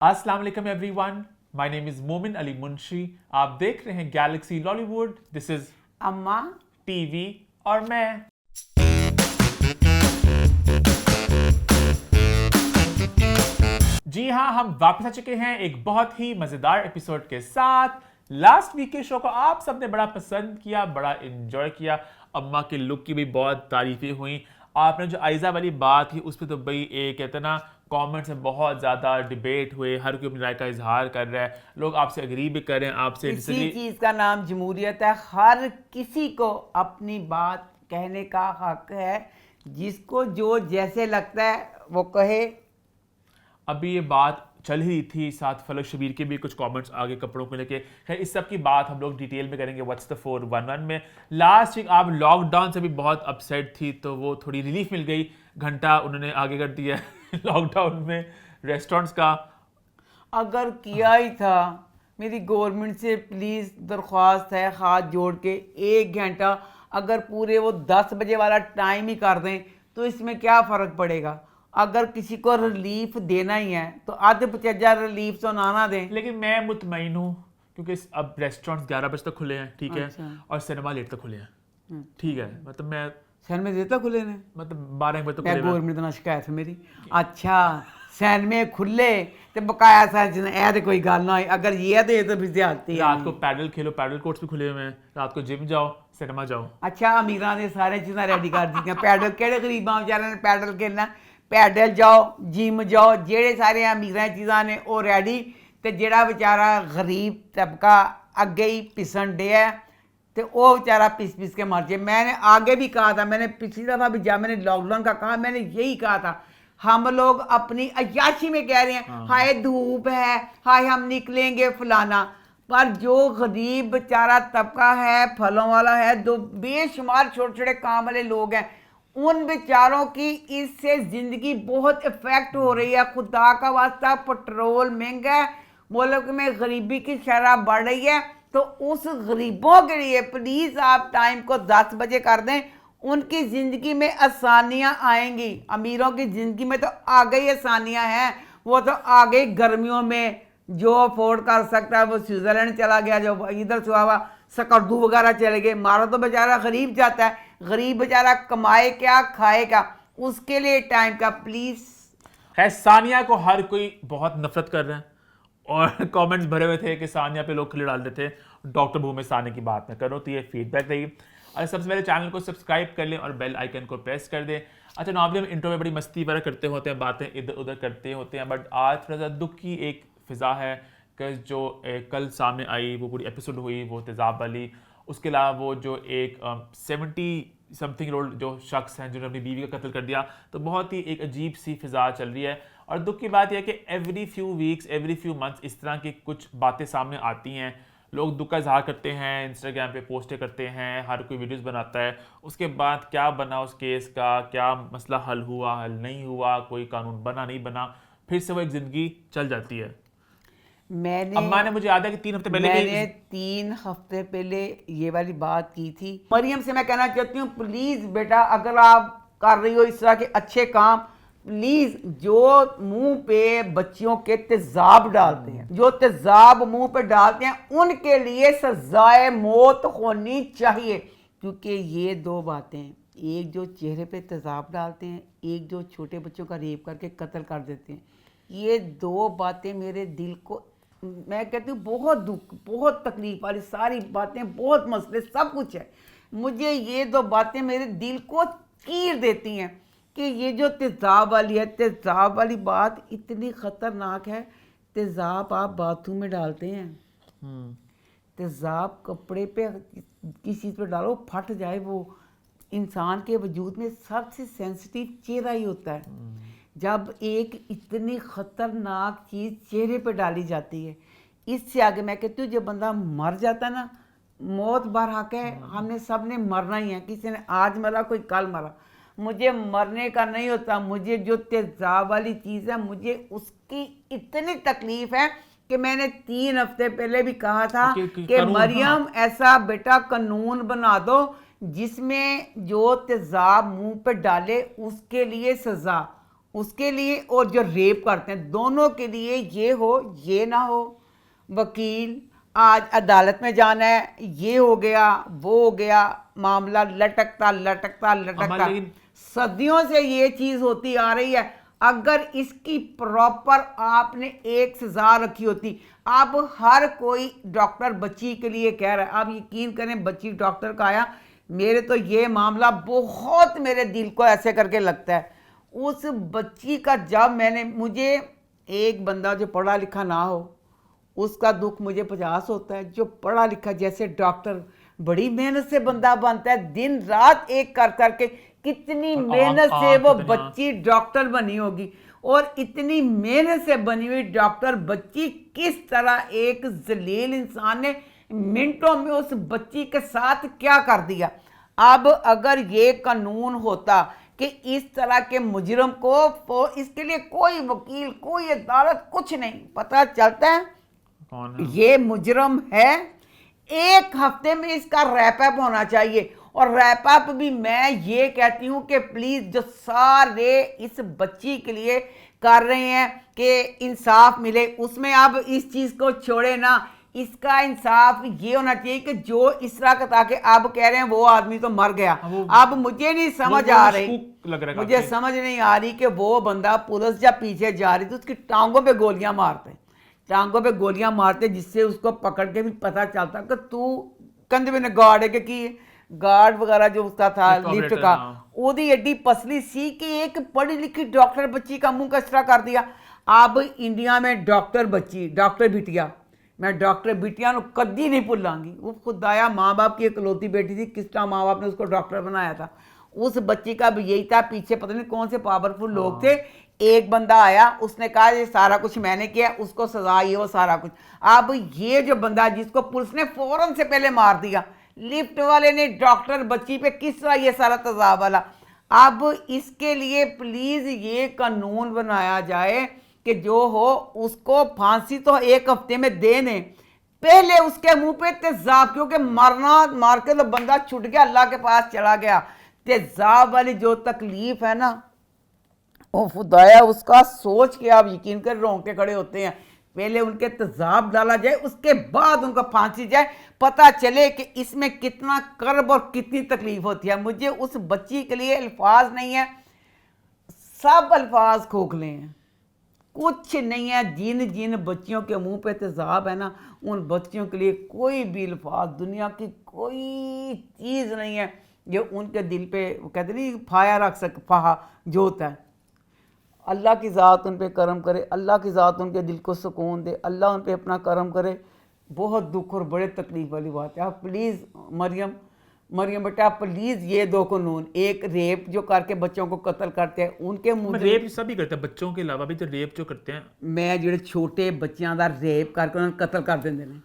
अस्सलाम वालेकुम everyone, my name is मोमिन अली मुंशी। आप देख रहे हैं गैलेक्सी लॉलीवुड। दिस इज अम्मा टीवी और मैं। जी हाँ, हम वापस आ चुके हैं एक बहुत ही मजेदार एपिसोड के साथ। लास्ट वीक के शो को आप सबने बड़ा पसंद किया, बड़ा एंजॉय किया। अम्मा के लुक की भी बहुत तारीफें हुई। आपने जो आयजा वाली बात थी उस पर तो भाई एक कहते ना कमेंट्स में बहुत ज़्यादा डिबेट हुए, हर कोई अपनी राय का इजहार कर रहा है, लोग आपसे अग्री भी कर रहे हैं, आपसे इसी डिसएग्री। चीज का नाम जमहूरियत है। हर किसी को अपनी बात कहने का हक है, जिसको जो जैसे लगता है वो कहे। अभी ये बात चल ही थी, साथ फलक शबीर के भी कुछ कमेंट्स आगे कपड़ों को लेके। खैर इस सब की बात हम लोग डिटेल में करेंगे व्हाट्स द 411 में। लास्ट वीक आप लॉकडाउन से भी बहुत अपसेट थी, तो वो थोड़ी रिलीफ मिल गई। घंटा उन्होंने आगे कर दिया लॉकडाउन में रेस्टोरेंट्स का। अगर किया ही था, मेरी गवर्नमेंट से प्लीज़ दरख्वास्त है हाथ जोड़ के, 1 घंटा अगर पूरे वो 10 बजे वाला टाइम ही कर दें तो इसमें क्या फ़र्क पड़ेगा। अगर किसी को रिलीफ देना ही है तो आधे पचजा रिलीफ तो ना दें। लेकिन मैं मुतमईन हूँ क्योंकि अब रेस्टोरेंट्स 11 बजे तक खुले हैं, ठीक है, अच्छा। और सिनेमा लेट तक खुले हैं, ठीक है। मतलब मैं सैन में देता खुले ने, मतलब 12 बजे तक मैं खुले हैं। गवर्नमेंट ਨਾਲ शिकायत है मेरी। अच्छा सैन में खुले तो बकाया सच ऐ तो कोई गल ना होई, अगर ये तो फिर ज्यादती है। रात को पैडल खेलो, पैडल कोर्ट्स भी खुले हुए हैं। रात को जिम जाओ, सिनेमा जाओ। अच्छा अमीरां ने सारे चीज़ां रेडी कर दी। पैडल केड़े गरीबां बेचारे ने पैडल खेलना? पैडल जाओ, जिम जाओ, जेड़े सारे अमीरां चीज़ां ने वो रेडी, ते जेड़ा बेचारा गरीब तबका अगे ही पिसन डे तो वो बेचारा पिस पिस के मर जाए। मैंने आगे भी कहा था, मैंने पिछली दफ़ा भी जब मैंने लॉकडाउन का कहा, मैंने यही कहा था, हम लोग अपनी अय्याशी में कह रहे हैं हाय धूप है, हाय हम निकलेंगे फलाना, पर जो गरीब बेचारा तबका है, फलों वाला है, दो बेशुमार छोटे छोटे काम वाले लोग हैं, उन बेचारों की इससे ज़िंदगी बहुत इफ़ेक्ट हो रही है। खुदा का वास्ता पेट्रोल महंगा है, मुल्क में गरीबी की शरह बढ़ रही है, तो उस गरीबों के लिए प्लीज़ आप टाइम को 10 बजे कर दें। उनकी ज़िंदगी में आसानियाँ आएंगी। अमीरों की ज़िंदगी में तो आ गई आसानियाँ हैं, वो तो आ गई गर्मियों में। जो अफोर्ड कर सकता है वो स्विट्ज़रलैंड चला गया, जो इधर सुहावा सकर्दू वगैरह चले गए। मारा तो बेचारा गरीब जाता है, गरीब बेचारा कमाए क्या खाए क्या, उसके लिए टाइम का प्लीज़। है सानिया को हर कोई बहुत नफरत कर रहे हैं और कमेंट्स भरे हुए थे कि सानिया पे लोग खिले डाल रहे थे। डॉक्टर भूमि सानिया की बात मैं करो तो ये फीडबैक रही। और सबसे पहले चैनल को सब्सक्राइब कर लें और बेल आइकन को प्रेस कर दें। अच्छा नॉर्मली हम इंट्रो में बड़ी मस्ती वगैरह करते होते हैं, बातें इधर उधर करते होते हैं, बट आज थोड़ा सा दुख की एक फिज़ा है कि जो कल सामने आई वो पूरी एपिसोड हुई वो तेज़ाब वाली। उसके अलावा वो जो एक 70 समथिंग ईयर ओल्ड जो शख्स हैं जिन्होंने अपनी बीवी का कत्ल कर दिया, तो बहुत ही एक अजीब सी फिज़ा चल रही है। और दुख की बात यह है कि every few weeks, every few months इस तरह की कुछ बातें सामने आती हैं। लोग दुख का इजहार करते हैं, इंस्टाग्राम पे पोस्टें करते हैं, हर कोई वीडियोस बनाता है। उसके बाद क्या बना उस केस का, क्या मसला हल हुआ, हल नहीं हुआ, कोई कानून बना नहीं बना, फिर से वो एक ज़िंदगी चल जाती है। अम्मा ने मुझे याद है कि 3 हफ्ते पहले मैंने 3 हफ्ते पहले ये वाली बात की थी। मरियम से मैं कहना चाहती हूँ प्लीज़ बेटा, अगर आप कर रही हो इस तरह के अच्छे काम, प्लीज़ जो मुंह पे बच्चियों के तेजाब डालते हैं, जो तेजाब मुंह पे डालते हैं, उनके लिए सजाए मौत होनी चाहिए। क्योंकि ये 2 बातें, एक जो चेहरे पे तेजाब डालते हैं, एक जो छोटे बच्चों का रेप करके कत्ल कर देते हैं, ये 2 बातें मेरे दिल को, मैं कहती हूँ बहुत दुख, बहुत तकलीफ वाली सारी बातें, बहुत मसले सब कुछ है, मुझे ये 2 बातें मेरे दिल को चीर देती हैं कि ये जो तेज़ाब वाली है, तेज़ाब वाली बात इतनी ख़तरनाक है। तेज़ाब आप बाथरूम में डालते हैं, तेज़ाब कपड़े पे किसी चीज़ पे डालो फट जाए, वो इंसान के वजूद में सबसे सेंसिटिव चेहरा ही होता है। जब एक इतनी ख़तरनाक चीज़ चेहरे पे डाली जाती है, इससे आगे मैं कहती हूँ जब बंदा मर जाता है ना, मौत बरहक है, हमने सब ने मरना ही है। किसी ने आज मरा, कोई कल मरा, मुझे मरने का नहीं होता। मुझे जो तेज़ाब वाली चीज़ है, मुझे उसकी इतनी तकलीफ़ है कि मैंने 3 हफ्ते पहले भी कहा था कि मरियम ऐसा बेटा कानून बना दो जिसमें जो तेज़ाब मुंह पे डाले उसके लिए सज़ा, उसके लिए और जो रेप करते हैं, दोनों के लिए ये हो ये ना हो। वकील आज अदालत में जाना है, ये हो गया वो हो गया, मामला लटकता लटकता लटकता लेकिन सदियों से ये चीज़ होती आ रही है। अगर इसकी प्रॉपर आपने एक सजा रखी होती, अब हर कोई डॉक्टर बच्ची के लिए कह रहा है, आप यकीन करें बच्ची डॉक्टर का आया, मेरे तो ये मामला बहुत मेरे दिल को ऐसे करके लगता है। उस बच्ची का जब मैंने, मुझे एक बंदा जो पढ़ा लिखा ना हो उसका दुख मुझे 50 होता है, जो पढ़ा लिखा जैसे डॉक्टर बड़ी मेहनत से बंदा बनता है, दिन रात एक कर करके कितनी मेहनत से वो बच्ची डॉक्टर बनी होगी, और इतनी मेहनत से बनी हुई डॉक्टर बच्ची किस तरह एक जलील इंसान ने मिनटों में उस बच्ची के साथ क्या कर दिया। अब अगर ये कानून होता कि इस तरह के मुजरिम को, इसके लिए कोई वकील कोई अदालत कुछ नहीं, पता चलता है कौन है ये मुजरिम है, एक हफ्ते में इसका रैपअप होना चाहिए। और रैपअप भी मैं ये कहती हूँ कि प्लीज़ जो सारे इस बच्ची के लिए कर रहे हैं कि इंसाफ मिले, उसमें अब इस चीज़ को छोड़े ना, इसका इंसाफ ये होना चाहिए कि जो इस तरह का, ताकि अब कह रहे हैं वो आदमी तो मर गया, अब मुझे नहीं समझ आ रही, मुझे समझ नहीं आ रही कि वो बंदा पुलिस जब पीछे जा रही थी उसकी टांगों पे गोलियां मारते, टांगों पे गोलियां मारते, जिससे उसको पकड़ के भी पता चलता कि तू कंधे में गार्ड है कि गार्ड वगैरह जो उसका था लिफ्ट का, ओदी एडी पसली सी कि एक पढ़ी लिखी डॉक्टर बच्ची का मुंह कचरा कर दिया। अब इंडिया में डॉक्टर बच्ची, डॉक्टर बिटिया, मैं डॉक्टर बिटिया को कभी नहीं भुलांगी। वो खुदाया माँ बाप की इकलौती बेटी थी, किस तरह माँ बाप ने उसको डॉक्टर बनाया था। उस बच्ची का भी यही था, पीछे पता नहीं कौन से पावरफुल लोग थे, एक बंदा आया उसने कहा ये सारा कुछ मैंने किया, उसको सजा ये वो सारा कुछ। अब ये जो बंदा जिसको पुलिस ने फौरन से पहले मार दिया, लिफ्ट वाले ने डॉक्टर बच्ची पे किस तरह ये सारा तजाब वाला। अब इसके लिए प्लीज ये कानून बनाया जाए कि जो हो उसको फांसी तो एक हफ्ते में दे दें, पहले उसके मुंह पे तेजाब, क्योंकि मरना मार के तो बंदा छूट गया, अल्लाह के पास चला गया। तेजाब वाली जो तकलीफ है ना, ओ खुदाया उसका सोच के आप यकीन कर रोंगटे खड़े होते हैं। पहले उनके तेजाब डाला जाए, उसके बाद उनको फांसी जाए, पता चले कि इसमें कितना कर्ब और कितनी तकलीफ होती है। मुझे उस बच्ची के लिए अल्फाज नहीं है, सब अल्फाज खोखले हैं, कुछ नहीं है। जिन जिन बच्चियों के मुंह पे तेजाब है ना, उन बच्चियों के लिए कोई भी अल्फाज, दुनिया की कोई चीज़ नहीं है जो उनके दिल पे, वो कहते नहीं फाया रख सक, फाहा जो होता है। अल्लाह की ज़ात उन पे करम करे, अल्लाह की ज़ात उनके दिल को सुकून दे, अल्लाह उन पे अपना करम करे। बहुत दुख और बड़े तकलीफ वाली बात है। आप प्लीज़ मरियम बेटा प्लीज़ ये दो कानून, एक रेप जो करके बच्चों को कत्ल करते हैं उनके मुंह, रेप सभी करते हैं बच्चों के अलावा भी, तो रेप जो करते हैं, मैं जो छोटे बच्चों का रेप करके उन्हें कत्ल कर देंगे ने।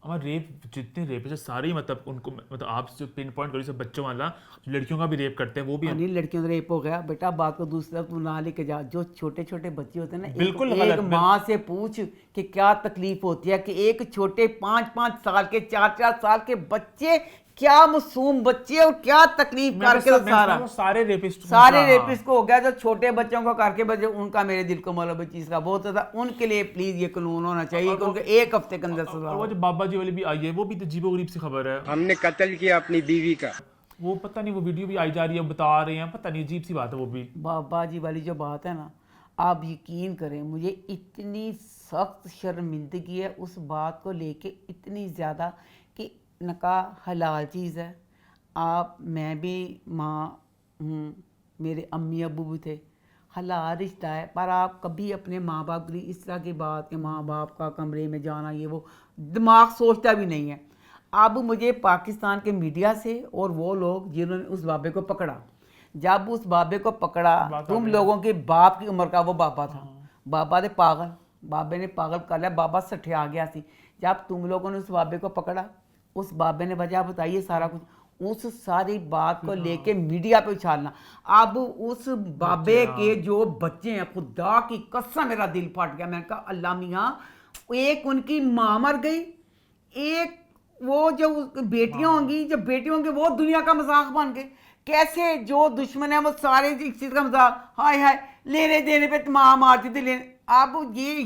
हमारे रेप जितने रेप है सारे ही, मतलब उनको, मतलब आप जो पिन पॉइंट करो सब बच्चों वाला, लड़कियों का भी रेप करते हैं वो भी नहीं, लड़कियों का रेप हो गया बेटा, बात को दूसरी तरफ तू ना लेके जा। जो छोटे छोटे बच्चे होते हैं ना, बिल्कुल एक माँ से पूछ कि क्या तकलीफ होती है कि एक छोटे 5-5 साल के 4-4 साल के बच्चे, क्या मासूम बच्चे, और क्या तकलीफ करके तो सारे रेपिस्ट को हो गया। जो छोटे बच्चों को करके बच्चे, उनका मेरे दिल को मतलब चीज का बहुत था, उनके लिए प्लीज ये कानून होना चाहिए कि उनको एक हफ्ते के अंदर सजा। वो जो बाबा जी वाली भी आई है, वो भी तो अजीबोगरीब सी खबर है, हमने कत्ल किया अपनी बीवी का, वो पता नहीं, वो वीडियो भी आई जा रही है, बता रहे हैं, पता नहीं अजीब सी बात है वो भी। बाबा जी वाली जो बात है ना, आप यकीन करें मुझे इतनी सख्त शर्मिंदगी है उस बात को लेके, इतनी ज़्यादा कि निकाह हलाल चीज़ है। आप, मैं भी माँ हूँ, मेरे अम्मी अबू भी थे, हलाल रिश्ता है, पर आप कभी अपने माँ बाप के लिए इस तरह की बात कि माँ बाप का कमरे में जाना, ये वो दिमाग सोचता भी नहीं है। अब मुझे पाकिस्तान के मीडिया से और वो लोग जिन्होंने उस बाबे को पकड़ा, जब उस बाबे को पकड़ा, तुम लोगों के बाप की उम्र का वो बाबा था, बाबा ने पागल, बाबे ने पागल कर लिया, बाबा सठे आ गया सी। जब तुम लोगों ने उस बाबे को पकड़ा, उस बाबे ने वजह बताइए सारा कुछ, उस सारी बात को लेके मीडिया पे उछालना। अब उस बाबे के जो बच्चे हैं, खुदा की कसम मेरा दिल फट गया। मैंने कहा अल्लाह मियाँ, एक उनकी माँ मर गई, एक वो जो बेटियां होंगी, जो बेटी होंगी वो दुनिया का मजाक बन गए। कैसे जो दुश्मन है वो सारे इस चीज़ का मजाक, हाय हाय लेने देने पे मां मारती थी लेने। अब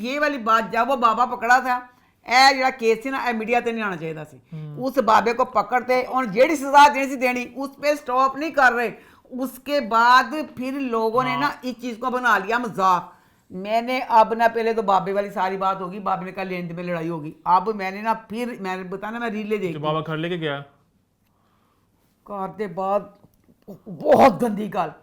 ये वाली बात जब वो बाबा पकड़ा था, ਇਹ ਜਿਹੜਾ ਕੇਸ ਸੀ ਨਾ ਇਹ ਮੀਡੀਆ ਤੇ ਨਹੀਂ ਆਣਾ ਚਾਹੀਦਾ ਸੀ। उस बाबे को पकड़ते और जेड़ी सजा देनी सी देनी, उस पे स्टॉप नहीं कर रहे। उसके बाद फिर लोगों ने ना इस चीज को बना लिया मजाक। मैंने अब ना, पहले तो बाबे वाली सारी बात होगी, बाबे ने कहा लेन में लड़ाई होगी। अब मैंने ना फिर मैंने बताना मैं रीले देखी, बाबा घर लेके गया कार के बाद बहुत गंदी गल।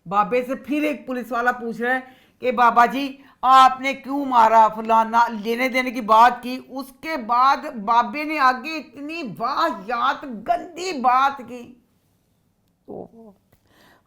बाबे से फिर एक पुलिस वाला पूछ रहा है कि बाबा जी आपने क्यों मारा, फलाना लेने देने की बात की। उसके बाद बाबे ने आगे इतनी वाहियात गंदी बात की।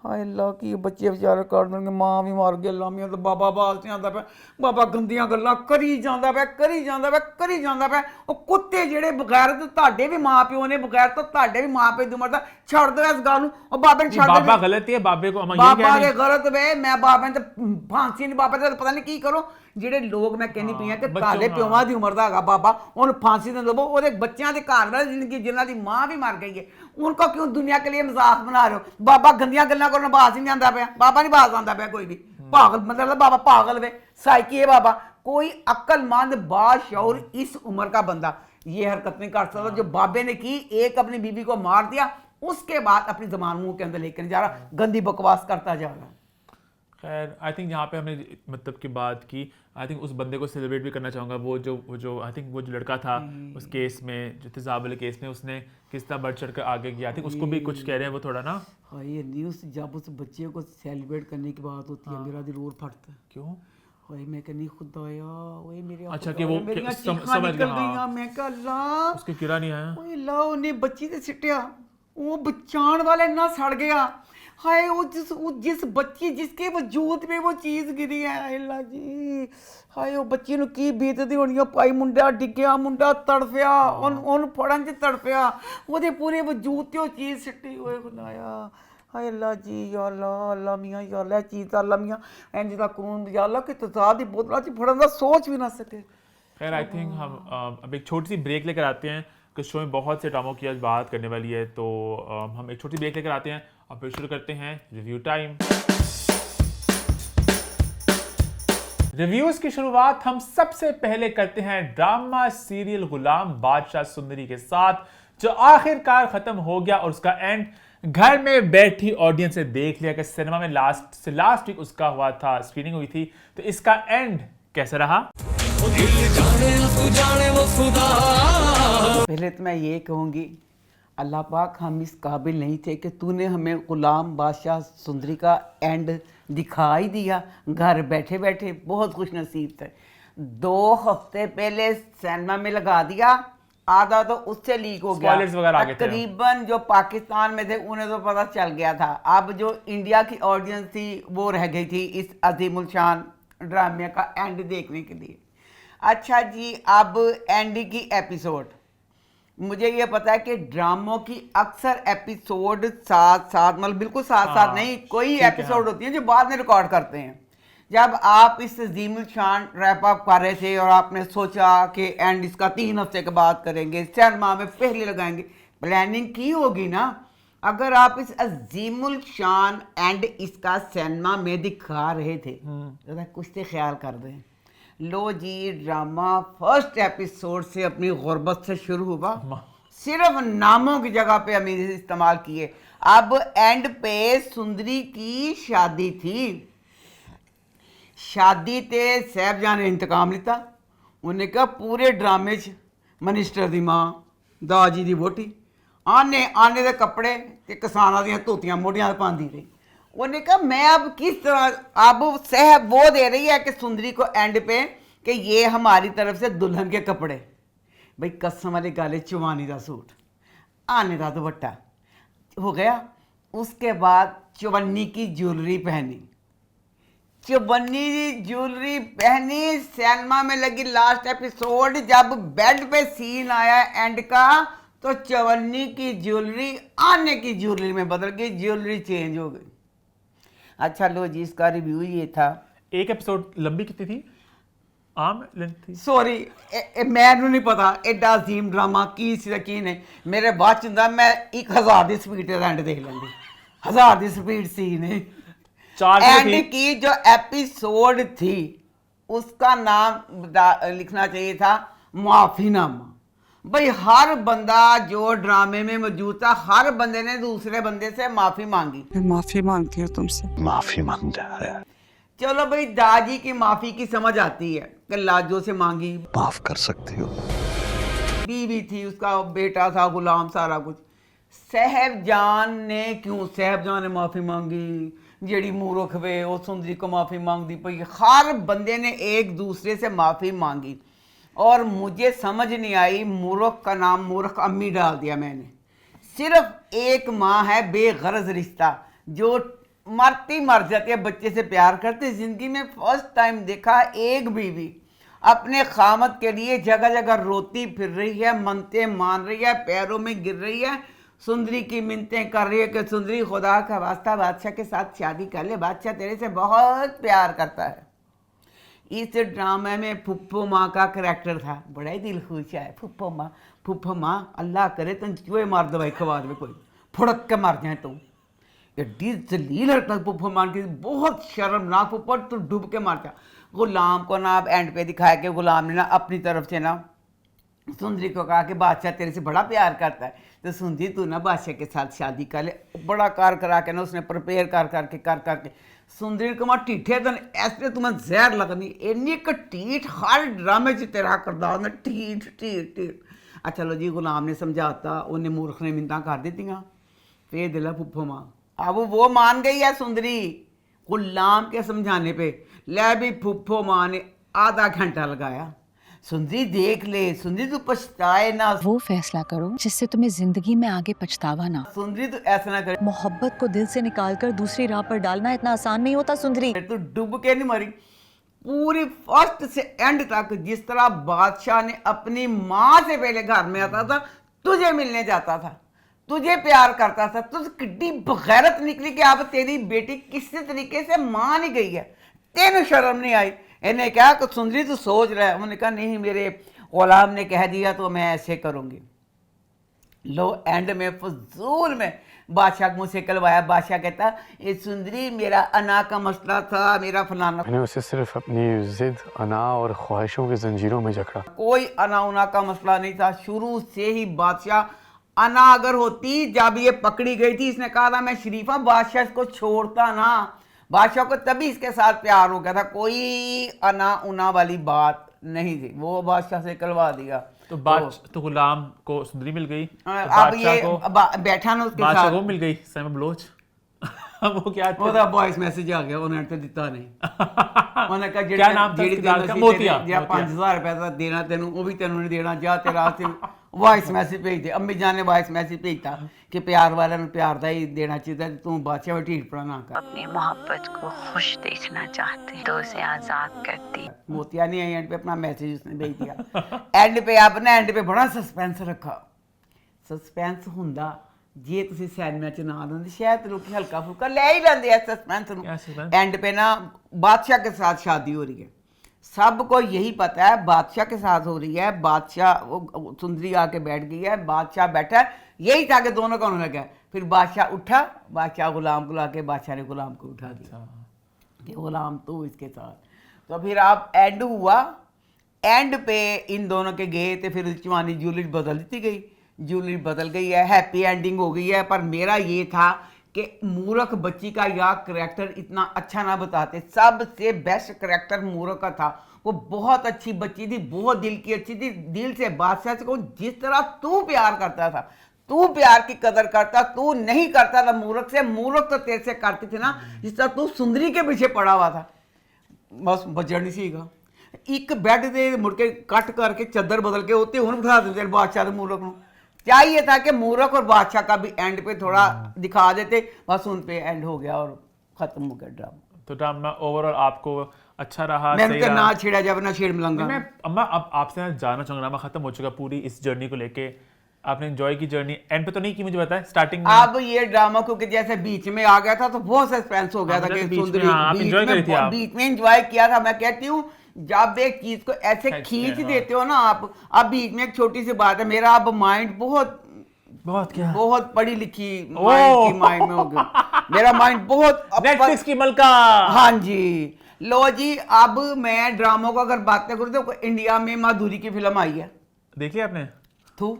हाय अल्लाह की बच्चे बेचारे कर देंगे, मां भी मार गई लामियां तो बाबा बाल से आंदा पे, बाबा गंदियां गल्लां करी जांदा पे, करी जांदा पे, करी जांदा पे। ओ कुत्ते जेड़े बगैर तो ਤੁਹਾਡੇ भी मां प्यो ने, बगैर तो ਤੁਹਾਡੇ भी मां प्यो दी उम्र दा छड़ दो इस गल नु। ओ बाबे ने छड़ दे, बाबा गलत है, बाबे को हम ये बाबा कह दे रहे गलत वे। मैं बाबे ने फांसी नहीं, बाबा ते पता नहीं की करो। ਜਿਹੜੇ ਲੋਕ ਮੈਂ ਕਹਿੰਦੀ ਪਈ ਆ ਕਿ ਤੁਹਾਡੇ ਪਿਓਾਂ ਦੀ ਉਮਰ ਦਾ ਹੈਗਾ ਬਾਬਾ, ਉਹਨੂੰ फांसी दे दो। ਉਹਦੇ ਬੱਚਿਆਂ ਦੇ ਘਰ ਵਾਲੀ ਜ਼ਿੰਦਗੀ ਜਿਨ੍ਹਾਂ ਦੀ ਮਾਂ ਵੀ ਮਰ ਗਈ ਹੈ, उनको क्यों दुनिया के लिए मजाक बना रहे हो। बाबा गंदियां गल्लां को बाज ही नहीं आंदा पिया, बाबा नहीं बाज आंदा पिया कोई भी। पागल मतलब बाबा पागल वे, साइकी है बाबा। कोई अक्लमंद बाशऊर इस उम्र का बंदा ये हरकत नहीं कर सकता जो बाबे ने की। एक अपनी बीवी को मार दिया, उसके बाद अपनी जबान मुंह के अंदर लेकर जा रहा, गंदी बकवास करता जा रहा। खैर आई थिंक यहाँ पे हमने मतलब की बात की, आई थिंक उस बंदे को सेलिब्रेट भी करना चाहूँगा। वो जो आई थिंक वो जो लड़का था उस केस में, जो तेजाब वाले केस में, उसने किस तरह बढ़ चढ़ कर आगे गया। आई थिंक उसको भी कुछ कह रहे हैं वो थोड़ा ना। हाँ ये न्यूज़ जब उस बच्चे को सेलिब्रेट करने की बात होती है, मेरा दिल और फटता है। क्यों? ओए मैं कहनी खुदाया, ओए मेरे अच्छा कि वो समझ गया। मैं कहा अल्लाह उसके किरा नहीं आया। ओए अल्लाह उन्हें बच्ची ते सिटिया, वो बचाण वाले ना सड़ गया। हाय वो जिस बच्ची जिसके वजूद में वो चीज़ गिरी है, अल्लाह जी। हाय वो बच्ची ਨੂੰ ਕੀ ਬੀਤਦੀ ਹੋਣੀ। ਭਾਈ ਮੁੰਡਾ ਡਿੱਗਿਆ, ਮੁੰਡਾ ਤੜਫਿਆ, ਉਹਨੂੰ ਫੜਨ 'ਚ ਤੜਫਿਆ, ਉਹਦੇ ਪੂਰੇ ਵਜੂਦ ਤੇ ਉਹ ਚੀਜ਼ ਸਿੱਟੀ ਹੋਏ। ਖੁਦਾਇਆ हाय अल्लाह जी, या अल्लाह, अल्लाह मियाँ, या अल्लाह चीज़ अल्लाह मियाँ इंज दा कानून, या अल्लाह कि तजाद दी बोतलां च फड़न दा सोच भी ना सके। खैर आई थिंक हम अब एक छोटी सी ब्रेक लेकर आते हैं, कि शो में बहुत से ड्रामों की आज बात करने वाली है। तो हम एक छोटी ब्रेक लेकर आते हैं और फिर शुरू करते हैं रिव्यू टाइम। रिव्यूज की शुरुआत हम सबसे पहले करते हैं ड्रामा सीरियल गुलाम बादशाह सुंदरी के साथ, जो आखिरकार खत्म हो गया और उसका एंड घर में बैठी ऑडियंस से देख लिया। कि सिनेमा में लास्ट वीक उसका हुआ था, स्क्रीनिंग हुई थी, तो इसका एंड कैसा रहा? पहले तो मैं ये कहूँगी अल्लाह पाक हम इस काबिल नहीं थे कि तूने हमें गुलाम बादशाह सुंदरी का एंड दिखा ही दिया घर बैठे बैठे। बहुत खुश नसीब थे। 2 हफ्ते पहले सिनेमा में लगा दिया, आधा तो उससे लीक हो गया। तकरीबन जो पाकिस्तान में थे उन्हें तो पता चल गया था। अब जो इंडिया की ऑडियंस थी वो रह गई थी इस अजीमुल शान ड्रामे का एंड देखने के लिए। अच्छा जी, अब एंड की एपिसोड, मुझे ये पता है कि ड्रामों की अक्सर एपिसोड साथ मतलब बिल्कुल साथ नहीं, कोई एपिसोड होती है जो बाद में रिकॉर्ड करते हैं। जब आप इस अजीमुल शान रैप अप कर रहे थे और आपने सोचा कि एंड इसका 3 हफ्ते के बाद करेंगे, सिनेमा में पहले लगाएंगे, प्लानिंग की होगी ना। अगर आप इस अजीमुल शान एंड इसका सिनेमा में दिखा रहे थे तो कुछ तो ख्याल कर दें। लो जी, ड्रामा फर्स्ट एपिसोड से अपनी गुर्बत से शुरू हुआ, सिर्फ नामों की जगह पे अमीर इस्तेमाल किए। अब एंड पे सुंदरी की शादी थी, शादी ते साहबजान ने इंतकाम लिता। उन्हें कहा पूरे ड्रामे च मिनिस्टर दी मां, दाजी दी वोटी, आने दे कपड़े ते किसानां दियां धोतियां मोढियां ते पांदी रही। उन्हें कहा मैं अब किस तरह, अब सह वो दे रही है कि सुंदरी को एंड पे कि ये हमारी तरफ से दुल्हन के कपड़े। भाई कसम वाली गाले, चुवानी का सूट, आने का दुपट्टा हो गया। उसके बाद चवन्नी की ज्वेलरी पहनी, चवन्नी ज्वेलरी पहनी। सिनेमा में लगी लास्ट एपिसोड, जब बेड पे सीन आया एंड का तो चवन्नी की ज्वेलरी आने की ज्वेलरी में बदल गई, ज्वेलरी चेंज हो गई। अच्छा लो जी, इसका रिव्यू ये था। एक एपिसोड लंबी कितनी थी? आम लेंथ थी। सॉरी मैनू नहीं पता एडा अजीम ड्रामा की सी की नहीं। मेरे बाद मैं 1000 की स्पीड एंड देख लेंदी, 1000 की स्पीड सी नहीं। 4 की एंड थी। की जो एपिसोड थी उसका नाम लिखना चाहिए था माफीनामा। भाई हर बंदा जो ड्रामे में मौजूद था, हर बंदे ने दूसरे बंदे से माफी मांगी। मैं माफी मांगती हूँ तुमसे। माफी मांगता है। चलो भाई, दादी की माफी की समझ आती है कि लाजो से मांगी, माफ कर सकती हो। बीवी थी, उसका बेटा था गुलाम, सारा कुछ। साहबजान ने क्यों, साहबजान ने माफी मांगी, जेड़ी मूर्ख वे वो सुंदरी को माफी मांग दी पई। हर बंदे ने एक दूसरे से माफी मांगी और मुझे समझ नहीं आई, मूर्ख का नाम मूर्ख अम्मी डाल दिया मैंने। सिर्फ एक माँ है बेगरज रिश्ता, जो मरती मर जाती है, बच्चे से प्यार करते। जिंदगी में फर्स्ट टाइम देखा एक बीवी अपने खामद के लिए जगह जगह रोती फिर रही है, मनते मान रही है, पैरों में गिर रही है, सुंदरी की मिन्नतें कर रही है कि सुंदरी खुदा का वास्ता बादशाह के साथ शादी कर ले, बादशाह तेरे से बहुत प्यार करता है। इस ड्रामे में फुप्पो माँ का करैक्टर था, बड़ा ही दिल खुश है। फुप्पो माँ अल्लाह करे तुम चूहे मार दवाई खवा दे, कोई फुड़क के मार जाए तुम। एड्डी जलील हरकत फुप्पो मार की, बहुत शर्मनाक। फुप्पो तो डूब के मार जा। गुलाम को ना अब एंड पे दिखाया कि गुलाम ने ना अपनी तरफ से ना सुंदरी को कहा कि बादशाह तेरे से बड़ा प्यार करता है, तो सुंदरी तू ना बादशाह के साथ शादी कर ले। बड़ा कार करा के ना उसने प्रिपेयर कर करके सुंदरी को मैं टीठे तो ऐसे तुम्हें जहर लगनी, इन्नी कटीठ हर ड्रामे च तेरा करदार ने ठीठ ठीठ ठीठ। अच्छा लो जी, गुलाम ने समझाता, उन्हें मूर्ख ने मिन्नतां कर दित्तियां, फिर दिला फुप्पो माँ। अब वो मान गई है सुंदरी गुलाम के समझाने पे। ले भी फुप्पो माँ ने आधा घंटा लगाया। सुंदरी देख ले, सुंदरी तू पछताए ना, वो फैसला करो जिससे तुम्हें जिंदगी में आगे पछतावा ना हो। सुंदरी तू ऐसा ना करे, मोहब्बत को दिल से निकालकर दूसरी राह पर डालना इतना आसान नहीं होता सुंदरी। तू डूब के नहीं मरी। पूरी फर्स्ट से एंड तक जिस तरह बादशाह ने अपनी माँ से पहले घर में आता था, तुझे मिलने जाता था, तुझे प्यार करता था, तुझ किड्डी बगैरत निकली कि अब तेरी बेटी किसी तरीके से मान ही गई है, तेन शर्म नहीं आई। इन्हें कहा कि सुंदरी तू सोच रहा है। उन्होंने कहा नहीं, मेरे गुलाम ने कह दिया तो मैं ऐसे करूंगी। लो एंड में फजूल में बादशाह मुँह से कलवाया। बादशाह कहता ये सुंदरी मेरा अना का मसला था, मेरा फलाना। मैंने उसे सिर्फ अपनी जिद, अना और ख्वाहिशों की जंजीरों में जकड़ा। कोई अना उना का मसला नहीं था। शुरू से ही बादशाह अना अगर होती, जब ये पकड़ी गई थी, इसने कहा था मैं शरीफा, बादशाह इसको छोड़ता ना। बादशाह को तभी इसके साथ प्यार हो गया था, कोई अना उना वाली बात नहीं थी। वो बादशाह से कलवा दिया। तो गुलाम को सुंदरी मिल गई, तो अब ये बैठा ना उसके बादशाह साथ, को मिल गई समय बलोच। वो क्या वो तो वॉइस मैसेज आ गया, उन्होंने तो दिता नहीं। उन्होंने कहा क्या नाम था उसके दाल का? मोतिया। 5000 रुपया देना तेनू, वो भी तेनू नहीं देना, जा तेरा वॉइस मैसेज भेज दे। अम्मी जान ने वॉइस मैसेज भेजता कि प्यार वाले ने प्यार का ही देना चाहिए, तू बादशाह ढीठ पड़ा ना कर। अपनी मोहब्बत को खुश देखना चाहते तो उसे आजाद करती। मोतिया नहीं आई एंड पे अपना मैसेज उसने भेज दिया। एंड पे आपने एंड पे बड़ा सस्पेंस रखा। सस्पेंस हुंदा जे तुसी सैनमे च ना लेंदे, शायद लोग हल्का फुल्का ले ही लेंदे है सस्पेंस नूं। एंड पे ना बादशाह के साथ शादी हो रही है, सबको यही पता है बादशाह के साथ हो रही है। बादशाह वो सुंदरी आके बैठ गई है, बादशाह बैठा है, यही था कि दोनों का होने लगा। फिर बादशाह उठा, बादशाह गुलाम को लाके, बादशाह ने गुलाम को उठा दिया कि गुलाम तू इसके साथ। तो फिर आप एंड हुआ, एंड पे इन दोनों के गए तो फिर जवानी ज्वेलरी बदल दी गई, ज्वेलरी बदल गई है, हैप्पी एंडिंग हो गई है। पर मेरा ये था कि मूर्ख बच्ची का या करैक्टर इतना अच्छा ना बताते। सबसे बेस्ट करैक्टर मूर्ख का था। वो बहुत अच्छी बच्ची थी, बहुत दिल की अच्छी थी, दिल से बादशाह से को जिस तरह तू प्यार करता था, तू प्यार की कदर करता, तू नहीं करता था मूर्ख से। मूर्ख तो तेरे से करती थी ना, जिस तरह तू सुंदरी के पीछे पड़ा हुआ था, बस बजट नहीं सीगा। एक बेड दे मुड़ के कट करके चादर बदल के होते हुन बिठा देते बादशाह मूर्ख को। चाहिए था कि मूर्ख और बादशाह का भी एंड पे थोड़ा दिखा देते, बस उन पे एंड हो गया और खत्म हो गया ड्रामा। तो ड्रामा ओवरऑल आपको अच्छा रहा? मैंने कहा ना छेड़ा जाए ना छेड़ मिलूंगा। मैं अम्मा अब आपसे ना जानना चाहूंगा, ड्रामा खत्म हो चुका पूरी इस जर्नी को लेके, आपने एंजॉय की जर्नी? एंड पे तो नहीं की, मुझे बताएं स्टार्टिंग में। अब ये ड्रामा क्योंकि जैसे बीच में आ गया था तो बहुत सस्पेंस हो गया था कि सुंदरी बीच में एंजॉय किया था। मैं कहती हूँ जब एक चीज को ऐसे खींच देते हो ना आप, अब बीच में एक छोटी सी बात है, मेरा अब माइंड बहुत बहुत क्या बहुत पढ़ी लिखी माइंड की माइंड में हो गई, मेरा माइंड बहुत नेटफ्लिक्स की मलका। हाँ जी। लो जी, अब मैं ड्रामों को अगर बातें करूँ तो इंडिया में माधुरी की फिल्म आई है, देख लिया आपने? थू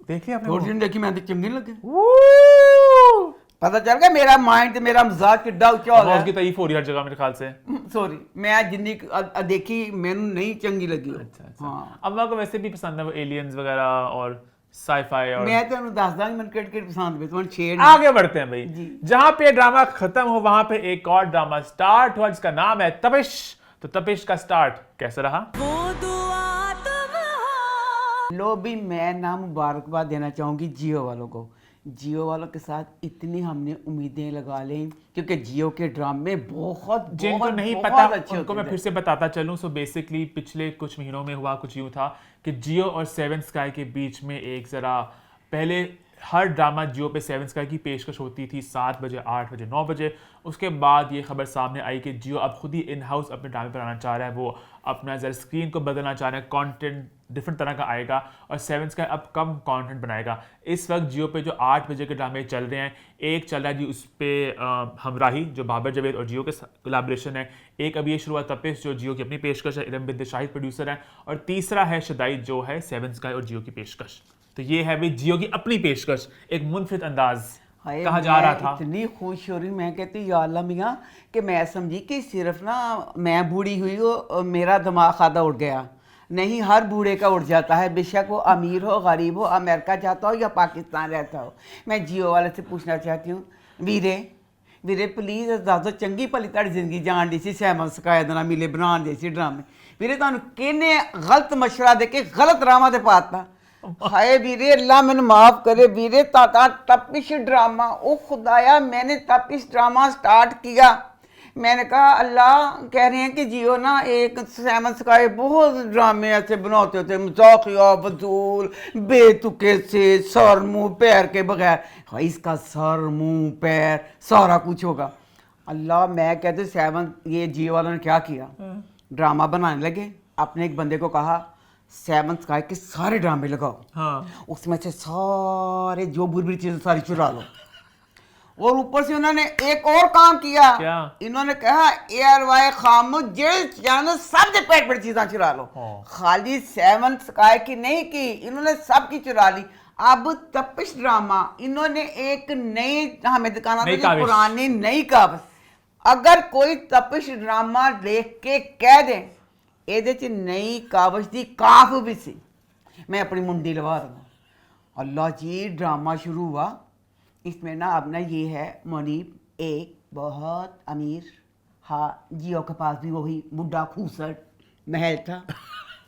देख लिया आपने? थोड़ी वो? सी देखी, मैं तो चंगी लगे, Woo! पता चल गया मेरा माइंड मेरा मिजाज किड्डा क्या हो अब उसकी गया। तारीफ हो रही है हर जगह मेरे ख्याल से। सॉरी, मैं जिन्नी देखी मैंने नहीं चंगी लगी। अच्छा। हाँ, अब को वैसे भी पसंद है वो एलियंस वगैरह और साईफाई और मैं तो दसदा मैं क्रिकेट पसंद है, तुम्हें छेड़ आगे बढ़ते हैं भाई। जी। जहां पे ड्रामा खत्म हो वहां पे एक और ड्रामा स्टार्ट हुआ जिसका नाम है तपिश। तो तपिश का स्टार्ट कैसे रहा? लो भी मैं ना मुबारकबाद देना चाहूंगी जियो वालों को। जियो वालों के साथ इतनी हमने उम्मीदें लगा लें क्योंकि जियो के ड्रामे बहुत जिनको बहुत नहीं बहुत पता अच्छे उनको होते मैं थे। फिर से बताता चलूं। सो बेसिकली पिछले कुछ महीनों में हुआ कुछ यूं था कि जियो और सेवन स्काई के बीच में एक जरा पहले हर ड्रामा जियो पे सेवन स्काई की पेशकश होती थी 7 बजे, 8 बजे, 9 बजे। उसके बाद ये खबर सामने आई कि जियो अब खुद ही इन हाउस अपने ड्रामे पर आना चाह रहा है। वो अपना जरा स्क्रीन को बदलना चाह रहे हैं, कंटेंट डिफरेंट तरह का आएगा और सेवन स्काई अब कम कंटेंट बनाएगा। इस वक्त जियो पे जो 8 बजे के ड्रामे चल रहे हैं, एक चल रहा है जी उस पर हमराही जो बाबर जावेद और जियो के कोलैबोरेशन है। एक अभी ये शुरू हुआ तपिश जो जियो की अपनी पेशकश है, इरम बिंद शाहिद प्रोड्यूसर है। और तीसरा है शदाई जो है सेवन स्काई और जियो की पेशकश। तो ये है भाई जियो की अपनी पेशकश, एक मुनफरिद अंदाज हाय, कहा जा रहा था। इतनी खुश हो रही, मैं कहती या अल्लाह मियां कि मैं समझी कि सिर्फ ना मैं बूढ़ी हुई हो मेरा दिमाग खादा उड़ गया। नहीं, हर बूढ़े का उड़ जाता है, बेशक वो अमीर हो, गरीब हो, अमेरिका जाता हो या पाकिस्तान रहता हो। मैं जियो वाले से पूछना चाहती हूँ, वीरे प्लीज़ दादो चंगी भली ताड़ी जिंदगी जान दी सी सैमन स्काई ना मिले बनाने दे सी ड्रामे। वीरे तुहानू किहने गलत मशवरा दे के गलत ड्रामा ते पाता। हाय वीरे, अल्लाह मैंने माफ करे वीरे, ताता तपिश ड्रामा, ओ खुदाया मैंने तपिश ड्रामा स्टार्ट किया। मैंने कहा अल्लाह कह रहे हैं कि जियो ना एक सैमन स्काई बहुत ड्रामे ऐसे बनाते थे, मजाकिया फजूल बेतुके से, सर मुंह पैर के बगैर। हाँ, इसका सर मुंह पैर सारा कुछ होगा। अल्लाह, मैं कहते सैमन ये जियो वालों ने क्या किया, ड्रामा बनाने लगे। अपने एक बंदे को कहा सेवन स्काई के सारे ड्रामे लगाओ, हाँ। उसमें से सारे जो बुरी चीजें सारी चुरा लो। और ऊपर से उन्होंने एक और काम किया, क्या? इन्होंने कहा एयर वाई खामो जेल जानो सब दे पेट पेट चीजें चुरा लो। खाली सेवन स्काई की नहीं की, इन्होंने सब की चुरा ली। अब तपिश ड्रामा इन्होंने एक नई हमें दिखाना था, जो पुरानी नई काबस। अगर कोई तपिश ड्रामा देख के कह दे ਇਹਦੇ ਚ नई काबश दी काफ भी सी, मैं अपनी मुंडी लगा दूँगा। अल्लाह जी, ड्रामा शुरू हुआ। इसमें ना अब ना ये है मुनीब एक बहुत अमीर, हाँ जियो के पास भी वही बुढ़ा खूसट महल था,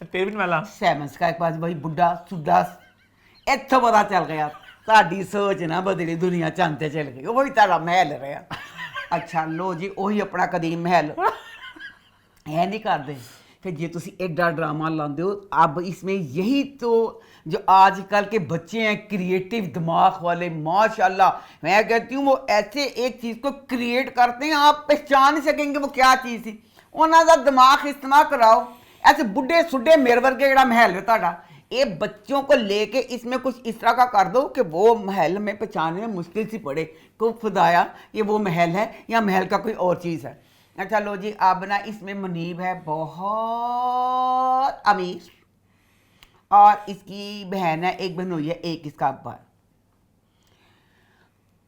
पेरविन वाला सेवन स्काई के पास वही बुढ़ा सुदास। इत्थों पता चल गया साडी सोच ना बदली, दुनिया चांते चल गई, वही तारा महल रहा। अच्छा लो जी, वही अपना कदीम महल है नहीं करते। फिर जे तुसी एडा ड्रामा लाते हो, अब इसमें यही तो जो आजकल के बच्चे हैं क्रिएटिव दिमाग वाले, माशाल्लाह मैं कहती हूँ वो ऐसे एक चीज़ को क्रिएट करते हैं आप पहचान नहीं सकेंगे वो क्या चीज़ थी। उन्होंने दिमाग इस्तेमाल कराओ, ऐसे बुढ़े सुड्ढे मेरे वर्गे जड़ा महल है ताड़ा, ये बच्चों को लेके इसमें कुछ इस तरह का कर दो कि वो महल में पहचानने में मुश्किल सी पड़े को खुदाया ये वो महल है या महल का कोई और चीज़ है। अच्छा लो जी, अब ना इसमें मुनीब है बहुत अमीर और इसकी बहन है, एक बहन हुई है, एक इसका अब्बा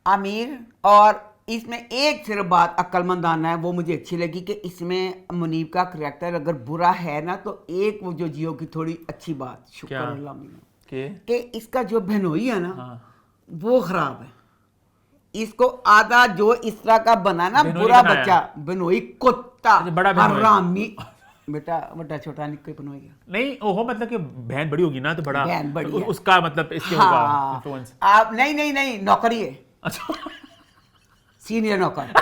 अमीर। और इसमें एक सिर्फ बात अक्लमंदाना है, वो मुझे अच्छी लगी कि इसमें मुनीब का करैक्टर अगर बुरा है ना तो एक वो जो जियो की थोड़ी अच्छी बात, शुक्र अल्लाह कि इसका जो बहनोई है ना, हाँ। वो खराब है। इसको आधा जो इस तरह का बना ना बुरा बच्चा बनोई कुत्ता हरामी, बेटा बड़ा छोटा निक्के बनोई नहीं ओहो, मतलब कि बहन बड़ी होगी ना तो बड़ा बहन बड़ी है। उसका मतलब इसके होगा इन्फ्लुएंस। आप नहीं नौकरी है। अच्छा, सीनियर नौकर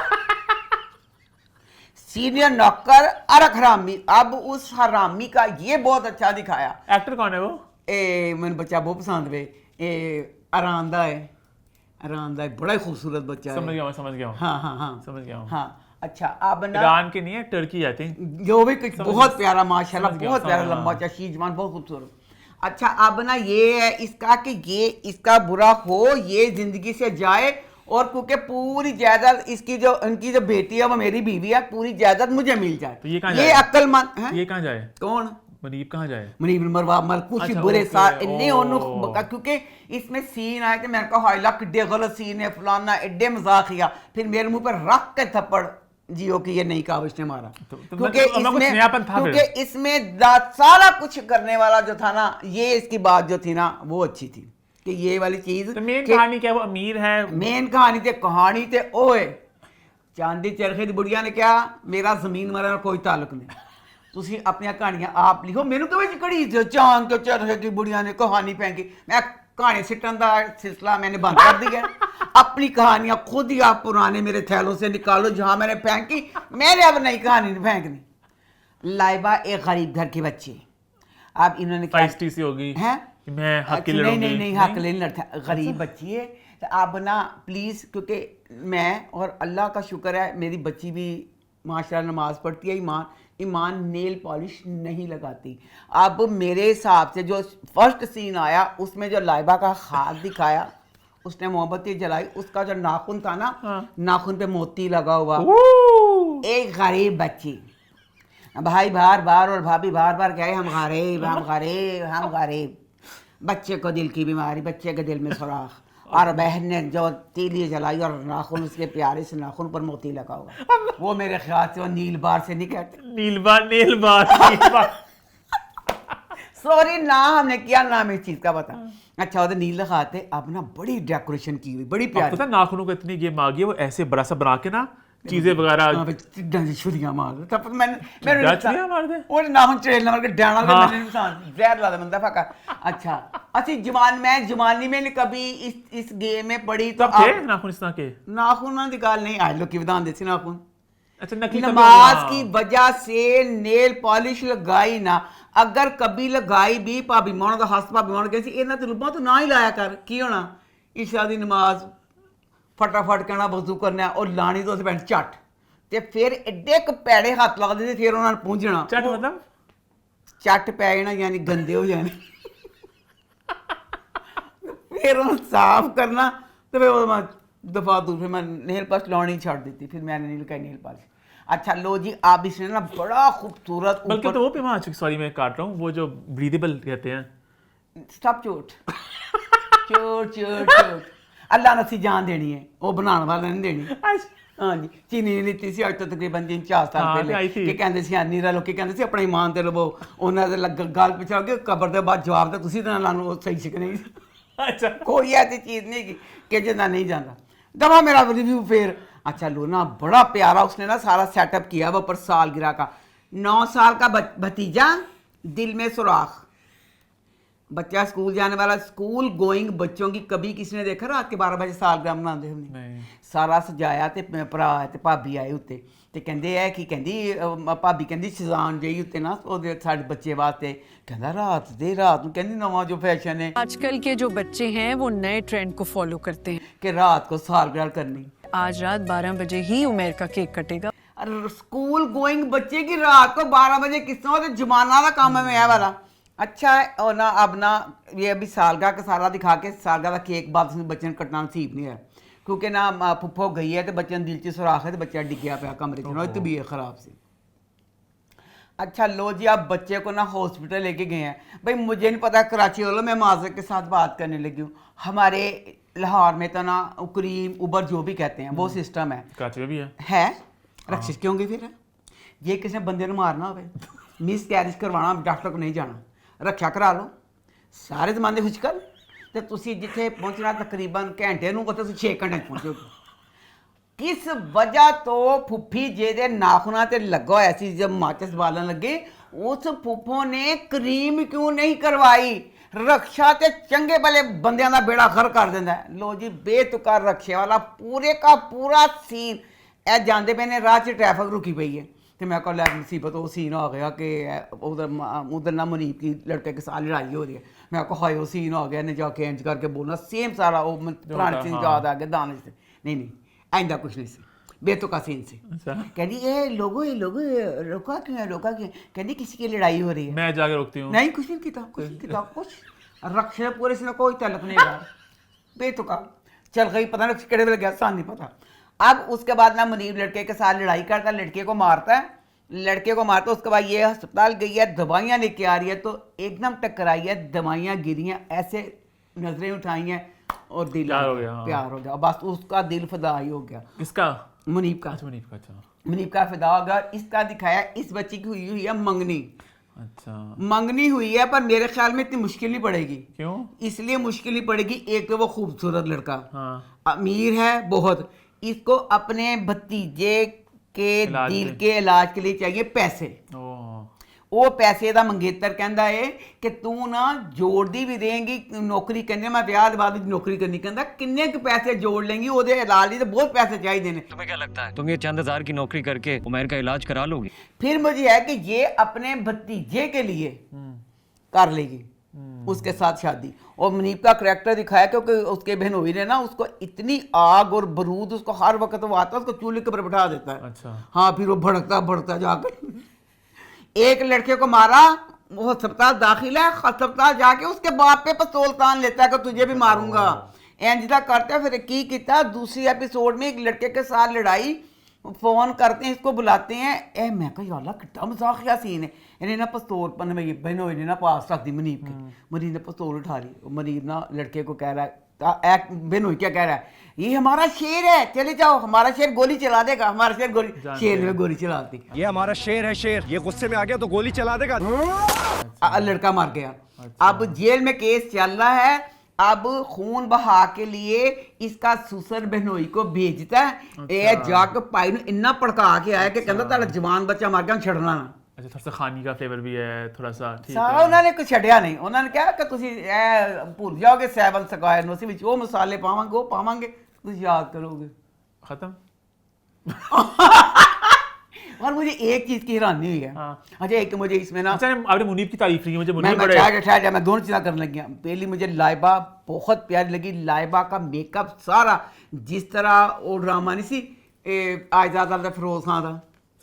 सीनियर नौकर और हरामी। अब उस हरामी का ये बहुत अच्छा दिखाया। एक्टर कौन है वो? मैंने बच्चा बहुत पसंद है, आरामदा है, आरामदा है, बड़ा ही खूबसूरत बच्चा समझ है। समझ गया हाँ समझ गया हाँ। अच्छा, अब ना ईरान के नहीं है, टर्की आई थिंक, जो भी कुछ बहुत प्यारा माशाल्लाह, बहुत प्यारा समझ गया, लंबा चशीजमान, बहुत खूबसूरत। अच्छा अब ना ये है इसका कि ये इसका बुरा हो, ये जिंदगी से जाए, और क्योंकि पूरी जायदाद इसकी जो इनकी जो बेटी है वो मेरी बीवी है, पूरी जायदाद मुझे मिल जाए। तो ये कहाँ ये जाए? अक्लमंद है। ये कहाँ जाए? कौन? मनीब कहाँ जाए? मनीब मरवा मर कुछ अच्छा, बुरे ओके, साथ इन्ने ओ। क्योंकि इसमें सीन आए थे, मैंने कहा हाइला किड्डे गलत सीन है फलाना, एड्डे मजाक किया, फिर मेरे मुंह पर रख के थप्पड़ जियो की ये नई काविश ने मारा। तो क्योंकि अब कुछ नयापन था फिर। क्योंकि इसमें सारा कुछ करने वाला जो था ना, ये इसकी बात जो थी ना वो अच्छी थी कि ये वाली चीज। तो मेन कहानी क्या, वो अमीर है? मेन कहानी ते ओए चांदी चरखे दी बुढ़िया ने क्या, मेरा जमीन मरा कोई ताल्लुक नहीं, ਤੁਸੀਂ ਆਪਣੀਆਂ ਕਹਾਣੀਆਂ ਆਪ ਲਿਖੋ, ਮੈਨੂੰ ਕਿਵੇਂ ਘੜੀ ਜੋ ਚਾਂਦ ਤੇ ਚਰਖੇ की बुढ़िया ने कहानी फेंकी। मैं कहानी सिटन का सिलसिला मैंने बंद कर दिया। अपनी कहानियां खुद ही आप पुराने मेरे थैलों से निकालो, जहां मैंने फेंकी मैंने अब नई कहानी नहीं फेंकनी। लाइबा एक गरीब घर की बच्ची, अब इन्होंने क्या feisty सी होगी हैं? कि मैं हक के लिए नहीं लड़ूंगी। नहीं नहीं हक ले नहीं लड़ता, गरीब बच्ची है। तो अब ना प्लीज़, क्योंकि मैं और अल्लाह का शुक्र है मेरी बच्ची भी माशाल्लाह नमाज पढ़ती है, ईमान नेल पॉलिश नहीं लगाती। अब मेरे हिसाब से जो फर्स्ट सीन आया उसमें जो लाइबा का हाथ दिखाया, उसने मोमबत्ती जलाई, उसका जो नाखून था ना, नाखून पे मोती लगा हुआ, एक गरीब बच्ची, भाई बार बार और भाभी बार बार कहे हम गरीब हम गरीब हम गरीब, बच्चे को दिल की बीमारी, बच्चे के दिल में सुराख, और बहन ने जो तीली जलाई और नाखून उसके प्यारे से नाखून पर मोती लगा हुआ, वो मेरे ख्याल से वो नील बार से नहीं कहते, नेल बार सॉरी ना हमने किया, नाम इस चीज का पता। अच्छा वो नील लगाते, अब ना बड़ी डेकोरेशन की हुई, बड़ी आपको प्यारी, पता है नाखूनों को इतनी गेम आ गई है, वो ऐसे बड़ा सा बना के ना चीजें वगैरह छुरियां मार दो, तब मैंने छुरियां मार दे? वो नाखून चढ़ेल मार के डाना हाँ। मैंने इंसान जहर ला दे बंदा फका। अच्छा मैं जवानी में कभी इस गेम में पढ़ी तो तब थे नाखून इस तरह के? नाखून की गल नहीं, आज लोग की विधान देसी नाखून अच्छा नकली नमाज की वजह से नेल पॉलिश लगाई ना, अगर कभी लगाई भी भाभी मानो का हस भाभी मानो कहती इन्हां ते रुपा तो ना ही लाया कर, की होना ईशा दी नमाज फटाफट कहना वजू करना और लानी तो पैंट झट, ते फिर एडे क पैड़े हत्थ लगदे ते फिर उन्हां ने पूंझना, चट मतलब झट पै जाना यानी गंदे हो जाने फिर उन्हें साफ करना, तो फिर मैं दफा दूर, फिर मैं नेल पॉलिश लानी छड़ दी, फिर मैंने नहीं लगाई नेल पॉलिश। अच्छा लो जी, आप इसने ना बड़ा खूबसूरत बल्कि तो वो पे वहाँ सॉरी मैं काट रहा हूँ, वो जो ब्रीदेबल कहते हैं, स्टॉप चोट चोट चोट चोट अल्लाह ने सी जान देनी है, वो बनाने वाले ने देनी। हाँ जी, चीनी ने लीती सी, आज तो तकरीबन 3-4 साल हाँ, पहले, आई थी। कि कहते सी आनी रहा, लोग कहते सी अपना ईमान ते लवो, उन्होंने गल पिछा के कबर के बाद जवाब तो तुसी देना लानू सही सिक नहीं। अच्छा कोई ऐसी चीज़ नहीं कि जिंदा नहीं जाता। दफा मेरा रिव्यू फिर अच्छा लो ना, बड़ा प्यारा उसने ना सारा सेटअप किया वो पर सालगिरह का, 9 साल का भतीजा, दिल में सुराख, बच्चा स्कूल जाने वाला, स्कूल गोइंग बच्चों की कभी किसी ने देखा रात के 12 बजे सालगिरह मनाते हमने, नहीं। सारा सजाया ते भरा ते भाभी आए उत्ते ते कहंदे है कि कहंदी भाभी कहंदी शजान जेही उत्ते ना ओदे साडे बच्चे वास्ते, कहंदा रात नूं कहंदी नवां जो फैशन है आजकल के जो बच्चे हैं वो नए ट्रेंड को फॉलो करते हैं। कि रात को सालगिरह करनी, आज रात 12 बजे ही उमेर का केक कटेगा। अरे स्कूल गोइंग बच्चे की रात को 12 बजे किस तरह तो जमाना का काम है मैं वाला। अच्छा है और ना अब ना ये अभी सालगिरह का सारा दिखा के सालगिरह का केक बाद बच्चे ने कटना नसीब नहीं है, क्योंकि ना फुफ्फो गई है तो बच्चे ने दिल च सुराख है तो बच्चा डिग्या पाया कमरे च, तबीयत खराब सी। अच्छा लो जी, आप बच्चे को ना हॉस्पिटल लेके गए हैं, भाई मुझे नहीं पता कराची वालों, मैं माजर के साथ बात करने लगी हूँ, हमारे लाहौर में तो ना करीम उबर जो भी कहते हैं वो सिस्टम है, कराची में भी है रक्षिश क्यों गई फिर ये किसी बंदे ने मारना हो मिस कैरिज करवाना, डॉक्टर को नहीं जाना, रक्षा करा लो सारे जमाने खुशकल, तो तुसी जिथे पहुंचना तकरीबन घंटे नूं उत्थे 6 घंटे पहुंचोगे। किस वजह तो फुफ्फी जेदे नाखूना ते लगा होया सी जब माचिस बालन लगे, उस फुफ्फो ने क्रीम क्यों नहीं करवाई? रक्षा ते चंगे भले बंदियां दा बेड़ा घर कर दिंदा है। लो जी बेतुका रक्षे वाला पूरे का पूरा सीन ए जांदे पे ने राह च ट्रैफिक रुकी पई है, तो मैं कहा मुसीबत वो सीन आ गया कि उधर ना मुनीब की लड़के के साथ लड़ाई हो रही है, मैं कहा हाय वो सीन आ गया ने जाके इंज करके बोलना सेम सारा वो पुराने सीन याद आ गया दानिश से, नहीं आइंदा कुछ नहीं सी। बेतुका सीन से। अच्छा कहती ये लोगो रोका क्यों है, रोका क्यों है? कहती किसी की लड़ाई हो रही है। मैं जाके रोकती हूँ। नहीं कुछ नहीं किया, कुछ नहीं किया, कुछ रक्षे पूरे से कोई तलक नहीं रहा, बेतुका चल गई, पता नहीं किड़े में गया, सान नहीं पता। अब उसके बाद ना मुनीब लड़के के साथ लड़ाई करता है, लड़के को मारता है, लड़के को मारता है। उसके बाद ये अस्पताल गई है, दवाइयाँ लेके आ रही है, तो एकदम टकराई है, दवाइयाँ गिरी हैं, ऐसे नजरें उठाई हैं और दिल प्यार हो गया, हाँ। प्यार हो गया, बस उसका दिल फिदा ही हो गया, किसका? मुनीब का। अच्छा मुनीब का। अच्छा मुनीब का फिदा हो गया। इसका दिखाया, इस बच्ची की हुई है मंगनी, अच्छा मंगनी हुई है, पर मेरे ख्याल में इतनी मुश्किल नहीं पड़ेगी। क्यों? इसलिए मुश्किल नहीं पड़ेगी, एक तो वो खूबसूरत लड़का, हाँ अमीर है बहुत, इसको अपने भतीजे के इलाज दिल के- के इलाज के लिए चाहिए पैसे। ओ ਉਹ ਪੈਸੇ ਦਾ ਮੰਗੇਤਰ ਕਹਿੰਦਾ ਏ ਕਿ ਤੂੰ ਨਾ ਜੋੜਦੀ ਵੀ ਦੇਂਗੀ ਨੌਕਰੀ ਕਰਨੀ, ਮੈਂ ਵਿਆਹ ਦੇ ਬਾਅਦ ਵਿੱਚ ਨੌਕਰੀ ਕਰਨੀ। ਕਹਿੰਦਾ ਕਿੰਨੇ ਕੁ ਪੈਸੇ ਜੋੜ लेंगी, ਉਹਦੇ ਇਲਾਜ ਲਈ ਤਾਂ ਬਹੁਤ ਪੈਸੇ ਚਾਹੀਦੇ ਨੇ। तुम्हें क्या लगता है तुम ये चंद हजार की नौकरी करके उमैर का इलाज करा लोगी? फिर मुझे है कि ये अपने भतीजे के लिए कर लेगी उसके साथ शादी। और मुनीब का करैक्टर दिखाया क्योंकि उसके बहनोई ने ना उसको इतनी आग और बरूद, उसको हर वक्त वो आता है, उसको चूल्हे के ऊपर बैठा देता है। अच्छा हाँ, फिर वो भड़कता जाकर एक लड़के को मारा, वो अस्पताल दाखिल है, अस्पताल जाके उसके बाप पे पिस्तौल तान लेता है कि तुझे भी मारूंगा, एंजिदा करता है। फिर की किया दूसरी एपिसोड में एक लड़के के साथ लड़ाई, फोन करते हैं, इसको बुलाते हैं, ए मैं कहा यार कितना मजाकिया सीन है। इन्हें ना पिस्तौल पर बहनोई ने ना पास रख दी मुनीब के, मुनीब ने पिस्तौल उठा ली, मुनीब ना लड़के को कह रहा है, बहनोई क्या कह रहा है, ये हमारा शेर है, चले जाओ, हमारा शेर गोली चला देगा, हमारा शेर गोली, शेर में गोली चलाती, ये हमारा शेर है, शेर ये गुस्से में आ गया तो गोली चला देगा। लड़का मार गया। अब जेल में केस चल रहा है, अब खून बहा के लिए इसका सुसर बहनोई को भेजता है, ए जाके भाई ने इन्ना भड़का के आया कि कहता तेरा जवान बच्चा मार गया, छड़ना ना। अच्छा थोड़ा सा खानी का फ्लेवर भी है, थोड़ा सा ठीक ਸਾਰਾ है। ਉਹਨਾਂ ਨੇ ਕੁਛ ਛੱਡਿਆ ਨਹੀਂ। ਉਹਨਾਂ ਨੇ ਕਿਹਾ ਕਿ ਤੁਸੀਂ ਇਹ ਭੁੱਲ ਜਾਓਗੇ ਸੈਵਨ ਸਕਾਇਰ ਨੂੰ, ਅਸੀਂ ਵਿੱਚ ਉਹ ਮਸਾਲੇ ਪਾਵਾਂਗੇ, ਉਹ ਪਾਵਾਂਗੇ, ਤੁਸੀਂ याद करोगे। खत्म। और मुझे एक चीज की हैरानी हुई है। हाँ। अच्छा एक मुझे इसमें ना, अच्छा आपने मुनीब की तारीफ की, मुझे मैं मुनीब बड़े ठहर मैं दोनों चीज़ें करने लग गया। पहली मुझे लाइबा बहुत प्यारी लगी, लाइबा का मेकअप सारा जिस तरह वो ड्रामा नहीं सी आजाद फिरोज खान का,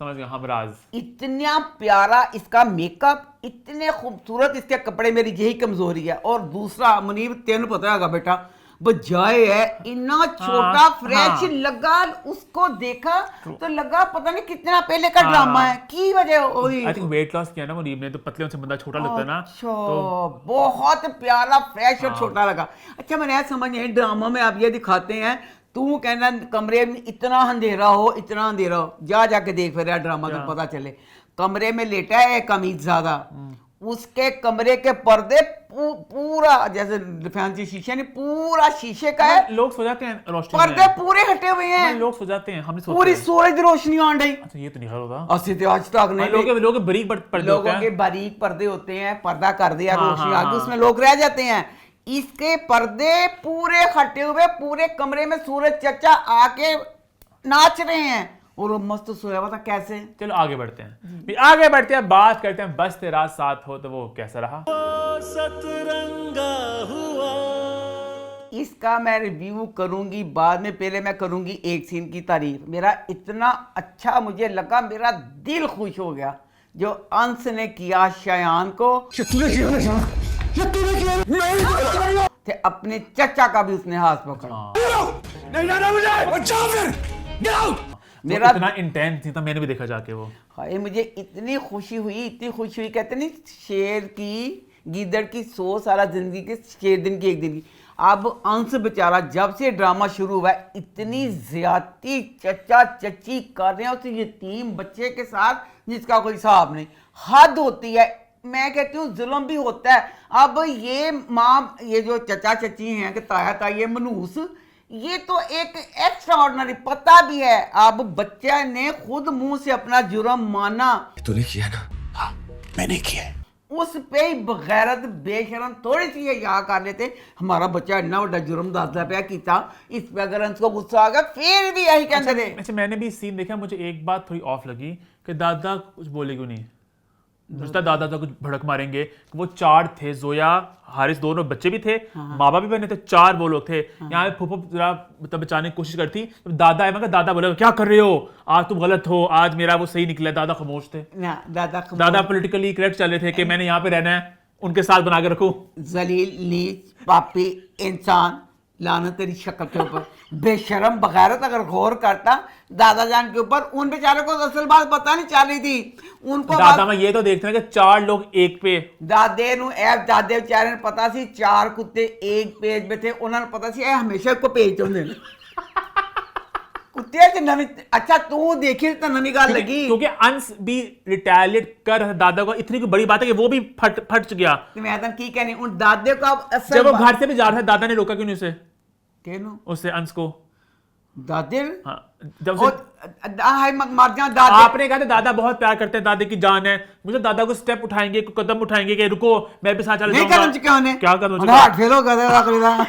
समझ गया हमराज, इतना प्यारा इसका मेकअप, इतने खूबसूरत इसके कपड़े, मेरी यही कमजोरी है। और दूसरा मुनीब तेन पता है बेटा, बजाय है इतना छोटा हाँ, फ्रेश हाँ। लगा, उसको देखा तो लगा पता नहीं कितना पहले का ड्रामा है, की वजह हुई। आई थिंक वेट लॉस किया ना मुनीब ने, तो पतले से बंदा छोटा लगता है ना, अच्छा, तो बहुत प्यारा फ्रेश और हाँ। छोटा लगा। अच्छा मैंने ऐसा समझ नहीं, ड्रामा में आप ये दिखाते हैं, तू कहना कमरे में इतना अंधेरा हो, इतना अंधेरा हो, जा जाके देख फिर यार ड्रामा तो पता चले। कमरे में लेटा है एक अमीर ज्यादा, उसके कमरे के पर्दे पूरा जैसे फैंसी शीशे नहीं, पूरा शीशे का है, लोग सो जाते हैं रोशनी पर्दे में, पूरे हटे हुए हैं, लोग सो जाते हैं, हम नहीं सोते पूरी हैं। सूरज की रोशनी आन रही। अच्छा ये तो नहीं होता, असि तो आज तक नहीं, लोग बारीक पर्दे होते लोगों के हैं। बारीक पर्दे होते हैं, पर्दा कर दिया, हाँ, रोशनी हाँ, आ गई, हाँ। उसमें लोग रह जाते हैं। इसके पर्दे पूरे हटे हुए, पूरे कमरे में सूरज चचा आके नाच रहे हैं और वो मस्त सोया हुआ था। कैसे? चलो आगे बढ़ते हैं, फिर आगे बढ़ते हैं, बात करते हैं बस तेरा साथ हो तो वो कैसा रहा। इसका मैं रिव्यू करूंगी बाद में, पहले मैं करूंगी एक सीन की तारीफ। मेरा इतना अच्छा मुझे लगा, मेरा दिल खुश हो गया जो अंश ने किया शयान को, थे अपने चचा का भी उसने हाथ पकड़ा। मेरा इतना इंटेंस नहीं था, मैंने भी देखा जाके वो। हाय मुझे इतनी खुशी हुई, इतनी खुशी हुई, कहते नहीं शेर की गीदड़ की 100 सारा जिंदगी के, शेर दिन की एक दिन की। अब अंश बेचारा जब से ड्रामा शुरू हुआ है, इतनी ज्यादती चचा चची कर रहे हैं उस यतीम बच्चे के साथ जिसका कोई हिसाब नहीं, हद होती है। मैं कहती हूँ जुल्म भी होता है। अब ये माँ, ये जो चचा चची हैं कि ताया ताई ये मनूस, ये तो एक एक्स्ट्रा ऑर्डिनरी, पता भी है। अब बच्चा ने खुद मुंह से अपना जुर्म माना, तूने किया ना? हाँ मैंने किया है। उस पे ही बगैरत बेशरम थोड़ी सी यहाँ कर लेते, हमारा बच्चा इतना बड़ा जुर्म दादा पे किया, इस पे अगर अंश को गुस्सा आ गया फिर भी यही कहते थे। अच्छा मैंने भी सीन देखा, मुझे एक बात थोड़ी ऑफ लगी कि दादा कुछ बोले क्यों नहीं, नुसरत दादा तो कुछ भड़क मारेंगे। वो 4 थे, जोया हारिस दोनों बच्चे भी थे, माँ बाप भी बने थे, 4 वो लोग थे। यहाँ पे फूफो जरा मतलब बचाने की कोशिश करती, तो दादा है, मगर दादा बोला क्या कर रहे हो, आज तुम गलत हो, आज मेरा वो सही निकला। दादा खामोश थे, ना दादा पॉलिटिकली करेक्ट चल रहे थे कि मैंने यहाँ पे रहना है, उनके साथ बना के रखूं। जलील, नीच, पापी इंसान, लानत तेरी शक्ल के ऊपर, बेशरम बगैरत। अगर गौर करता दादा जान के ऊपर, उन बेचारे को असल बात पता नहीं चल रही थी उनको। दादा में ये तो देखते हैं कि 4 लोग एक पे, दादे नु ऐ दादे बेचारे ने पता सी 4 कुत्ते एक पेज पे थे, उन्होंने पता सी ऐ हमेशा को पेज होंदे ने कुत्ते च नवी। अच्छा तू देखी तो नवी गल लगी, क्योंकि अंश भी रिटेलिएट कर रहा था दादा को। इतनी कोई बड़ी बात है कि वो भी फट गया। तो मैं तो की कहनी उन दादे को अब असल जब वो घर से भी जा रहा था, दादा ने रोका क्यों नहीं उसे, केनु उससे अंश को? दादे हाँ, जब ओ से हाय मर जा दादे। आपने कहा था दादा बहुत प्यार करते हैं, दादी की जान है, मुझे दादा को स्टेप उठाएंगे, कोई कदम उठाएंगे कि रुको मैं भी साथ चल नहीं जाऊंगा। करम क्या होने, क्या कदम उन्हें हाथ फेलो गधे रख लेदा।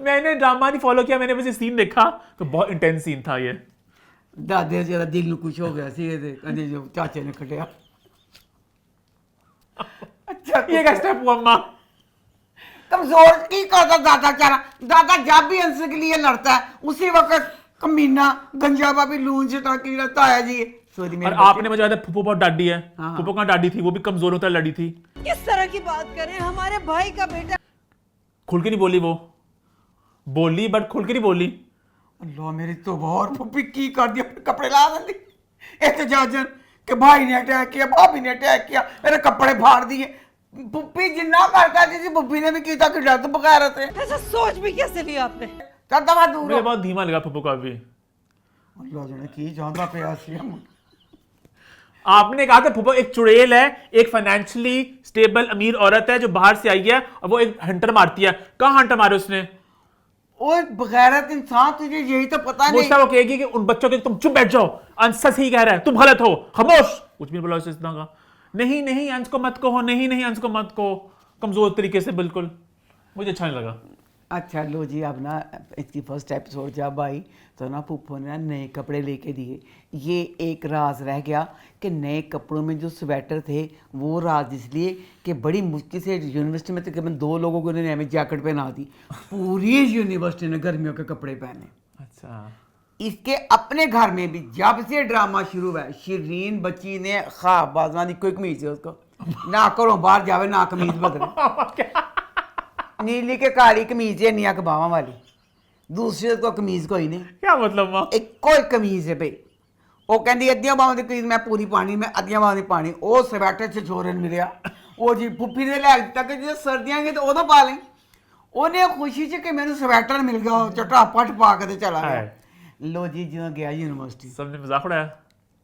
मैंने ड्रामा नहीं फॉलो किया, मैंने बस ये सीन देखा तो बहुत इंटेंस सीन था ये। दादे जरा दिल ਨੂੰ ਕੁਝ ਹੋ ਗਿਆ ਸੀ ਇਹਦੇ, ਕਹਿੰਦੇ ਜੋ ਚਾਚੇ ਨੇ ਖਟਿਆ। अच्छा ये क्या स्टेप हुआ अम्मा? कमजोर की करता दादा चारा। दादा जब भी अंश के लिए लड़ता है उसी वक्त कमीना गंजाबा भी लून से टाकी रहता है जी। सॉरी और आपने मुझे बताया फूफो बहुत डाडी है। हाँ। फूफो कहाँ डाडी थी, वो भी कमजोर होता लड़ी थी। किस तरह की बात करें, हमारे भाई का बेटा। खुल के नहीं बोली, वो बोली बट खुल के नहीं बोली। अल्लाह मेरी तो बहुत पुप्पी की कर दिया, कपड़े ला दी एहतजाजन कि भाई ने अटैक किया, भाभी ने अटैक किया, मेरे कपड़े फाड़ दिए। पुप्पी जिन्ना करता थी, पुप्पी ने भी किया कि डर तो पका रहे थे। ऐसा सोच भी कैसे लिया आपने? चल दफा दूर मुझे बहुत धीमा लगा फूफो का भी। अल्लाह जाने की जानता पे आसी हम। आपने कहा था फूफो एक चुड़ैल है, एक फाइनेंशियली स्टेबल अमीर औरत है जो बाहर से आई है और वो एक हंटर मारती है। कहाँ हंटर मारे उसने? ओए बगैरत इंसान, तुझे यही तो पता नहीं। मुझसे वो कहेगी कि उन बच्चों के तुम चुप बैठ जाओ, अंश सही कह रहा है, तुम गलत हो, खामोश। कुछ भी बोला उसे इतना का, नहीं नहीं अंश को मत कहो, नहीं नहीं अंश को मत कहो, कमजोर तरीके से बिल्कुल। मुझे अच्छा नहीं लगा। अच्छा लो जी, अब ना इसकी फर्स्ट एपिसोड जब आई तो ना फूफो ने ना नए कपड़े लेके दिए। ये एक राज रह गया कि नए कपड़ों में जो स्वेटर थे, वो राज इसलिए कि बड़ी मुश्किल से यूनिवर्सिटी में तकरीबन 2 लोगों को उन्होंने हमें जैकेट पहना दी। पूरी यूनिवर्सिटी ने गर्मियों के कपड़े पहने। अच्छा, इसके अपने घर में भी जब से ड्रामा शुरू हुआ है, शिरीन बच्ची ने ख्वाब बाजवानी कोई कमीज है उसको ना करो बाहर जावे ना कमीज बदले। नीली के काली कमीज है निया कबावा वाली, दूसरे को कमीज कोई नहीं। क्या मतलब मां? एक कोई कमीज है भाई, वो कहती अद्धियां बाहों की कमीज मैं पूरी पानी, मैं अद्धियां बाहों की पानी। वो स्वेटर से छोरन मिलिया, वो जी पुप्पी ने लै दिता कि जो सर्दियां गए तो उदों पा लें। उन्हें खुशी से कि मैंने स्वेटर मिल गया, चटापट पा के चला गया। लो जी जो गया यूनिवर्सिटी, सबने मजाक उड़ाया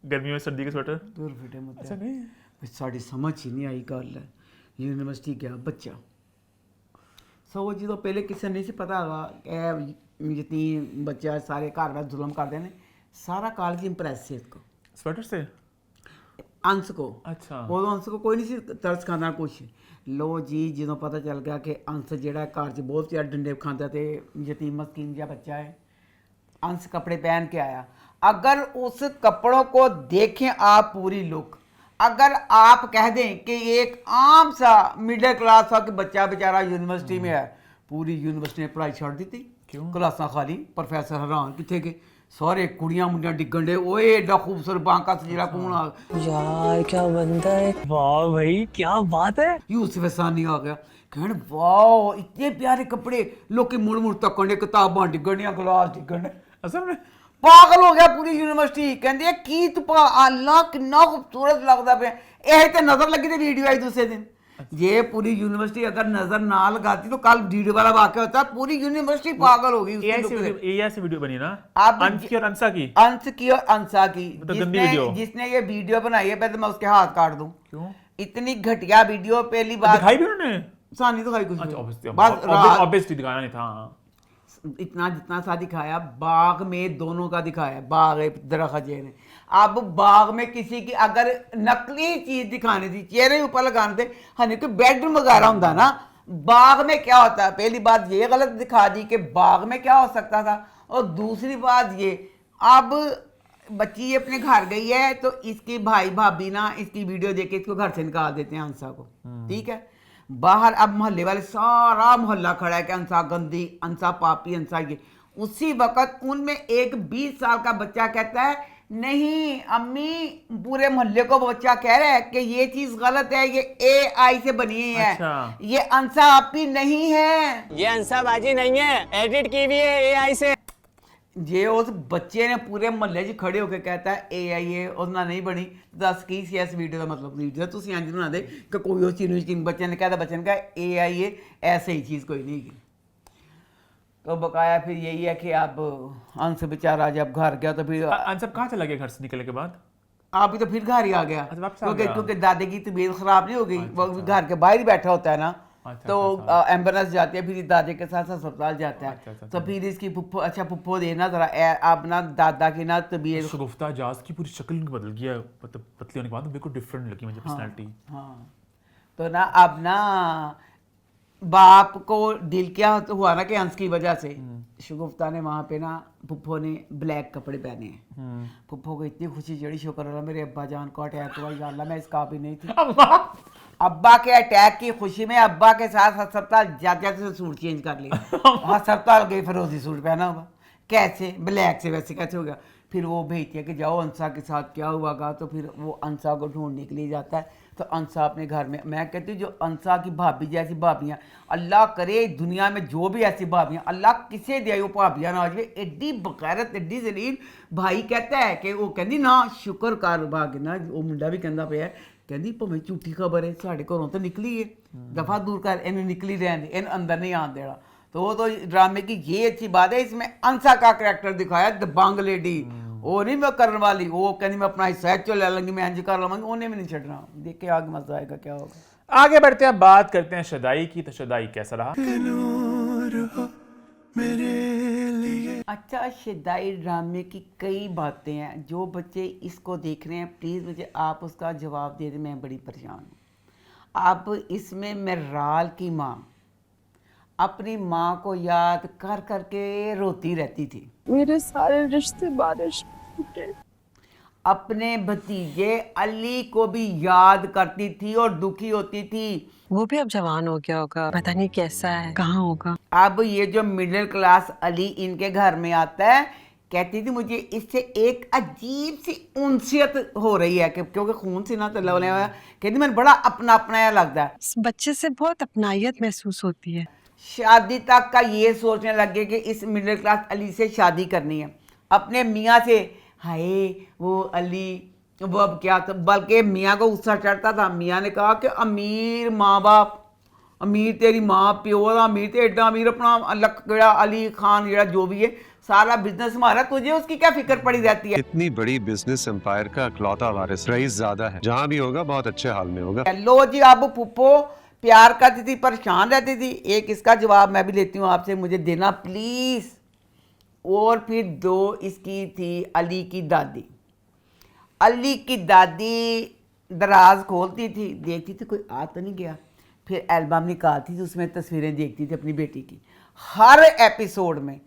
गर्मियों में सर्दी के स्वेटर। दूर फिटे मत। अच्छा नहीं, साड़ी समझ ही नहीं आई गल है। यूनिवर्सिटी गया बच्चा, सो जी तो पहले किसी नहीं से पता होगा जितनी बच्चा सारे घर में जुल्म करते हैं, सारा कॉलेज इंप्रेस है इसको स्वेटर से अंश को। अच्छा, वो अंश को कोई नहीं सी तरस खाना कुछ। लो जी जो पता चल गया कि अंश ਜਿਹੜਾ घर च बहुत ज़्यादा डंडे खांदा ते यतीम मस्कीन जहा बच्चा है। अंश कपड़े पहन के आया, अगर उस कपड़ों को देखें आप पूरी लुक, अगर आप कह दें कि एक आम सा मिडिल क्लास का कि बच्चा बेचारा यूनिवर्सिटी में है, पूरी यूनिवर्सिटी ने पढ़ाई छड़ दी थी। क्यों? क्लासा खाली, प्रोफेसर हैरान कितने गए, सारे कुड़ियां मुंडियां डिगन डे। ओए एडा खूबसूरत बांका से जरा कौन आ यार क्या बनता है, वाह भाई क्या बात है। यूसुफ हसानी आ गया, कहन वाह इतने प्यारे कपड़े, लोग मुड़ मुड़ तकन डे, किताबां डिगन, गिलास डिगन। असल में पागल हो गया पूरी यूनिवर्सिटी, कहते की तू अल्लाह कितना खूबसूरत लगता पे। यही तो नजर लगी थी वीडियो आई दूसरे दिन। ये पूरी यूनिवर्सिटी अगर नजर ना लगाती तो कल वीडियो वाला वाकया होता, पूरी यूनिवर्सिटी पागल हो गई उसके look से। ऐसी वीडियो बनी ना आप अंश की और अंसा की। अंश की और अंसा की, तो गंदी वीडियो। जिसने ये वीडियो बनाई है पहले मैं उसके हाथ काट दूं। क्यों? इतनी घटिया वीडियो पहली बार दिखाई भी उन्होंने? सानी तो खाई कुछ अच्छा, नहीं। बस ऑब्वियसली दिखाना नहीं था। इतना जितना सा दिखाया, बाग में दोनों का दिखाया, बाग दरख्त ने। अब बाग में किसी की अगर नकली चीज दिखानी थी, चेहरे ऊपर लगाने थे, हनी कोई बेडरूम वगैरह होता ना, बाग में क्या होता है। पहली बात ये गलत दिखा दी कि बाग में क्या हो सकता था, और दूसरी बात ये अब बच्ची अपने घर गई है तो इसके भाई भाभी ना इसकी वीडियो देख के इसको घर से निकाल देते हैं अंसा को, ठीक है। बाहर अब मोहल्ले वाले सारा मोहल्ला खड़ा है कि अंसा गंदी, अंसा पापी, अंसा ये। उसी वक्त उनमें एक 20 साल का बच्चा कहता है नहीं अम्मी, पूरे मोहल्ले को बच्चा कह रहा है कि ये चीज गलत है, ये AI से बनी है। अच्छा। ये अंसा आपी नहीं है, ये अंसाबाजी नहीं है, एडिट की हुई है AI से। जे उस बच्चे ने पूरे मोहल्ले 'ਚ खड़े होकर कहता है AI है उसना नहीं बनी। दस की सी इस वीडियो का मतलब वीडियो तुम इंज बना दे कि कोई उस चीज बच्चे ने कहता, बच्चे ने कहा AI है, ऐसे ही चीज़ कोई नहीं की। तो बकाया फिर यही है कि अब अंश बेचारा जब घर गया तो फिर अंसब कहाँ चला गया घर से निकलने के बाद? आप ही तो फिर घर ही आ गया, अच्छा, वापस आ क्योंकि गया। क्योंकि दादी की तबीयत खराब नहीं हो गई, वो घर के बाहर ही बैठा होता है ना। अच्छा, तो अच्छा। एम्बुलेंस जाती है, फिर दादी के साथ अस्पताल जाता है। अच्छा, तो फिर इसकी पुप्पो, अच्छा पुप्पो देना जरा अब ना दादा की ना तबीयत। शगुफ्ता जाज की पूरी शक्ल बदल गया, मतलब पतली होने के बाद बिल्कुल डिफरेंट लगी मुझे पर्सनालिटी। हाँ, तो ना अब ना बाप को दिल क्या हुआ ना कि अंश की वजह से शगुफ्ता ने वहाँ पे ना पुप्पो ने ब्लैक कपड़े पहने हैं। पुप्पो को इतनी खुशी चढ़ी, शुक्र अल्लाह मेरे अब्बा जान को अटैक हुआ, या अल्लाह मैं इस काबिल नहीं थी। अब्बा के अटैक की खुशी में अब्बा के साथ अस्पताल जाते जाते सूट चेंज कर लिया। अस्पताल गई, फिरोजी सूट पहना होगा, कैसे ब्लैक से वैसे कैसे हो गया। फिर वो भेजती है कि जाओ अंसा के साथ क्या हुआ गा, तो फिर वो अंसा को ढूंढने के लिए जाता है। तो अंसा अपने घर में, मैं कहती हूँ जो अंसा की भाभी जैसी भाभियाँ, अल्लाह करे दुनिया में जो भी ऐसी भाभियाँ, अल्लाह किसे दे वो भाभियाँ ना आ जाए, एड्डी बगैरत एड्डी जलील। भाई कहता है कि वो कहती ना शुक्र कर भाग ना, वो मुंडा भी कहता पे है, कहती भावें झूठी खबर है साढ़े घरों तो निकली है, दफा दूर कर, इन्हें निकली रहने, इन अंदर नहीं आन देना। तो वो तो ड्रामे की ये अच्छी बात है, इसमें अंसा का करैक्टर दिखाया, दबंग लेडी। वो नहीं मैं करने वाली, वो कहती मैं अपना हिस्सा चो ले लूंगी, मैं इंज कर लूंगी, उन्हें भी नहीं छड़ना। देख के आगे मजा आएगा क्या होगा। आगे बढ़ते हैं, बात करते हैं शदाई की। तो शदाई कैसा रहा? अच्छा, शदाई ड्रामे की कई बातें हैं, जो बच्चे इसको देख रहे हैं प्लीज़ मुझे आप उसका जवाब दे दें, मैं बड़ी परेशान हूँ। आप इसमें मेराल की माँ अपनी माँ को याद कर करके रोती रहती थी। मेरे सारे रिश्ते बारिश टूटे। अपने भतीजे अली को भी याद करती थी और दुखी होती थी। वो भी अब जवान हो गया होगा, पता नहीं कैसा है, कहाँ होगा। अब ये जो मिडिल क्लास अली इनके घर में आता है, कहती थी मुझे इससे एक अजीब सी उनसियत हो रही है कि क्योंकि खून से ना तो लवले हुआ, कहती मैंने बड़ा अपना अपनाया लगता है। इस बच्चे से बहुत अपनायत महसूस होती है। शादी तक का ये सोचने लगे कि इस मिडिल क्लास अली से शादी करनी है, अपने मियाँ से। हाय वो अली वो अब क्या था, बल्कि मियाँ को गुस्सा चढ़ता था। मियाँ ने कहा कि अमीर माँ बाप, अमीर तेरी माँ प्यो दा अमीर, ते एडा अमीर अपना जेड़ा अली खान जेड़ा जो भी है सारा बिजनेस हमारा, तुझे उसकी क्या फिक्र पड़ी रहती है। इतनी बड़ी बिजनेस एम्पायर का इकलौता वारिस, रईस ज्यादा है, जहाँ भी होगा बहुत अच्छे हाल में होगा। लो जी, अब पुप्पो प्यार करती थी, परेशान रहती थी। एक इसका जवाब मैं भी लेती हूँ आपसे, मुझे देना प्लीज़। और फिर दो इसकी थी अली की दादी। अली की दादी दराज खोलती थी, देखती थी कोई आ तो नहीं गया, फिर एल्बम निकालती थी, उसमें तस्वीरें देखती थी अपनी बेटी की। हर एपिसोड में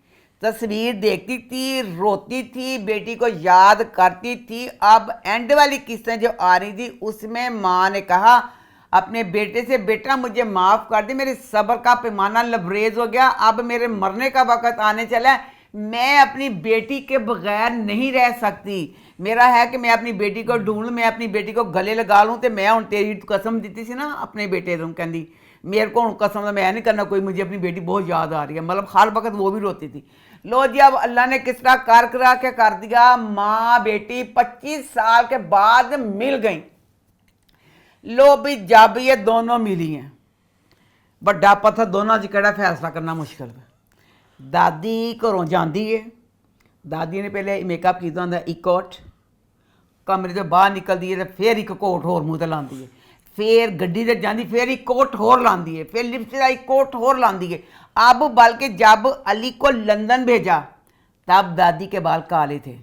तस्वीर देखती थी, रोती थी, बेटी को याद करती थी। अब एंड वाली किस्तें जो आ रही थी उसमें माँ ने कहा अपने बेटे से, बेटा मुझे माफ़ कर दे, मेरे सब्र का पैमाना लबरेज हो गया, अब मेरे मरने का वक्त आने चला है, मैं अपनी बेटी के बगैर नहीं रह सकती। मेरा है कि मैं अपनी बेटी को ढूंढ, मैं अपनी बेटी को गले लगा लूँ। तो मैं हूँ तेरी कसम दी थी ना अपने बेटे को, कहती मेरे को कसम मैं नहीं करना कोई, मुझे अपनी बेटी बहुत याद आ रही है, मतलब हर वक्त वो भी रोती थी। लो जी, अब अल्लाह ने किस तरह कर करा के कर दिया, माँ बेटी 25 साल के बाद मिल गई। लो भी जब ये दोनों मिली हैं, बड़ा पत्थर दोनों च केड़ा फैसला करना मुश्किल है। दादी घरों जाती है, दादी ने पहले मेकअप किया होंगे एक कोट, कमरे से बाहर निकलती है तो फिर एक कोट होर मूँह ते लाती है, फिर गड्डी ते जाती फिर एक कोट होर लाती है, फिर लिपस्टिक का एक कोट होर लाती है। अब बल्कि जब अली को लंदन भेजा तब दादी के बाल काले थे।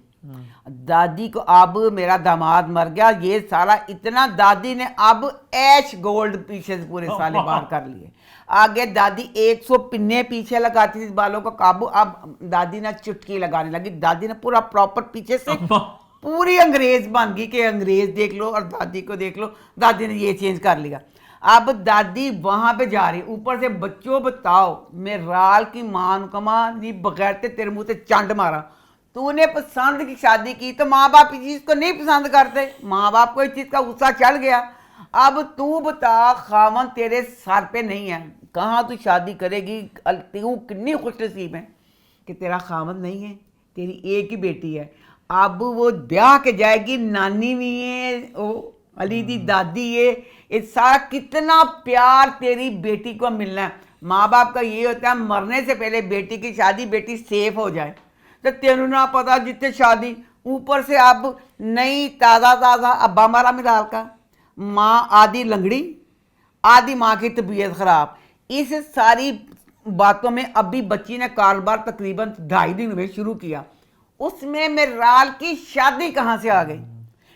दादी को अब मेरा दामाद मर गया ये सारा इतना, दादी ने अब ऐश गोल्ड पीछे से पूरे साले बाल कर लिए। आगे दादी 100 पिन्ने पीछे लगाती थी बालों को काबू, अब दादी ने चुटकी लगाने लगी। दादी ने पूरा प्रॉपर पीछे से पूरी अंग्रेज बन गई कि अंग्रेज देख लो और दादी को देख लो, दादी ने ये चेंज कर लिया। अब दादी वहां पे जा रही, ऊपर से बच्चों बताओ, मैं राल की मान कमा नहीं बगैर तेरे मुंह से चंड मारा। तूने पसंद की शादी की तो माँ बाप इस चीज को नहीं पसंद करते, माँ बाप को इस चीज का गुस्सा चढ़ गया। अब तू बता, खामन तेरे सर पे नहीं है, कहाँ तू शादी करेगी? तू कितनी खुशनसीब है कि तेरा खामन नहीं है, तेरी एक ही बेटी है। अब वो ब्याह के जाएगी, नानी भी है, वो अली दी दादी है, ये सारा कितना प्यार तेरी बेटी को मिलना है। माँ बाप का ये होता है मरने से पहले बेटी की शादी, बेटी सेफ हो जाए। तो तेनू ना पता जितने शादी, ऊपर से अब नई ताज़ा ताज़ा अब्बा मारा मिलाल का, माँ आधी लंगड़ी, आधी माँ की तबीयत ख़राब। इस सारी बातों में अभी बच्ची ने कारोबार तकरीबन 2.5 दिन में शुरू किया, उसमें मेराल की शादी कहाँ से आ गई?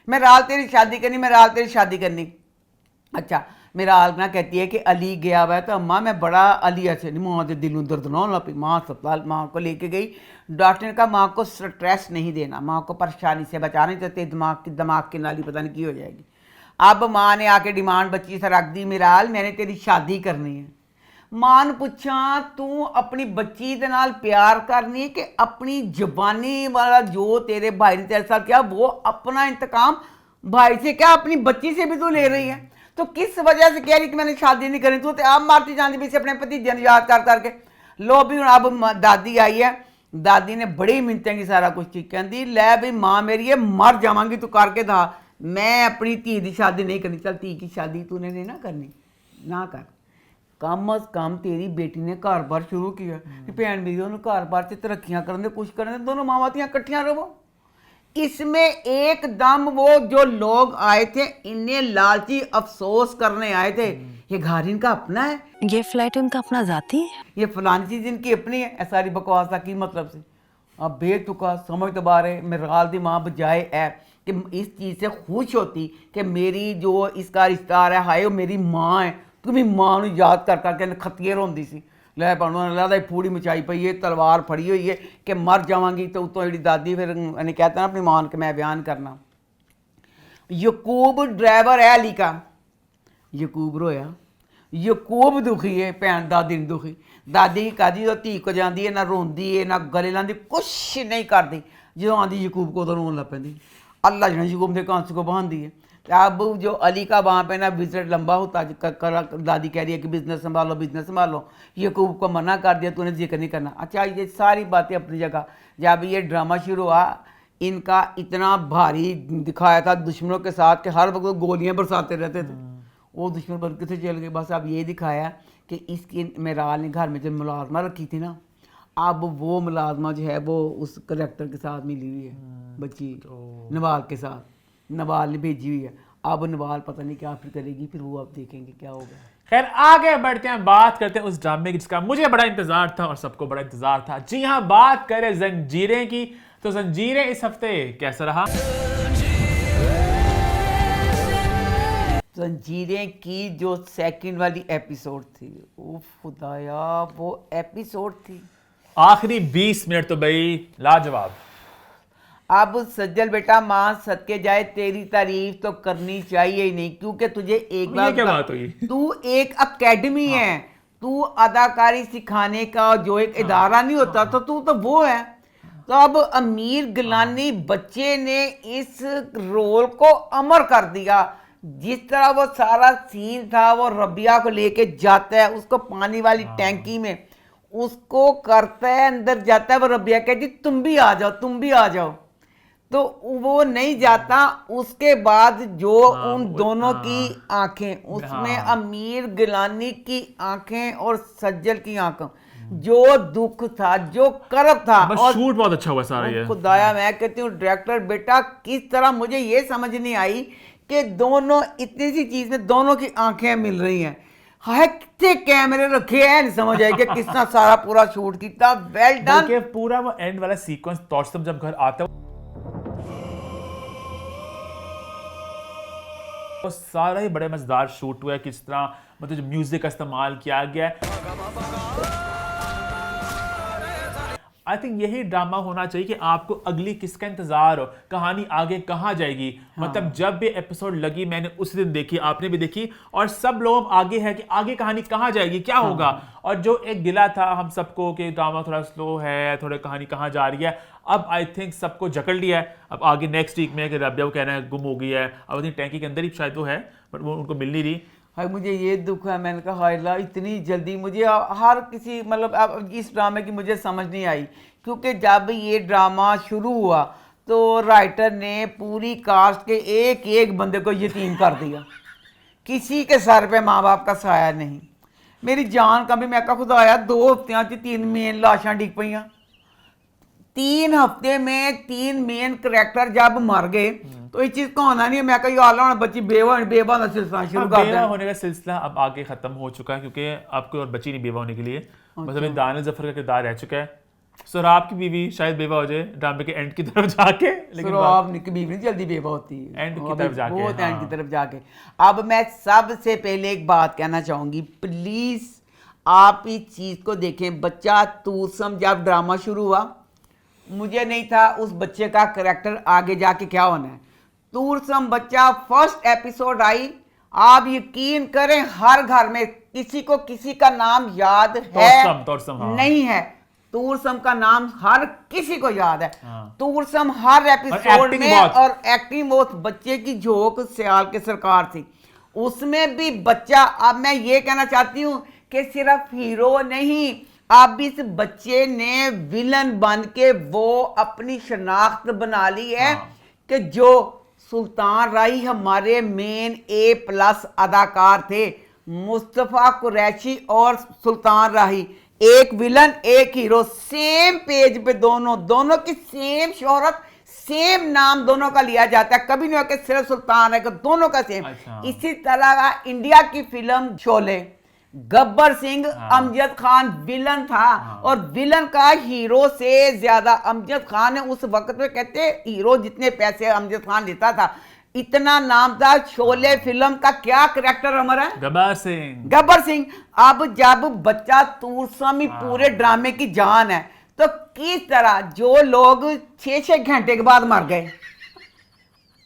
मेराल तेरी शादी करनी, मेराल तेरी शादी करनी। अच्छा, मेराल ना कहती है कि अली गया हुआ है तो अम्मा मैं बड़ा अली ऐसे नहीं, माँ के दिलों दर्द ना होना। माँ अस्पताल माँ को लेके गई, डॉक्टर ने कहा माँ को स्ट्रेस नहीं देना, माँ को परेशानी से बचाना, नहीं तो दिमाग की नाली पता नहीं की हो जाएगी। अब माँ ने आके डिमांड बच्ची से रख दी, मेराल मैंने तेरी शादी करनी है। मां ने पूछा तू अपनी बच्ची के नाल प्यार करनी है कि अपनी जवानी वाला जो तेरे भाई ने तेरे साथ किया वो अपना इंतकाम भाई से क्या अपनी बच्ची से भी तू ले रही है? तो किस वजह से कह रही कि मैंने शादी नहीं करनी? तू तो आप मारती जाती भी से अपने पति जन याद कर करके। लो भी हूँ अब दादी आई है, दादी ने बड़ी मिन्नतें की सारा कुछ ठीक कहती, लै भी माँ मेरी है मर जावांगी तू करके था, मैं अपनी धी की शादी नहीं करनी। चल धी की शादी तूने नहीं ना करनी, ना कर। कम अज कम तेरी बेटी ने कारोबार शुरू किया, भैन मेरी उन्होंने कारोबार से तरक्कियां करने कुछ करने, दोनों मावां धीआं कट्ठियां रहो। इसमें एकदम वो जो लोग आए थे इन्हें लालची अफसोस करने आए थे, ये घर इनका अपना है, ये फ्लैट इनका अपना जाती है, ये फलानी चीज इनकी अपनी है। ऐसा सारी बकवास था की मतलब से। अब बेतुका समझ तो बारे मेराल दी माँ बजाय है कि इस चीज़ से खुश होती कि मेरी जो इसका रिश्ता आ रहा है, हाय वो मेरी माँ है, तुम्हें मां नूं याद कर करके खतीए रोंदी सी, लै पाणो लहदा फूड़ी मचाई पई है, तलवार फड़ी हुई है कि मर जावांगी। तो उतों जी दादी फिर इन्हें कहता ना अपनी मां के मैं बयान करना। यकूब ड्राइवर है अली का, यकूब रोया, यकूब दुखी है, भैन दादी नहीं दुखी। दादी कदी तो धी को जाती है, ना रोंदी है ना गले लाँदी, कुछ नहीं करती। जो आँदी यकूब को तो रोन लग पैंदी, अल्लाह जना यकूब के कांस को बहानती है। अब जो अली का वहाँ पे ना विजिट लंबा होता दादी कह रही है कि बिजनेस संभालो बिजनेस संभालो, यकूब को मना कर दिया तूने जिक्र नहीं करना। अच्छा, ये सारी बातें अपनी जगह। जब ये ड्रामा शुरू हुआ, इनका इतना भारी दिखाया था दुश्मनों के साथ कि हर वक्त गोलियां बरसाते रहते थे, वो दुश्मन बन कितने चल गए। बस अब ये दिखाया कि इसकी मेराल ने घर में जो मुलाजमा रखी थी ना, अब वो मुलाजमा जो है वो उस करेक्टर के साथ मिली हुई है, बच्ची नवाल के साथ, नवाल ने भेजी हुई है। अब नवाल पता नहीं क्या फिर करेगी, फिर वो अब देखेंगे क्या होगा। खैर आगे बढ़ते हैं, बात करते हैं उस ड्रामे की जिसका मुझे बड़ा इंतजार था और सबको बड़ा इंतजार था। जी हाँ, बात करें जंजीरें की, तो जंजीरें इस हफ्ते कैसा रहा? जंजीरें की जो सेकंड वाली एपिसोड थी, ओ खुदाया वो एपिसोड थी, आखिरी 20 मिनट तो भाई लाजवाब। अब सज्जल बेटा माँ सदके जाए, तेरी तारीफ तो करनी चाहिए ही नहीं, क्योंकि तुझे एक बार क्या बात हुई? तू एक अकेडमी है, तू अदाकारी सिखाने का जो एक इदारा नहीं होता तो तू तो वो है। तो अब अमीर गिलानी बच्चे ने इस रोल को अमर कर दिया। जिस तरह वो सारा सीन था, वो रबिया को लेके जाता है उसको पानी वाली टैंकी में, उसको करता है, अंदर जाता है, वो रबिया कहती तुम भी आ जाओ तुम भी आ जाओ, तो वो नहीं जाता। उसके बाद जो उन दोनों की आंखें, उसमें अमीर गिलानी की आंखें और सज्जल की आंखें, जो दुख था जो कर्ब था, और शूट बहुत अच्छा हुआ सारा ये। खुदाया मैं कहती हूँ डायरेक्टर बेटा किस तरह, मुझे ये समझ नहीं आई कि दोनों इतनी सी चीज में दोनों की आंखें मिल रही हैं। हाय कितने कैमरे रखे हैं, नहीं समझ आई कि किस तरह सारा पूरा शूट किया, वेल डन। पूरा वो एंड वाला सीक्वेंस तौसम जब घर आता है वो सारा ही बड़े मजेदार शूट हुआ है। किस तरह मतलब जो म्यूजिक का इस्तेमाल किया गया है, आई थिंक यही ड्रामा होना चाहिए कि आपको अगली किसका इंतजार हो, कहानी आगे कहाँ जाएगी। मतलब जब भी एपिसोड लगी मैंने उस दिन देखी, आपने भी देखी, और सब लोग आगे है कि आगे कहानी कहाँ जाएगी, क्या होगा। और जो एक गिला था हम सबको कि ड्रामा थोड़ा स्लो है, थोड़ा कहानी कहाँ जा रही है, अब आई थिंक सबको जकड़ लिया है। अब आगे नेक्स्ट वीक में कि रबिया को कहना है गुम हो गई है, अब अपनी टैंकी के अंदर ही शायद वो है, बट वो उनको मिल नहीं रही। हाय मुझे ये दुख है, मैंने कहा हाय अल्लाह इतनी जल्दी, मुझे हर किसी मतलब अब इस ड्रामे की मुझे समझ नहीं आई, क्योंकि जब ये ड्रामा शुरू हुआ तो राइटर ने पूरी कास्ट के एक एक बंदे को यतीम कर दिया, किसी के सर पे माँ बाप का साया नहीं। मेरी जान का भी मैं कहा खुदा आया 2 हफ्तियां च 3 मेन लाशां डिग पईयां, 3 हफ्ते में 3 मेन करैक्टर जब मर गए तो ये चीज को होना नहीं है। मैं कही आला बच्ची बेवा का सिलसिला शुरू कर बेवा दें। होने का सिलसिला अब आगे खत्म हो चुका है, क्योंकि अब कोई और बची नहीं बेवा होने के लिए, बस अभी दानिल जफर का किरदार रह चुका है। सोराब की बीवी शायद बेवा हो जाए ड्रामे के एंड की तरफ जाके, लेकिन सोराब की बीवी नहीं जल्दी बेवा होती है, एंड की तरफ जाके, बहुत एंड की हाँ। तरफ जाके। अब मैं सबसे पहले एक बात कहना चाहूंगी, प्लीज आप इस चीज को देखें। बच्चा तूसम जब ड्रामा शुरू हुआ मुझे नहीं था उस बच्चे का करैक्टर आगे जाके क्या होना है। तूरसम बच्चा फर्स्ट एपिसोड आई, आप यकीन करें हर घर में किसी को किसी का नाम याद है तोरसम, हाँ। नहीं है, तूरसम का नाम हर किसी को याद है। हाँ। तूरसम हर एपिसोड acting में, बहुत। और एक्टिंग बहुत। बच्चे की झोंक सियाल के सरकार थी, उसमें भी बच्चा। अब मैं ये कहना चाहती हूँ कि सिर्फ हीरो नहीं, अब इस बच्चे ने विलन बन के वो अपनी शनाख्त बना ली है। कि जो सुल्तान राही हमारे मेन A+ अदाकार थे, मुस्तफ़ा कुरैशी और सुल्तान राही, एक विलन एक हीरो, सेम पेज पे दोनों की सेम शोहरत, सेम नाम दोनों का लिया जाता है। कभी नहीं हो कि सिर्फ सुल्तान है, कि दोनों का सेम। अच्छा। इसी तरह का इंडिया की फिल्म शोले, गब्बर सिंह, अमजद खान विलन था, और विलन का हीरो से ज्यादा अमजद खान ने उस वक्त में, कहते हीरो जितने पैसे अमजद खान लेता था इतना नाम था। शोले फिल्म का क्या करैक्टर हमारा, गब्बर सिंह। अब जब बच्चा तूरसम ही पूरे ड्रामे की जान है, तो किस तरह जो लोग 6-6 घंटे के बाद मर गए,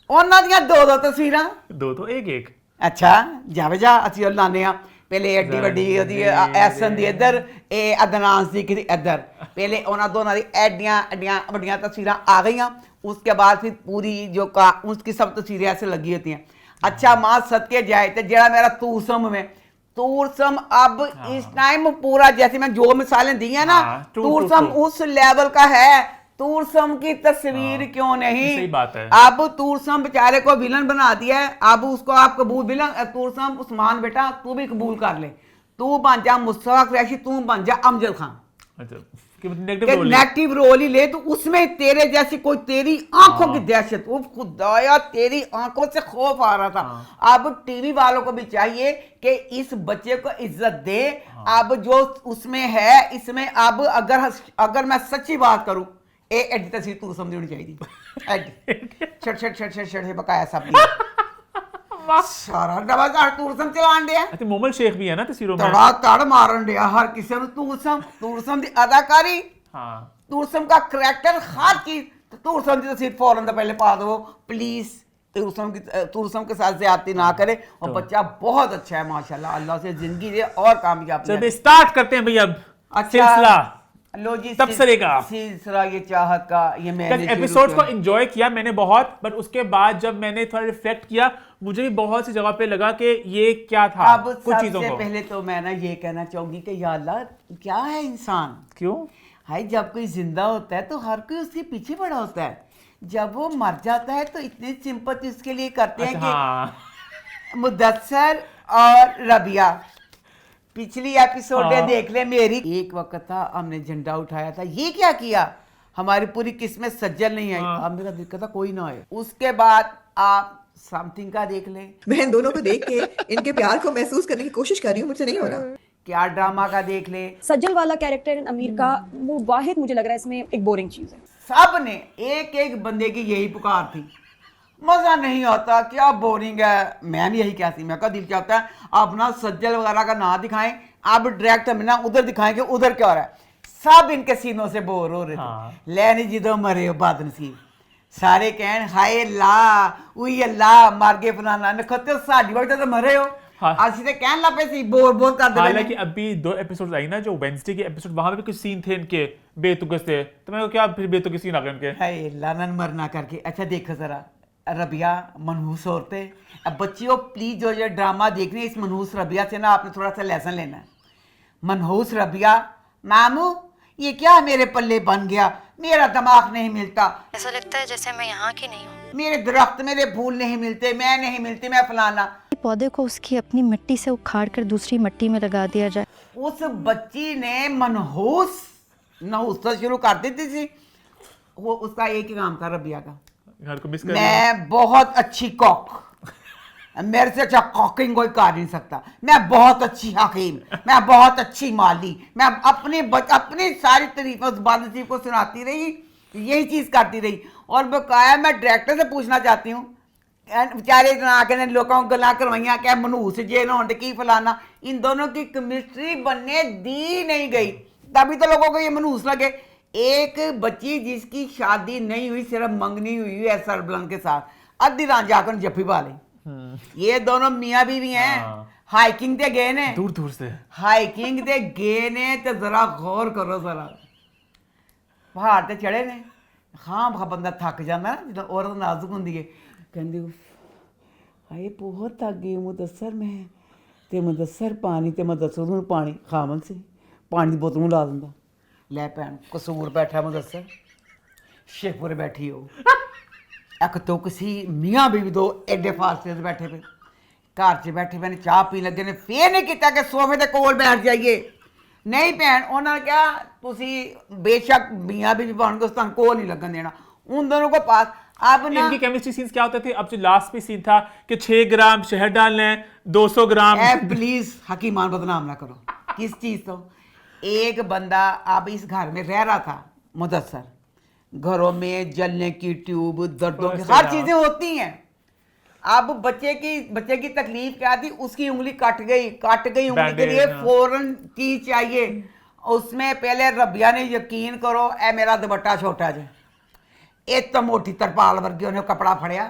उन्होंने दियां 2-2 तस्वीरां, 2 एक अच्छा जावे जा असी ਉਹ ਲਾਣੇ ਆ ਪਹਿਲੇ ਐਡੀ ਵੱਡੀ ਉਹਦੀ ਐਸਨ ਦੀ ਇੱਧਰ ਇਹ ਅਦਨਾਨ ਦੀ ਕਿਤੇ ਇੱਧਰ ਪਹਿਲੇ ਉਹਨਾਂ ਦੋਨਾਂ ਦੀ ਐਡੀਆਂ ਐਡੀਆਂ ਵੱਡੀਆਂ तस्वीरें आ गईं। उसके बाद फिर पूरी जो का उसकी सब तस्वीरें ऐसे लगी होती हैं। अच्छा माँ सदके जाए तो जरा मेरा तूरसम में, तूरसम अब इस टाइम पूरा, जैसे मैं जो मिसालें दी हैं ना, तूरसम उस लेवल का है। तूरसम की तस्वीर क्यों नहीं, सही बात है। अब तूरसम बेचारे को विलन बना दिया है, अब उसको आप कबूल विलन तूरसम उस्मान बेटा तू भी कबूल कर ले, तू बन जा मुस्तफा कुरैशी, तू बन जा अमजद खान, नेगेटिव रोल ही ले। तो उसमें तेरे जैसी कोई, तेरी आंखों की दहशत, वो खुदाया तेरी आंखों से खौफ आ रहा था। अब टीवी वालों को भी चाहिए कि इस बच्चे को इज्जत दे। अब जो उसमें है इसमें, अब अगर मैं सच्ची बात करूं, एडी तस्वीर तू समझ होनी चाहिए, एडी छट बकाया सब सारा डबा तूरसम चलान दिया। अच्छा मोमल शेख भी है ना तस्वीरों में, तड़ा तड़ मारन दिया हर किसी ने। तूरसम दी अदाकारी, तूरसम का करैक्टर, हर चीज। तूरसम की तस्वीर फौरन तो पहले पा दो प्लीज। तूरसम के साथ ज्यादती ना करे, और बच्चा बहुत अच्छा है माशाल्लाह, अल्लाह से जिंदगी दे और कामयाब। स्टार्ट करते हैं भैया सिलसिला। लो जी तबसरे का सिलसिला, ये चाहत का, ये मैंने एपिसोड को एंजॉय किया मैंने बहुत, पर उसके बाद जब मैंने थोड़ा रिफ्लेक्ट किया, मुझे भी बहुत सी जगह पे लगा कि ये क्या था। अब कुछ चीजों सबसे को पहले तो मैं ना ये कहना चाहूंगी कि या अल्लाह क्या है इंसान, क्यों हाय जब कोई जिंदा होता है तो हर कोई उसके पीछे पड़ा होता है, जब वो मर जाता है तो इतनी सिंपैथी उसके लिए करते हैं कि मुदस्सर और रबिया पिछली एपिसोडें देख ले मेरी। एक वक्त था हमने झंडा उठाया था, ये क्या किया, हमारी पूरी किस्मत सज्जल नहीं आई। अब मेरा दिल करता कोई ना आए। उसके बाद आप समथिंग का देख ले, मैं इन दोनों को देख के इनके प्यार को महसूस करने की कोशिश कर रही हूँ, मुझसे नहीं हो रहा। क्या ड्रामा का देख ले, सज्जल वाला कैरेक्टर अमीर का, वो वाहिद मुझे लग रहा है इसमें एक बोरिंग चीज है। सब ने एक एक बंदे की यही पुकार थी, मजा नहीं आता, क्या बोरिंग है। मैं भी यही कहती, मैं का दिल चाहता है अपना सज्जल वगैरह का ना दिखाएं, अब डायरेक्ट हमें ना उधर दिखाएं कि उधर क्या हो रहा है। सब इनके सीनों से बोर हो रहे थे हाँ। लैनी जिदो मरे हो बदनसीब सारे कहन हाय अल्लाह उई अल्लाह मार के फलाना नखते साडी वक्त तो मरे हो हाँ। ਅਸੀਂ ਤੇ ਕਹਿਣ ਲੱਪੇ ਸੀ बोर बोर कर दे हालांकि अभी 2 एपिसोड आई ना जो वेंसडे के एपिसोड वहां पे भी कुछ सीन थे इनके बेतुके से तो मैं क्या फिर बेतुके सीन आ गए इनके हाय लानन मरना करके अच्छा देखो जरा रबिया मनहूस औरतें अब बच्चियों प्लीज जो ये ड्रामा देख रही है इस मनहूस रबिया से ना आपने थोड़ा सा लेसन लेना है मनहूस रबिया मामू ये क्या मेरे पल्ले बन गया मेरा दिमाग नहीं मिलता ऐसा लगता है जैसे मैं यहाँ की नहीं हूँ मेरे दरख्त मेरे फूल नहीं मिलते मैं नहीं मिलती मैं फलाना पौधे को उसकी अपनी मिट्टी से उखाड़ कर दूसरी मिट्टी में लगा दिया जाए उस बच्ची ने मनहूस नहूसता शुरू कर दी थी वो उसका एक ही काम था रबिया का घर को मिस कर मैं बहुत अच्छी कॉक मेरे से अच्छा कॉकिंग कोई कर नहीं सकता मैं बहुत अच्छी हकीम मैं बहुत अच्छी माली मैं अपनी सारी तारीफें उस बादशीफ को सुनाती रही यही चीज़ करती रही और बकाया मैं डायरेक्टर से पूछना चाहती हूँ बेचारे आके लोगों को गल्लां करवाइयां क्या मनहूस जे ना होने की फलाना इन दोनों की केमिस्ट्री बनने दी नहीं गई तभी तो लोगों को ये मनहूस लगे एक बच्ची जिसकी शादी नहीं हुई सिर्फ मंगनी हुई है सरबलंग के साथ अद्धी रात जाकर जफ्फी पा ली ये दोनों मियाँ बीवी हैं हाइकिंग ते गए ने दूर दूर से हाइकिंग ते गए ने तो जरा गौर करो जरा पहाड़ ते चढ़े ने हाँ बंदा थक जाता ना जो औरत नाजुक होंगी है कहती हाय बहुत थक गई मुदस्सर मैं ते मुदस्सर पानी ते मुदस्सर ਨੂੰ ਪਾਣੀ ਖਾਮਨ ਸੀ ਪਾਣੀ ਦੀ ਬੋਤਲ ਨੂੰ ਲਾ ਦਿੰਦਾ ਲੈ ਭੈਣ ਕਸੂਰ ਬੈਠਾ ਮੁਦੱਸਰ ਸ਼ੇਖਪੁਰੇ ਬੈਠੀ ਹੋ ਇੱਕ ਤੋਂ ਕਿਸੇ ਮੀਆਂ ਬੀਵੀ ਦੋ ਐਡੇ ਫਾਸਲੇ ਤੇ ਬੈਠੇ ਪਏ ਘਰ 'ਚ ਬੈਠੇ ਪਏ ਨੇ ਚਾਹ ਪੀਣ ਲੱਗੇ ਨੇ ਫੇਰ ਨਹੀਂ ਕੀਤਾ ਕਿ ਸੋਫੇ ਦੇ ਕੋਲ ਬੈਠ ਜਾਈਏ ਨਹੀਂ ਭੈਣ ਉਹਨਾਂ ਨੇ ਕਿਹਾ ਤੁਸੀਂ ਬੇਸ਼ੱਕ ਮੀਆਂ ਬੀਵੀ ਬਣ ਕੇ ਤੁਹਾਨੂੰ ਕੋਲ ਨਹੀਂ ਲੱਗਣ ਦੇਣਾ उन दोनों को पास अब ना इनकी केमिस्ट्री सीन्स क्या होते थे अब जो लास्ट पे सीन था कि 6 ग्राम शहद डालना है 200 ग्राम प्लीज हकीमान बदनाम ना करो किस चीज तो एक बंदा अब इस घर में रह रहा था मुदस्सर घरों में जलने की ट्यूब दर्दों की हर चीजें होती हैं अब बच्चे की तकलीफ क्या थी उसकी उंगली कट गई उंगली के लिए फौरन चीज चाहिए उसमें पहले रबिया ने यकीन करो ए मेरा दुपट्टा छोटा जो एक तो मोटी तरपाल वर्गी उन्हें कपड़ा फड़िया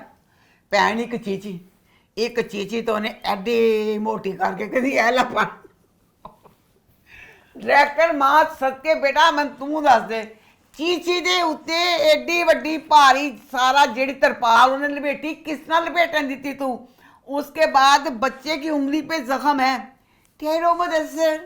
भैन एक चीची तो उन्हें एडी मोटी करके कभी ऐला पा डायरेक्टर मां सदके बेटा मैं तू दस दे चीची दे उत्ते एडी वड्डी भारी सारा जेड़ी तरपाल उन्हें लपेटी किस नाल लपेटन दी तू उसके बाद बच्चे की उंगली पे जख्म है ठहरो मुदस्सर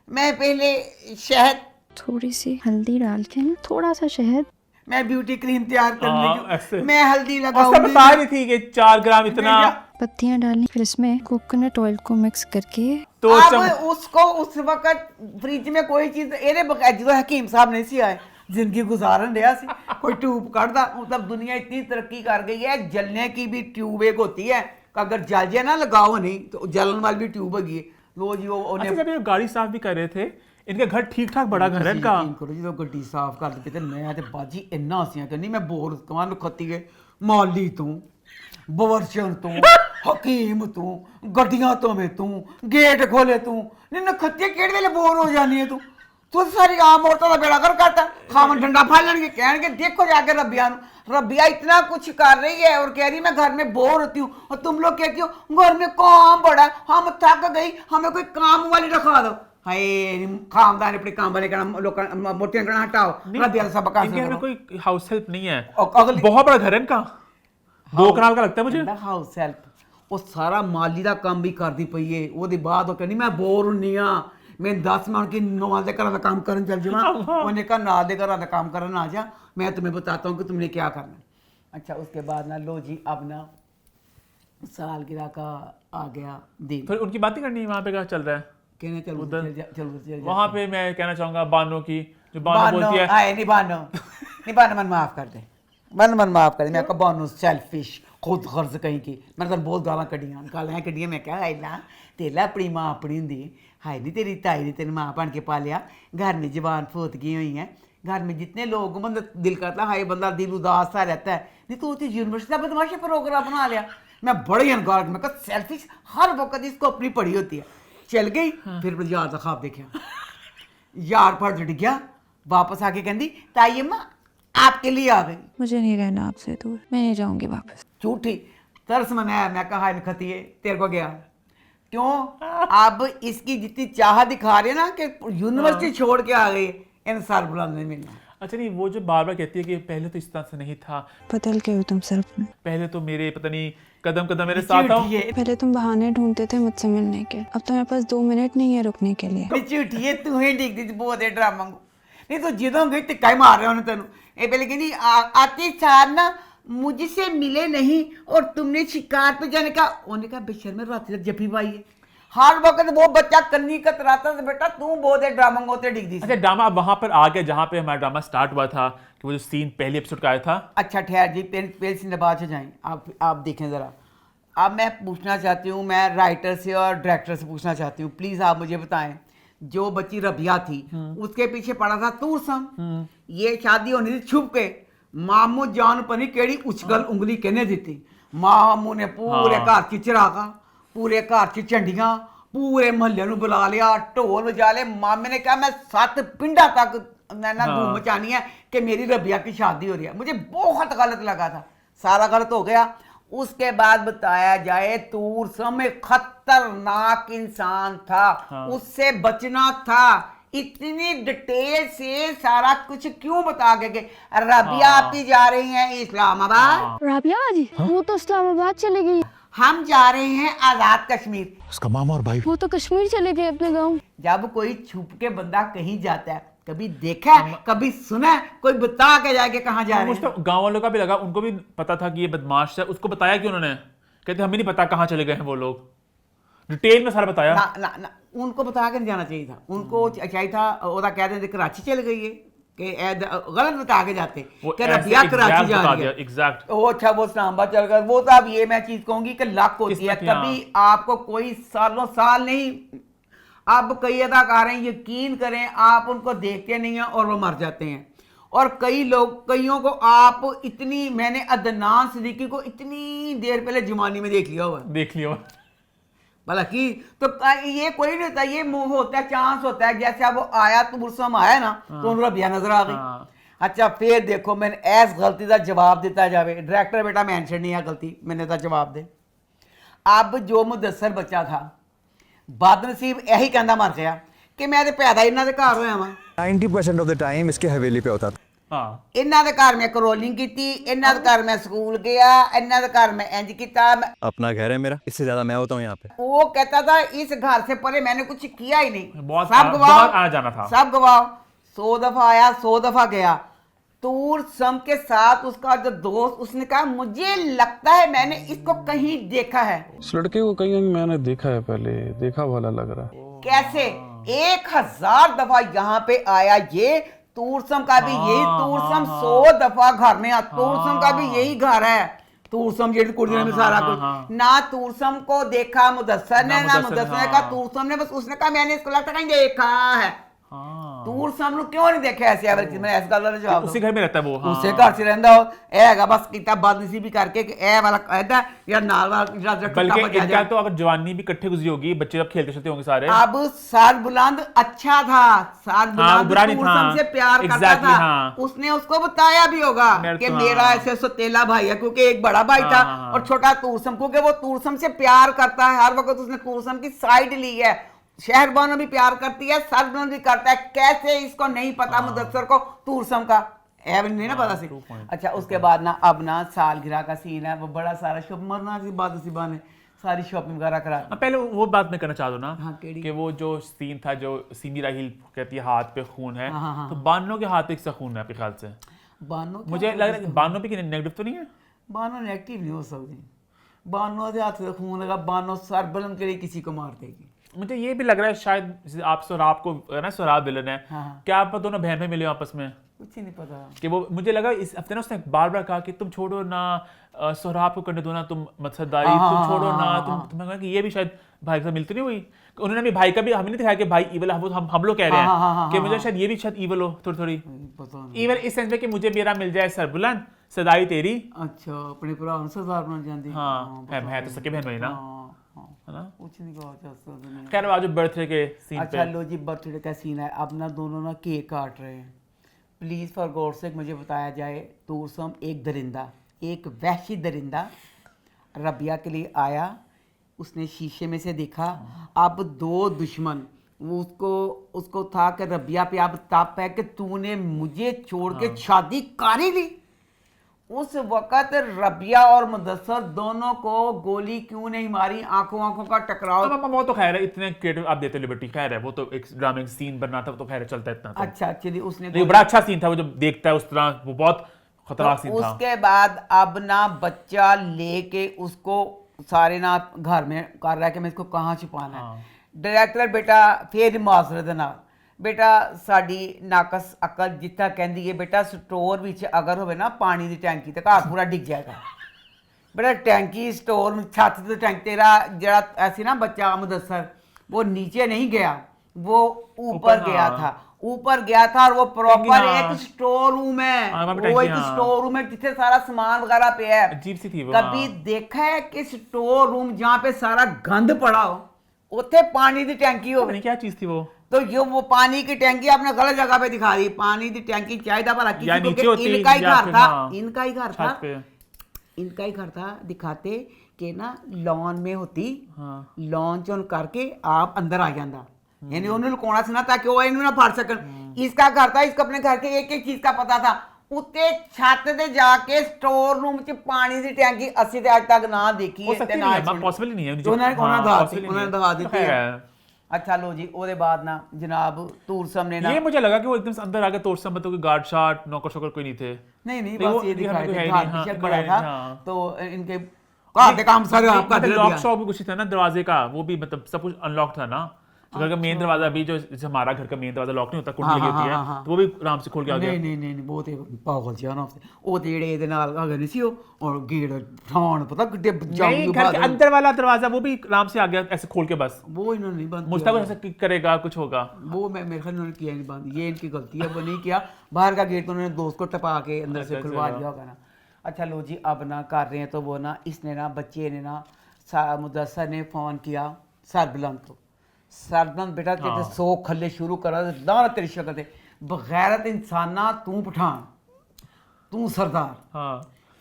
मैं पहले शहद थोड़ी सी हल्दी डाल के थोड़ा सा शहद मैं ब्यूटी क्रीम तैयार करने की मैं हल्दी लगाऊंगी बता रही थी कि 4 ग्राम इतना पत्तियां डालनी फिर इसमें कोकोनट ऑयल को मिक्स करके तो अब उसको उस वक्त फ्रिज में कोई चीज एरे जो हकीम साहब नहीं सी आए जिंदगी गुजारन रहा सी कोई ट्यूब काटदा मतलब दुनिया इतनी तरक्की कर गई है जलने की भी ट्यूब एक होती है अगर जल जाए ना लगाओ नहीं तो जलन वाली भी ट्यूब होगी लो जी वो अच्छा जब ये गाड़ी साफ भी कर रहे थे इनका घर ठीक ठाक बड़ा घर है इनका करो जो गड्डी साफ कर दी ते मैं ते बाजी इन्ना हसियां करनी मैं बोर कमान खत्ती गए माली तू बवर्चन तू हकीम तू गड्डियां तो में तू गेट खोले तू निन्न खत्ती केड़े वेले बोर हो जानी है तू सारी आम औरतों का बेड़ा कर करता खावन डंडा फाड़ लेंगे कहणगे देखो जाके रबिया इतना कुछ कर रही है और कह रही मैं घर में बोर होती हूँ और तुम लोग कहती हो घर में काम बड़ा हम थक गई हमें कोई काम वाली रखा दो हाय खामदान अपने काम वाले करना लोग मोटियां करना हटाओ रबिया सब काम इनके घर में कोई हाउस हेल्प नहीं है बहुत बड़ा घर है इनका 2 कनाल का लगता है मुझे हाउस हेल्प वो सारा माली का काम भी करती पई है ਉਹਦੇ ਬਾਅਦ ਉਹ ਕਹਿੰਦੀ ਮੈਂ ਬੋਰ ਹੁੰਨੀ ਆ मैं 10 मिनट की नौ ਦੇ ਘਰਾਂ ਦਾ काम करन चल जावा ਉਹਨੇ कहा ना ਦੇ ਘਰਾਂ ਦਾ काम करन आ जा मैं तुम्हें बताता हूँ कि तुमने क्या करना अच्छा उसके बाद ना लो जी अब ना सालगिरह का आ गया दिन फिर उनकी बातें करनी है वहाँ पे क्या चल रहा है कहने चल वहाँ पे मैं कहना चाहूँगा बानो की जो बानो बोलती है नहीं बानो मन माफ कर दे मन माफ कर दे मैं कहा बानो सेल्फिश खुद गर्ज कहीं की मैंने तो बहुत गालां कड्डियां मैं क्या आइला तेला अपनी माँ अपनी होंगी हाय नहीं तेरी ताई ने तेरी माँ बन के पालिया घर में जवान फोतगी हुई हैं घर में जितने लोग मतलब दिल करता हाय बंदा दिल उदास सा रहता है नहीं तो यूनिवर्सिटी का बदमाशी प्रोग्राम बना लिया मैं बड़ी अनगार मैं कहा सेल्फिश हर वक्त इसको अपनी पड़ी होती है चल गई फिर याद ख्वाब देखा यार पर जट गया वापस आके कहती ताई अम्मा आपके लिए आ गई। मुझे नहीं रहना आपसे दूर, मैं नहीं जाऊंगी वापस। झूठी तरस मनाया, मैं कहा नखती है तेरे को गया क्यों। अब इसकी जितनी चाह दिखा रहे ना कि यूनिवर्सिटी छोड़ के आ गई, इन सर बुलंद नहीं मिलना। अच्छा नहीं, वो जो बार बार कहती है कि पहले तो इस तरह से नहीं था, बदल के हो तुम सिर्फ, पहले तो मेरे पता नहीं कदम कदम मेरे साथ आओ। पहले तुम बहाने ढूंढते थे मुझसे मिलने के, अब तो मेरे पास 2 मिनट नहीं है रुकने के लिए। झूठी है तू ही डिगदी बहुत है ड्रामा को, नहीं तो जिदों गई टिक्का ही मार रहे हो तेन। ये पहले कहती आते सार ना मुझसे मिले नहीं और तुमने शिकार पे जाने का, उन्होंने कहा बेशर में रात तक जफी पाई है हर वक्त वो बच्चा कन्नी कतराता था, बेटा तू बहुत है ड्रामा होते डिगदी। अच्छा ड्रामा वहां पर आ गया जहां पे हमारा ड्रामा स्टार्ट हुआ था, कि वो जो सीन पहले एपिसोड का आया था। अच्छा ठहर जी, पहले सिंदाबाद से जाएं, आप देखें ज़रा। अब मैं पूछना चाहती हूँ, मैं राइटर से और डायरेक्टर से पूछना चाहती हूँ, प्लीज़ आप मुझे बताएं, जो बच्ची रबिया थी उसके पीछे पड़ा था तूरसम, ये शादी होनी थी छुप के, मामू जान पनी केड़ी उछगल उंगली कहने दी, मामू ने पूरे घर की चिरागा, पूरे घर की झंडियां, पूरे महल्ले ਨੂੰ बुला लिया, ढोल बजा ले। मामे ने कहा मैं 7 पिंडा तक ना धूम मचानी है कि मेरी रबिया की शादी हो रही है। मुझे बहुत गलत लगा था, सारा गलत हो गया। उसके बाद बताया जाए तूरसम एक खतरनाक इंसान था, उससे बचना था। इतनी डिटेल से सारा कुछ क्यों बता के रबिया आप ही जा रही हैं इस्लामाबाद। राबिया जी वो तो इस्लामाबाद चले गई, हम जा रहे हैं आजाद कश्मीर। उसका मामा और भाई वो तो कश्मीर चले गए अपने गाँव। जब कोई छुप के बंदा कहीं जाता है, कभी देखा है कभी सुना है, कोई बता के जाके कहाँ जा रहे हैं। मुझे तो गांव वालों का भी लगा, उनको भी पता था कि ये बदमाश है, उसको बताया कि उन्होंने, कहते हमें नहीं पता कहाँ चले गए हैं वो लोग, डिटेल में सारा बताया। ना उनको बता के नहीं जाना चाहिए था, उनको चाहिए था ओदा कह देते कराची चल गई है, कि गलत बता के जाते कि रबिया कराची जा रही है। एग्जैक्ट वो अच्छा वो इस्लामाबाद चल गया, वो तो अब ये मैं चीज कहूंगी कि लक होती है, कभी आपको कोई सालों साल नहीं। अब कई अदाकार हैं, यकीन करें आप उनको देखते नहीं हैं और वो मर जाते हैं। और कई लोग, कईयों को आप इतनी, मैंने अदनान सिद्दीकी को इतनी देर पहले जुमानी में देख लिया हुआ भला की, तो ये कोई नहीं होता, ये मुंह होता है, चांस होता है। जैसे अब वो आया तूरसम आया ना तो उन रबिया नजर आ गई। अच्छा फिर देखो मैंने ऐस गलती का जवाब दिता जावे, डायरेक्टर बेटा मेंशन नहीं है गलती, मैंने तो जवाब दे। अब जो मुदस्सर बच्चा था बदनसीब यही कहना मर गया कि मैं तो पैदा इन्हों के घर होया वा। 90% ऑफ द टाइम इसके हवेली पे होता था। इन्हों के घर मैं करोलिंग की, इन्हों के घर मैं स्कूल गया, इन्हों के घर मैं इंज किया। अपना घर है मेरा, इससे ज्यादा मैं होता हूँ यहाँ पे। वो कहता था इस घर से परे मैंने कुछ किया ही नहीं, सब गवाह जाना था, सब गवाह। 100 दफा आया 100 दफा गया। तूरसम के साथ उसका जो दोस्त, उसने कहा मुझे लगता है मैंने इसको कहीं देखा है। इस लड़के को कहीं मैंने देखा है, पहले देखा वाला लग रहा है। कैसे 1000 दफा यहाँ पे आया ये। तूरसम का भी यही, तूरसम 100 दफा घर में, तूरसम का भी यही घर है। तूरसम जेडी कुर्दी में सारा कुछ ना तूरसम को देखा मुदस्सर ने, ना मुदस्सर ने कहा तूरसम ने, बस उसने कहा मैंने इसको लगता कहीं देखा है। तूरसम नु क्यों नहीं देखा ऐसे एवरेज में, ऐसा गल जवाब उसी घर में रहता है वो, उसे घर से रहंदा हो ए हैगा बस किता बदनसीबी करके कि ए वाला कहता या नाल वाला बल्कि इनका तो अगर जवानी भी इकट्ठे गुजरी होगी, बच्चे जब खेलते चलते होंगे सारे। अब सर बुलंद अच्छा था, सर बुलंद तूरसम से प्यार करता था, उसने उसको बताया भी होगा कि मेरा ऐसे सतेला भाई है, क्योंकि एक बड़ा भाई था और छोटा तूरसम, क्योंकि वो तूरसम से प्यार करता है, हर वक्त उसने तूरसम की साइड ली है। शहरबानो भी प्यार करती है, सरबुलंद भी करता है, कैसे इसको नहीं पता मुदस्सर को तूरसम का नहीं ना पता सी। अच्छा उसके बाद ना अब ना सालगिरह का सीन है, वो बड़ा सारा शॉप मरना सी बात सी बाने सारी शॉपिंग वगैरह करा। पहले वो बात मैं करना चाहता हूँ ना, कि वो जो सीन था जो सिमी राहिल कहती है हाथ पे खून है, तो बानो के हाथ पे किसका खून है आपके ख्याल से? बानो मुझे लग रहा है बानो पे नेगेटिव तो नहीं है, बानो नेगेटिव नहीं हो सकती, बानो के हाथ से खून लगा, बानो सरबुलंद के लिए किसी को मार देगी। मुझे ये भी लग रहा है शायद आप सोराब को ना, सोराब विलन है, क्या आप दोनों बहन में मिले आपस में? कुछ ही नहीं पता कि वो, मुझे लगा इस हफ्ते ना उसने बार बार कहा कि तुम छोड़ो ना, सोराब को करने दो ना, तुम मकसददारी तुम छोड़ो ना, तुम्हें कहा कि ये भी शायद भाई के साथ मिलती नहीं हुई। उन्होंने भी भाई का भी हमें नहीं दिखाया कि भाई ईवल, हम लोग कह रहे हैं कि मुझे शायद ये भी शायद ईवल हो, थोड़ी थोड़ी ईवल इस सेंस में कि मुझे मेरा मिल जाए सरबुलंद, सदाई तेरी। अच्छा अपने भरा सरदार बन जाती। हाँ है तो सके बहन भाई ना। है ना। कुछ नहीं कहा जा सकता। खैर आज बर्थडे के सीन अच्छा पे लो जी, बर्थडे का सीन है। अब ना दोनों ना केक काट रहे हैं। प्लीज़ फॉर गॉड से मुझे बताया जाए, तूरसम एक दरिंदा, एक वहशी दरिंदा रबिया के लिए आया, उसने शीशे में से देखा, अब दो दुश्मन, वो उसको था कि रबिया पे अब तप है कि तूने मुझे छोड़ के शादी कर ही ली। उस वक़्त रबिया और मुदस्सर दोनों को गोली क्यों नहीं मारी, आंखों का टकराव। वो तो खैर है, इतने क्रिएटिव आप देते लिबर्टी, खैर है, वो तो एक ड्रामे का सीन बनना था, वो तो खैर चलता इतना तो। अच्छा चलिए, उसने नहीं, बड़ा अच्छा सीन था वो, जब देखता है उस तरह, वो बहुत खतरनाक सीन था। उसके बाद अब ना बच्चा लेके उसको सारे ना घर में कर रहा है कि मैं इसको कहाँ छुपाना है। डायरैक्टर बेटा फिर माजरत ना बेटा साडी नाकस अकल जितना कहती है बेटा, स्टोर विच अगर होवे ना पानी की टैंकी तो घर पूरा डिग जाएगा बेटा। टैंकी स्टोर छत तो टैंक तेरा जरा ऐसी ना बच्चा मुदस्सर वो नीचे नहीं गया, वो ऊपर गया था, ऊपर गया था और वो प्रॉपर एक स्टोर रूम है, वो एक स्टोर रूम है जिससे सारा सामान वगैरह पे है। अजीब सी थी वो। कभी देखा है कि स्टोर रूम जहाँ पे सारा गंद पड़ा हो उथे पानी की टैंकी हो? क्या चीज थी वो? तो ये वो पानी की टैंकी आपने गलत जगह पे दिखा दी। पानी की टैंकी चाहिए भला किसी को, इनका ही घर था, इनका ही घर था, इनका ही घर था। दिखाते कि ना लॉन में होती, लॉन चोन करके आप अंदर आ जाता, यानी उन्होंने लुकाना सी ना ताकि वो इन्होंने फड़ सकन। इसका घर था, इसको अपने घर के एक एक चीज का पता था। उत्ते छत ते जाके स्टोर रूम च पानी की टैंकी असि ते आज तक ना देखी है ते ना पॉसिबल नहीं है, उन्होंने दिखा दी थी। अच्छा लो जी, ओदे बाद ना जनाब तूरसम ने ना, ये मुझे लगा कि वो एकदम से अंदर आ गया, तूरसम में तो कोई गार्ड शार्ट नौकर शोकर कोई नहीं थे। नहीं बस ये दिखाया था, बेशक बड़ा था। तो इनके काम सारे आपका लॉक शॉप भी कुछ था ना दरवाजे का, वो भी मतलब सब कुछ अनलॉक था ना। घर का मेन दरवाजा अभी जो हमारा घर का मेन दरवाजा लॉक नहीं होता, कुंडी लगी होती है, तो वो भी आराम से खोल के आ गया। नहीं वो ते पागल जिहा ना ਉਹ ਤੇ ਜਿਹੜੇ ਇਹਦੇ ਨਾਲ ਅਗਰ नहीं सी और गेट ठाण पता कितने नहीं, घर के अंदर वाला दरवाजा वो भी आराम से आ गया ऐसे खोल के बस। वो इन्होंने नहीं बंद मुझे ऐसे किक करेगा कुछ होगा, वो मेरे ख्याल उन्होंने किया नहीं बंद, ये इनकी गलती है, वो नहीं किया। बाहर का गेट तो उन्होंने दोस्त को टपा के अंदर से खुलवा दिया होगा ना। अच्छा लो जी, अब ना कर रहे हैं तो वो ना इसने ना बच्चे ने ना मुदस्सर ने फ़ोन किया सरबलंद को। सरबलंद बेटा तेरे 100 खल्ले शुरू करा दाना तेरी शक्ल ते बगैरत इंसाना, तू पठान, तू सरदार,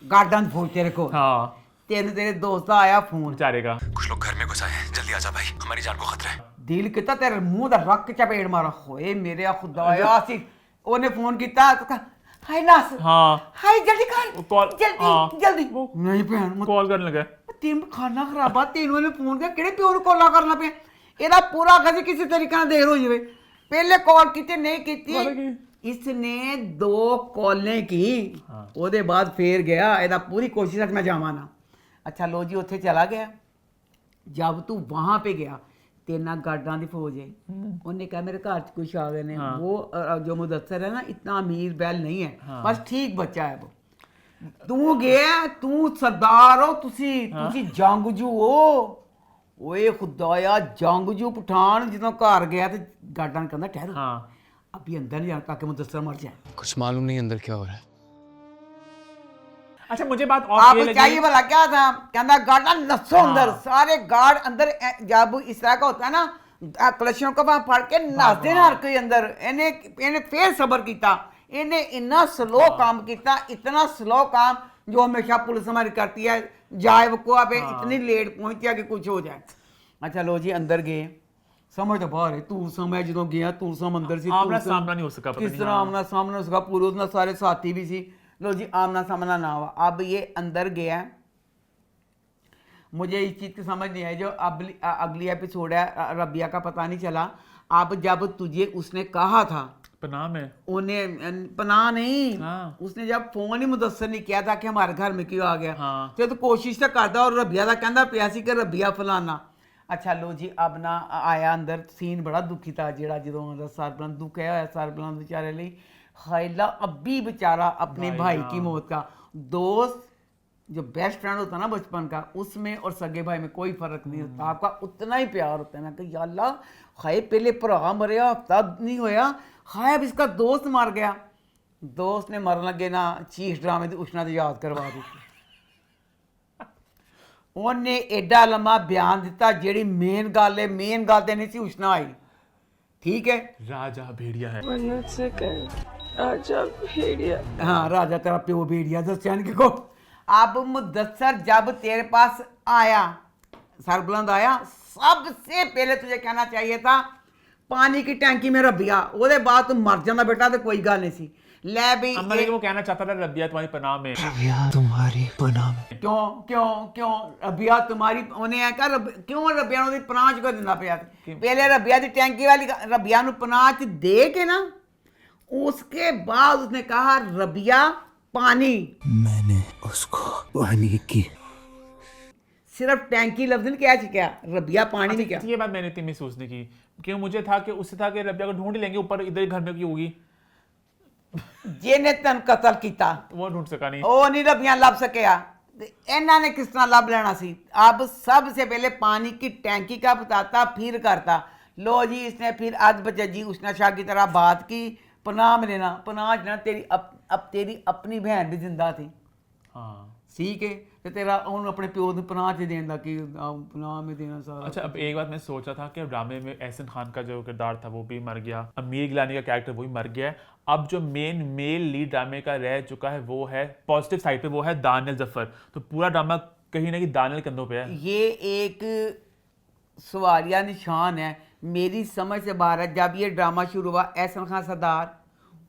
गार्डन फूल तेरे को, तेरे दोस्त आया फोन बेचारे का, कुछ लोग घर में घुस आए हैं, जल्दी आजा भाई, हमारी जान को खतरा है। दिल किता तेरे मुंह दा रख चपेट मारा, होए मेरे खुदाया सी। ओने फोन किया तो कहा हाय नास, हाय जल्दी कर, जल्दी नहीं भैन कॉल करने लगा, तेन खाना खराबा, तेनों ने फोन किया किहड़े प्यो नूं कॉल करना पे, ਇਹਦਾ पूरा कभी किसी तरीके ਨਾਲ देर हो जाए। पहले कॉल की नहीं की, इसने 2 कॉलें की, ਉਹਦੇ बाद फिर गया, ਇਹਦਾ पूरी कोशिश है मैं जावा ना। अच्छा लो जी, उत्थे चला गया। जब तू वहां पे गया तेरे नाल गार्डां दी फौज है, उन्हें कहा मेरे घर च कुछ आ गए ने। वो जो मुदस्सर है ना इतना अमीर बैल नहीं है, बस ठीक बच्चा है वो। तू गया, तू सरदार हो, तुसी जंगजू हो। ओए खुदाया जंगजू पठान ਜਦੋਂ घर गया तो गार्डन कहता ठहरो, अभी अंदर नहीं जाना ताकि मुदस्सर मर जाए। कुछ मालूम नहीं अंदर क्या हो रहा है। अच्छा मुझे बात और आप चाहिए भला क्या था, कहता गार्डन नसो अंदर, सारे गार्ड अंदर। जब इस तरह का होता है ना कलेक्शन को वहां फड़ के नसते ना हर कोई अंदर। इन्हें फिर सबर किया, इन्हें इतना स्लो काम किया, इतना स्लो काम जो हमेशा पुलिस हमारी करती है, जाए वकुआ पे इतनी लेट पहुंचा कि कुछ हो जाए। अच्छा लो जी, अंदर गए, समझ तो बाहर है। तूरसम है जो गया, तूरसम अंदर सी, आमना सामना नहीं हो सका, किस तरह आमना सामना हो सका, पूरे उसमें सारे साथी भी सी। लो जी, आमना सामना ना हुआ। अब ये अंदर गया, मुझे इस चीज़ की समझ नहीं आई जो अगली एपिसोड है रबिया का पता नहीं चला। अब जब तुझे उसने कहा था पनाह में, उन्हें पनाह नहीं, उसने जब फोन ही मुदस्सर नहीं किया था कि हमारे घर में क्यों आ गया, तो कोशिश तो करता और रबिया का कहता पिया सी कि रबिया फलाना। अच्छा लो जी, अब ना आया अंदर, सीन बड़ा दुखी था जेड़ा जो सरबलंद दुख है सरबलंद बेचारे लिए। खैला अभी बेचारा अपने भाई की मौत का, दोस्त जो बेस्ट फ्रेंड होता है ना बचपन का, उसमें और सगे भाई में कोई फर्क नहीं होता, आपका उतना ही प्यार होता है। मैं कहा अल्लाह, खाए पहले भरा मरिया हफ्ता नहीं होया, खाए अब इसका दोस्त मर गया। दोस्त ने मरन लगे ना चीख ड्रामे की उछना तो याद करवा दी। ਉਹਨੇ ਐਡਾ ਲੰਮਾ ਬਿਆਨ ਦਿੱਤਾ ਜਿਹੜੀ ਮੇਨ ਗੱਲ ਹੈ, ਮੇਨ ਗੱਲ ਤੇ ਨਹੀਂ ਸੀ ਉਸ਼ਨਾ ਆਈ, ठीक है। राजा भेड़िया है। राजा भेड़िया, हाँ राजा तेरा प्यो भेड़िया दस्यान को। अब मुदस्सर जब तेरे पास आया, सरबुलंद आया, सबसे पहले तुझे कहना चाहिए था पानी की टैंकी में रबिया, ਉਹਦੇ ਬਾਅਦ तू मर जाना बेटा, तो कोई गल नहीं सी। ले भी अम्मा लेकिन वो कहना चाहता था रबिया तुम्हारी पनाह में। रबिया तुम्हारी पनाह में। क्यों क्यों क्यों रबिया तुम्हारी, ਉਹਨੇ ਆ ਕਰ क्यों रबिया ਨੂੰ ਦੀ ਪਨਾਹ ਚ ਕੋ ਦਿੰਦਾ ਪਿਆ? पहले रबिया ਦੀ टैंकी वाली रबिया ਨੂੰ पनाह ਚ दे के ना, उसके बाद उसने कहा रबिया पानी, मैंने उसको पानी की सिर्फ टैंकी लफ्ज नहीं क्या क्या रबिया पानी नहीं क्या। ये बात मैंने इतनी महसूस नहीं की, क्यों मुझे था कि उससे था कि रबिया को ढूंढ ही लेंगे ऊपर, इधर घर में की होगी ਜਿਹਨੇ ਤਨ ਕਤਲ ਕੀਤਾ वो ढूंढ सका नहीं। ਉਹ ਨਹੀਂ रबिया ਲੱਭ सकिया, ਇਹਨਾਂ ने किस तरह ਲੱਭ लेना सी। अब सबसे पहले पानी की टैंकी का बताता, फिर करता। लो जी इसने फिर आज बच्चे जी उसने शाह की तरह बात की, पनाह में लेना, पनाह लेना, तेरी अब तेरी अपनी बहन भी जिंदा थी, हाँ ठीक है, तो तेरा उन्होंने अपने प्यो को पनाह से देना कि पनाह में देना सारा। अच्छा अब एक बात मैं सोचा था कि ड्रामे में एहसन खान का जो किरदार था वो भी मर गया, अमीर गिलानी का कैरेक्टर वो भी मर गया है। अब जो मेन मेल लीड ड्रामे का रह चुका है वो है पॉजिटिव साइड पे, वो है दानियल जफर। तो पूरा ड्रामा कहीं ना कहीं दानियल के कंधों पे है। ये एक सवालिया निशान है, मेरी समझ से बाहर है। जब ये ड्रामा शुरू हुआ, एहसन खान सरदार,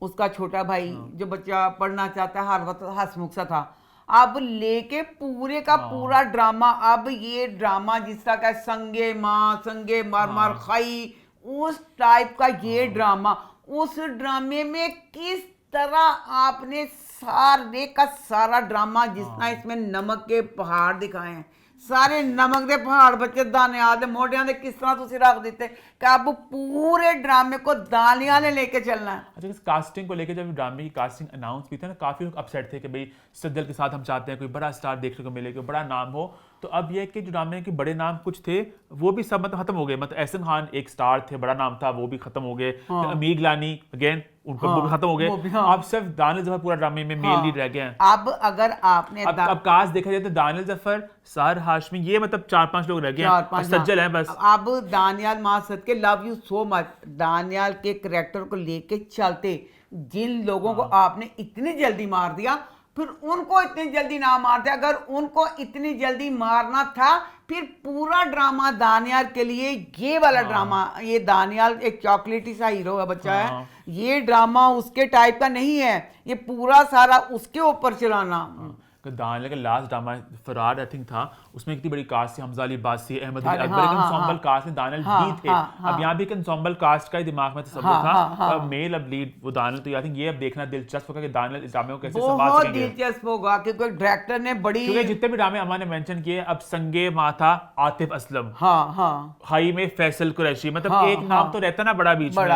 उसका छोटा भाई जो बच्चा पढ़ना चाहता है हर वक्त हंसमुख सा था, अब लेके पूरे का पूरा ड्रामा, अब ये ड्रामा जिस तरह का संगे माँ संगे मार मार खाई उस टाइप का ये ड्रामा, उस ड्रामे में किस तरह आपने सारे का सारा ड्रामा जितना इसमें नमक के पहाड़ दिखाए हैं, सारे नमक के पहाड़ बच्चे दानियाल दे मोढियां दे किस तरह तुसी रख देते कि अब पूरे ड्रामे को दानियाल ने लेके चलना है। अच्छा इस कास्टिंग को लेकर जब ड्रामे की कास्टिंग अनाउंस की थी ना, काफ़ी लोग अपसेट थे कि भाई सज्जल के साथ हम चाहते हैं कोई बड़ा स्टार देखने को मिले, कोई बड़ा नाम हो। तो अब यह कि जो ड्रामे के बड़े नाम कुछ थे वो भी सब मतलब खत्म हो गए। मतलब एहसन खान एक स्टार थे, बड़ा नाम था, वो भी खत्म हो गए। अमीर गिलानी अगेन उनको वो भी खत्म हो गए। अब सिर्फ दानियल जफर पूरा ड्रामे में मेल लीड रह गए हैं। अब अगर आपने अब कास्ट देखा जाए तो दानियल जफर, सार हाशमी, ये मतलब 4-5 लोग रह गए हैं, सज्जल हैं बस। अब दानियाल मासद के love you so much, Daniyal के करैक्टर को लेके चलते, जिन लोगों को आपने इतनी जल्दी मार दिया फिर उनको इतनी जल्दी ना मारते। अगर उनको इतनी जल्दी मारना था फिर पूरा ड्रामा दानियाल के लिए, ये वाला ड्रामा, ये दानियाल एक चॉकलेटी सा हीरो है, बच्चा है, ये ड्रामा उसके टाइप का नहीं है, ये पूरा सारा उसके ऊपर चलाना। दानियल का लास्ट ड्रामा फरार आई थिंक था, उसमें कितनी बड़ी कास्ट थी, हमजा अली बासी, अहमद अली अकबर, एक एंसेंबल कास्ट में दानियल भी थे। अब यहाँ भी एक एंसेंबल कास्ट का ही दिमाग में तसव्वुर था, अब मेल अब लीड वो दानियल। तो आई थिंक ये अब देखना दिलचस्प होगा कि दानियल इस ड्रामे को कैसे संभाल बहुत सकेंगे। दिलचस्प होगा क्योंकि डायरेक्टर ने बड़ी, क्योंकि जितने भी ड्रामे हमारे मेंशन किए, अब संगे माथा आतिफ असलम, हाँ खाई में फैसल कुरैशी, मतलब एक नाम तो रहता ना बड़ा बीच में,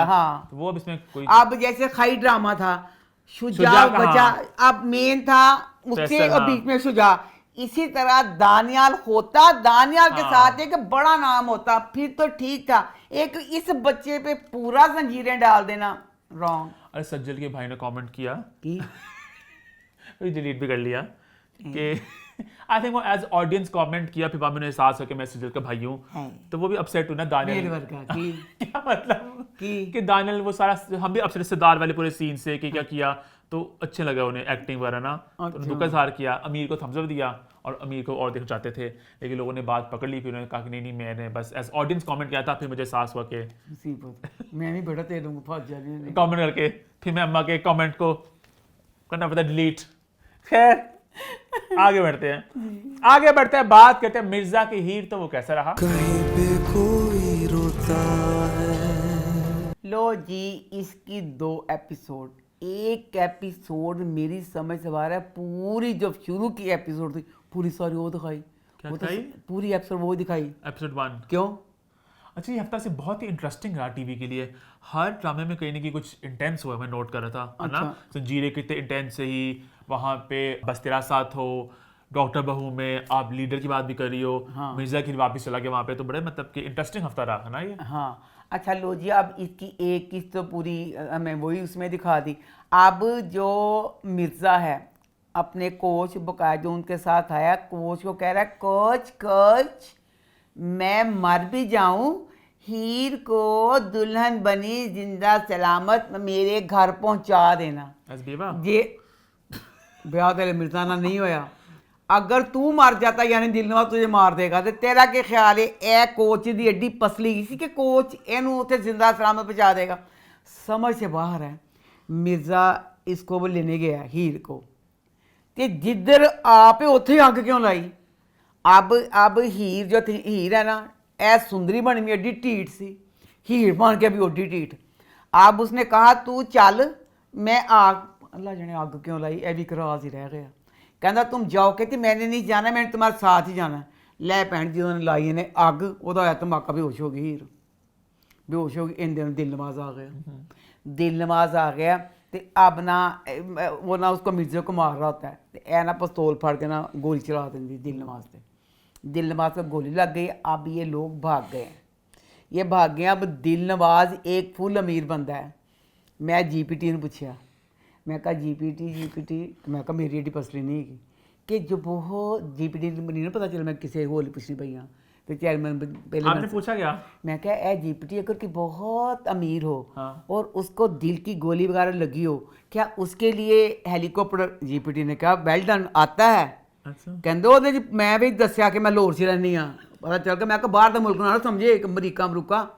तो वो अब इसमें कोई, अब जैसे खाई ड्रामा था शुजा बचा, अब मेन था उसके और बीच में शुजा, इसी तरह दानियाल होता, दानियाल के साथ एक बड़ा नाम होता फिर तो ठीक था। एक इस बच्चे पे पूरा जंजीरें डाल देना रॉन्ग। अरे सज्जल के भाई ने कमेंट किया कि डिलीट भी कर लिया कि आई थिंक वो एज ऑडियंस कमेंट किया, फिर बाद में एहसास हो कि मैं सज्जल का भाई हूँ, तो वो भी अपसेट हुआ ना दानियल क्या मतलब कि दानियल वो सारा, हम भी अपसेट रिश्तेदार वाले पूरे सीन से कि क्या किया, तो अच्छे लगा उन्हें एक्टिंग वगैरह ना, तो दुख इजहार किया, अमीर को थम्स अप दिया और अमीर को और देखना चाहते थे, लेकिन लोगों ने बात पकड़ ली, फिर उन्होंने कहा कि नहीं मैंने बस एज ऑडियंस कमेंट किया था, फिर मुझे एहसास हुआ कि मैं भी बड़ा तेरे को फंस जाने कमेंट करके फिर मैं अम्मा के कमेंट को करना पड़ता डिलीट। खैर आगे बढ़ते हैं, बात करते हैं मिर्जा की हीर, तो वो कैसा रहा। कहीं पे कोई रोता है। लो जी इसकी 2 एपिसोड, एक एपिसोड मेरी समझ से बाहर है, पूरी जो शुरू की एपिसोड थी पूरी सारी वो दिखाई, वो तो पूरी एपिसोड वो दिखाई, एपिसोड 1 क्यों। अच्छा ये हफ्ता से बहुत ही इंटरेस्टिंग रहा टीवी के लिए, हर ड्रामे में कहीं ना कहीं कुछ इंटेंस हुआ, मैं नोट कर रहा था, है ना। संजीरे कितने इंटेंस से ही, वहाँ पे बस तेरा साथ हो, डॉक्टर बहू में आप लीडर की बात भी कर रही हो, मिर्जा की वापस चला गया वहाँ पे, तो बड़े मतलब कि इंटरेस्टिंग हफ्ता रहा है ना ये। हाँ अच्छा लो जी, अब इसकी एक किस्त तो पूरी हमें वही उसमें दिखा दी। अब जो मिर्ज़ा है अपने कोच बकाया जो उनके साथ आया, कोच को कह रहा है कोच कोच मैं मर भी जाऊं, हीर को दुल्हन बनी जिंदा सलामत मेरे घर पहुंचा देना। ये ब्याह तेरे मिर्जाना नहीं होया, अगर तू मर जाता यानी दिलनवाज तुझे मार देगा। तो तेरा क्या ख्याल है ए कोच की एडी पसली गई सी कि कोच इनू उत्थे जिंदा सलामत पहुंचा देगा? समझ से बाहर है। मिर्जा इसको वो लेने गया हीर को, ते जिधर आप उत्थे अग क्यों लाई? अब हीर जो थी, हीर है ना ऐ सुंदरी बनी हुई एडी ढीठ सी, हीर बन के भी ओडी ढीठ। अब उसने कहा तू चल मैं आग, अल्लाह जाने आग क्यों लाई, ए भी राज ही रह गया। कहता तुम जाओ, कहती मैंने नहीं जाना, मैंने तुम्हारे साथ ही जाना। लै भैन जो लाई ने अग, वह होया धमाका, बेहोश हो गई हीर, बेहोश हो गई। इन दिनों दिल नवाज आ गया, दिल नवाज आ गया। तो अब ना वो ना उसको मिर्जे को मार रहा होता है, तो ए ना पिस्तौल फाड़ के ना गोली चला देंगी दिल नवाज से। दिल नवाज को गोली लग गई। अब ये लोग भाग गए, ये भाग गए। अब दिल नवाज एक फुल अमीर बंदा है। मैं जीपीटी ने पूछा, मैं कहा जीपीटी, मैं कहा मेरी एडी पसली नहीं है कि जो बहुत जीपीटी नहीं पता चला, मैं किसी होली पूछनी पई हाँ। तो चेयरमैन पहले आपने पूछा क्या? मैं क्या ए जीपीटी अगर कि बहुत अमीर हो और उसको दिल की गोली वगैरह लगी हो, क्या उसके लिए हेलीकॉप्टर? जीपीटी ने कहा वेल डन, आता है। कहते ਉਹਦੇ मैं भी दसिया कि मैं लाहौर से रहनी हाँ, पता चल के मैं बाहर का मुल्क ना समझे अमरीका अमरूका।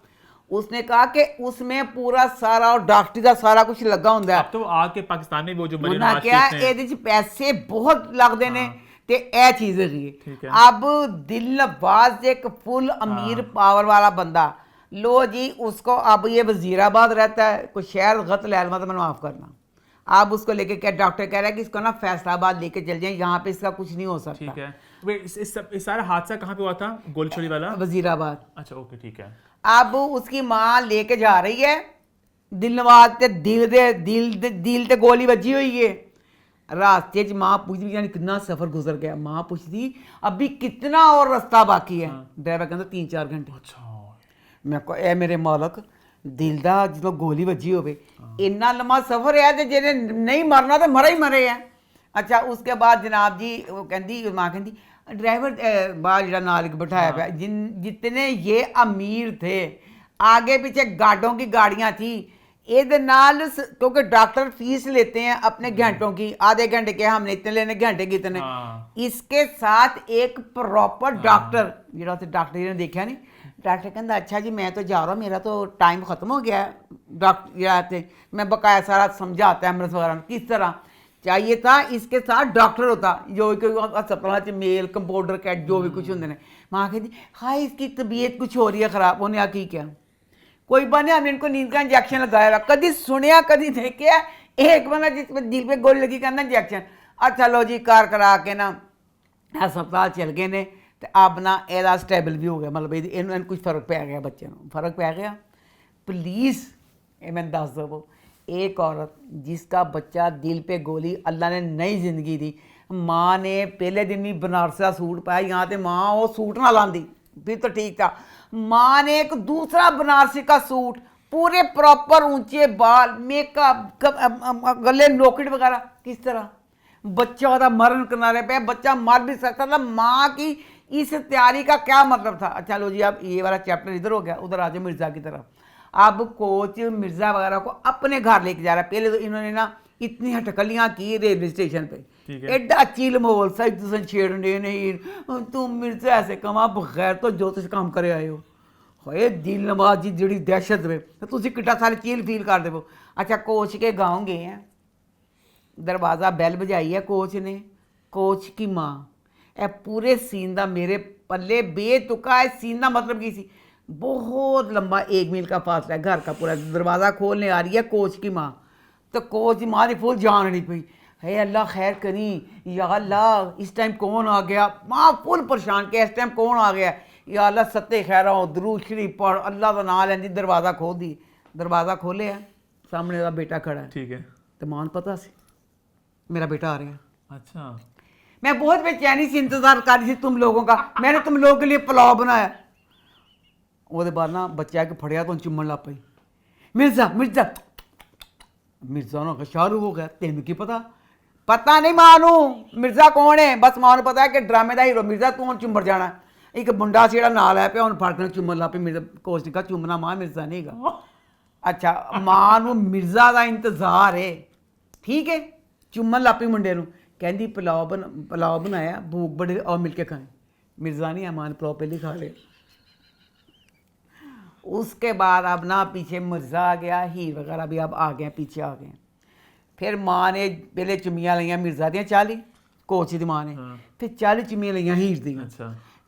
उसने कहा कि उसमें पूरा सारा और डॉक्टरी का सारा कुछ लगा होंगे। अब तो आके पाकिस्तान में वो जो उन्हें क्या ਇਹਦੇ ਚ पैसे बहुत लगते ने ते ए चीज़ है। अब दिल नवाज एक फुल अमीर पावर वाला बंदा, लो जी उसको अब ये वजीराबाद रहता है, कोई शहर गलत ले तो मैं माफ़ करना। आप उसको लेके क्या डॉक्टर कह रहा है कि इसको ना फैसलाबाद लेके चल जाए, यहाँ पे इसका कुछ नहीं हो सकता। ठीक है। इस सारा हादसा कहाँ पे हुआ था? गोली छोड़ी वाला वजीराबाद। अच्छा ओके ठीक है। अब उसकी माँ लेके जा रही है, दिलनवाज ते दिल ते गोली बजी हुई है। रास्ते च माँ पूछती यानी कितना सफ़र गुजर गया, माँ पूछती अभी कितना और रास्ता बाकी है? ड्राइवर कहता 3-4 घंटे। अच्छा मैं कहा ए मेरे मालक, दिल का जो गोली बजी हो इन्ना लम्बा सफ़र है तो जिन्हें नहीं मरना तो मरा ही मरे है। अच्छा उसके बाद जनाब जी वो कहती माँ कहती ड्राइवर बाहर जो नाल बैठाया पाया, जितने ये अमीर थे आगे पीछे गाड़ों की गाड़ियाँ थी, ये नाल क्योंकि डॉक्टर फीस लेते हैं अपने घंटों की, आधे घंटे के हमने इतने लेने, घंटे की इतने। इसके साथ एक प्रॉपर डॉक्टर जो डॉक्टर ने देखा नहीं, डॉक्टर कहता अच्छा जी मैं तो जा रहा हूँ, मेरा तो टाइम ख़त्म हो गया है। डॉक्टर मैं बकाया सारा समझाता है अमृत वगैरह किस तरह चाहिए था। इसके साथ डॉक्टर होता जो अस्पताल मेल कंपाउंडर कैट जो भी कुछ होंगे। माँ कहती हाँ इसकी तबीयत कुछ हो रही है ख़राब, उन्हें आखी क्या कोई बने हम इनको नींद का इंजेक्शन लगाया हुआ, कभी सुनिया कभी देखे एक बंदा जिसमें दिल पे गोली लगी करना इंजेक्शन। अच्छा लो जी कार करा के ना अस्पताल चल गए ने, तो अब ना एदा स्टेबल भी हो गया, मतलब इन कुछ फर्क पै गया, बच्चे को फर्क पै गया। पुलिस ये मैं दस दो, एक औरत जिसका बच्चा दिल पे गोली, अल्लाह ने नई जिंदगी दी। माँ ने पहले दिन ही बनारस का सूट पाया, यहाँ तो माँ वो सूट ना लाती फिर तो ठीक था। माँ ने एक दूसरा बनारसी का सूट, पूरे प्रॉपर ऊंचे बाल, मेकअप, गले नौकरी वगैरह, किस तरह बच्चा होता मरण किनारे पे, बच्चा मर भी सकता था। माँ की इस तैयारी का क्या मतलब था? अच्छा लो जी अब ये वाला चैप्टर इधर हो गया, उधर आ जाओ मिर्ज़ा की तरफ। अब कोच मिर्ज़ा वगैरह को अपने घर लेके जा रहा है। पहले तो इन्होंने ना इतनी हटकलियाँ की रेलवे स्टेशन पे, एडा चिल माहौल सा, एक दूसरे छेड़ने नहीं, तुम मिर्ज़ा ऐसे कमा बगैर तो जो तुम काम करे आए हो। होए दिल नवाज जी जी दहशत वे, तो तुम किट्टा सारे चील फील कर देवो। अच्छा कोच के गाँव गए हैं, दरवाज़ा बैल बजाई है कोच ने, कोच की माँ ए पूरे सीन का मेरे पल्ले बेतुका है। सीन का मतलब की सी, बहुत लंबा 1 मील का फासला है घर का, पूरा दरवाज़ा खोलने आ रही है कोच की माँ। तो कोच की माँ ने फुल जान नहीं पई, है अल्लाह खैर करी, या अल्लाह इस टाइम कौन आ गया। माँ फुल परेशान के इस टाइम कौन आ गया, या अल्लाह सत्ते खैर हो, दरूद शरीफ पढ़, अल्लाह का नाम लेंदी। दरवाज़ा खोल दी, दरवाज़ा खोले है, सामने का बेटा खड़ा है। ठीक है, तो मां पता सी मेरा बेटा आ रहा है। अच्छा मैं बहुत बेचैनी से इंतज़ार कर रही थी तुम लोगों का, मैंने तुम लोगों के लिए पुलाव बनाया। वो बाद ना बच्चा के फड़िया तो चुम्मन लग पई, मिर्ज़ा मिर्ज़ा मिर्ज़ा ना शाहरुख हो गया, तेन की पता पता नहीं मानू मिर्जा कौन है, बस मानू पता है कि ड्रामे का हीरो मिर्जा तू हम चुंबर जाना। एक मुंडा सी नाल है पे हम फड़ के चुम्बन ला पे मिर्जा कोच का चुम्बना मां मिर्जा नहीं गा। अच्छा मां मिर्जा का इंतजार है, ठीक है। चुम्बन ला पे मुंडे कहती पुलाव बनाया भूख बड़े और मिल के खाए। मिर्जा नहीं है, मां ने पुलाव पहले खा ले। उसके बाद अब ना पीछे मिर्जा आ गया, हीर वगैरह भी अब आ गए, पीछे आ गए। फिर मां ने पहले चुम्मियां लिया मिर्जा दियां 40, कोच की मां ने फिर 40 चुम्मियां लिया हीर दी।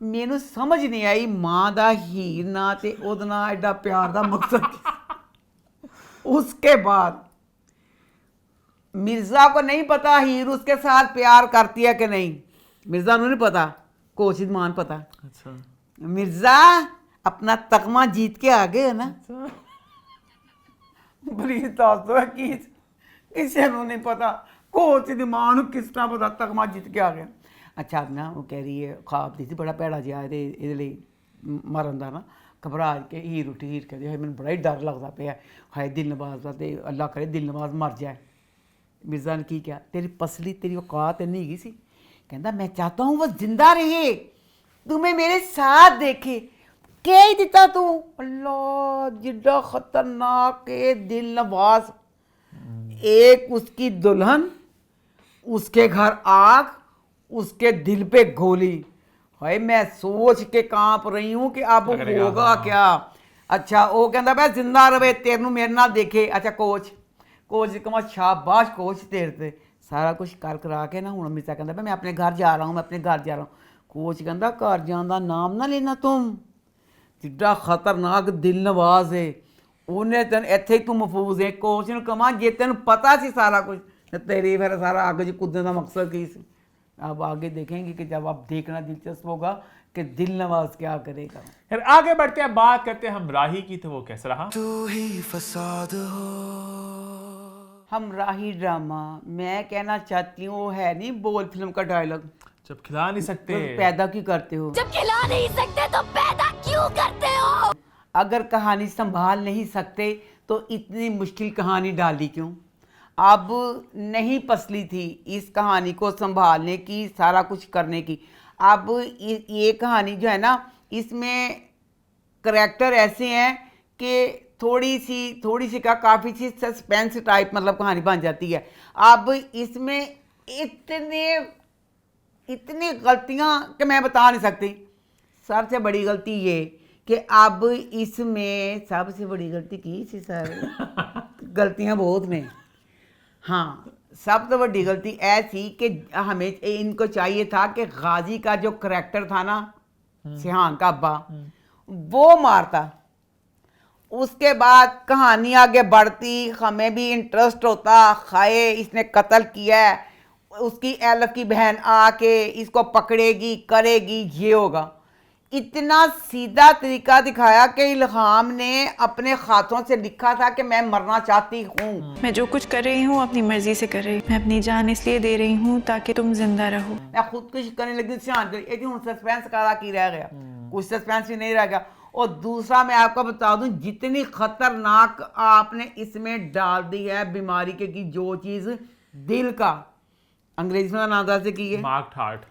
मैनू समझ नहीं आई मां दा हीर ना ते ओहदे नाल एडा प्यार दा मकसद। उसके बाद मिर्जा को नहीं पता हीर उसके साथ प्यार करती है कि नहीं, मिर्जा को नहीं पता, कोच की मां को पता। मिर्जा अपना तगमा जीत के आ गए ना। प्लीज दस दो कि किसी को नहीं पता, कोच की मां को किस तरह पता तगमा जीत के आ गया। अच्छा अब ना वो कह रही है ख्वाब दी थी बड़ा भैड़ा जिहा ये मरन का ना, घबरा के हीर उठी। हीर कहती है मैंने बड़ा ही डर लगता पे हाय दिल नवाज का, तो अल्लाह करे दिल नवाज मर जाए। मिर्जा ने की क्या, तेरी पसली तेरी औकात नहीं गई सी। कहता मैं चाहता हूँ वो जिंदा रहे, तुम्हें मेरे साथ देखे। क्या ही दिता तू, अल्लाह जिड्डा खतरनाक है दिल नवाज। एक उसकी दुल्हन, उसके घर आग, उसके दिल पे गोली। भाई मैं सोच के कांप रही हूँ कि अब होगा क्या। अच्छा वो कहता भाई जिंदा रहे तेरू मेरे नाल देखे। अच्छा कोच कमा शाबाश कोच तेरे ते सारा कुछ कर करा के ना हूँ मिर्जा कहता मैं अपने घर जा रहा हूँ, मैं अपने घर जा रहा हूँ। कोच कहता घर जाने का नाम ना लेना तुम, जिड्डा खतरनाक दिल नवाज है, उन्हें तेन इत्थे ही तू महफूज है। कोच ने कहा जे तेन पता सी सारा कुछ तेरी फिर सारा अग च कूदने का मकसद की सी। अब आगे देखेंगे कि जब आप देखना दिलचस्प होगा कि दिल नवाज क्या करेगा। फिर आगे बढ़ते हैं, बात करते हैं हम राही की, तो वो कैसा रहा। तू ही फसाद हो। हम राही ड्रामा मैं कहना चाहती हूँ वो है नहीं बोल फिल्म का डायलॉग, जब खिला नहीं सकते तो पैदा क्यों करते हो, जब खिला नहीं सकते तो पैदा क्यों करते हो, अगर कहानी संभाल नहीं सकते तो इतनी मुश्किल कहानी डाली क्यों। अब नहीं पसली थी इस कहानी को संभालने की, सारा कुछ करने की। अब ये कहानी जो है ना इसमें करैक्टर ऐसे हैं कि थोड़ी सी का काफ़ी सी सस्पेंस टाइप मतलब कहानी बन जाती है। अब इसमें इतनी गलतियां कि मैं बता नहीं सकती। सबसे बड़ी गलती ये कि अब इसमें सबसे बड़ी गलती की थी सर गलतियां बहुत ने। हाँ सबसे बड़ी गलती ऐसी कि हमें इनको चाहिए था कि गाजी का जो करैक्टर था ना सिहान का अब्बा वो मारता, उसके बाद कहानी आगे बढ़ती, हमें भी इंटरेस्ट होता, खाए इसने कत्ल किया है, उसकी एलफ की बहन आके इसको पकड़ेगी करेगी, ये होगा। इतना सीधा तरीका दिखाया कि इल्हाम ने अपने हाथों से लिखा था कि मैं मरना चाहती हूँ, मैं जो कुछ कर रही हूँ अपनी मर्जी से कर रही हूँ, मैं अपनी जान इसलिए दे रही हूँ ताकि तुम जिंदा रहो। मैं खुदकुशी करने लगी, सस्पेंस का की रह गया, कुछ सस्पेंस भी नहीं रह गया। और दूसरा मैं आपको बता दूं जितनी खतरनाक आपने इसमें डाल दी है बीमारी के की जो चीज़ दिल का, अंग्रेजी में नाम से की है मार्क्ड हार्ट,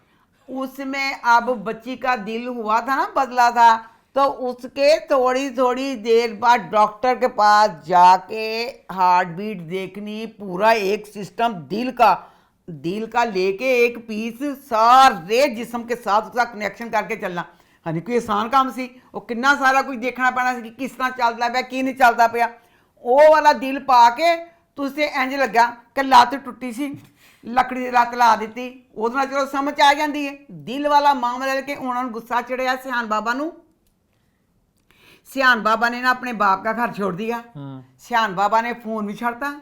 उसमें अब बच्ची का दिल हुआ था ना बदला था, तो उसके थोड़ी देर बाद डॉक्टर के पास जाके हार्ट बीट देखनी, पूरा एक सिस्टम दिल का लेके एक पीस सारे जिस्म के साथ उसका कनेक्शन करके चलना हाँ कोई आसान काम सी। वो कितना सारा कुछ देखना पैना कि किस तरह चलता पाया की नहीं चलता पाया। वो वाला दिल पा के तुझे इंज लगा कि लत्त टुटी सी, लकड़ी की लत्त ला दी, वो चलो समझ आ जाती है। दिल वाला मामला लेके उन्होंने गुस्सा चढ़िया सियान बाबा नू। सियान बाबा ने ना अपने बाप का घर छोड़ दिया, सियान बाबा ने फोन भी छड़ता।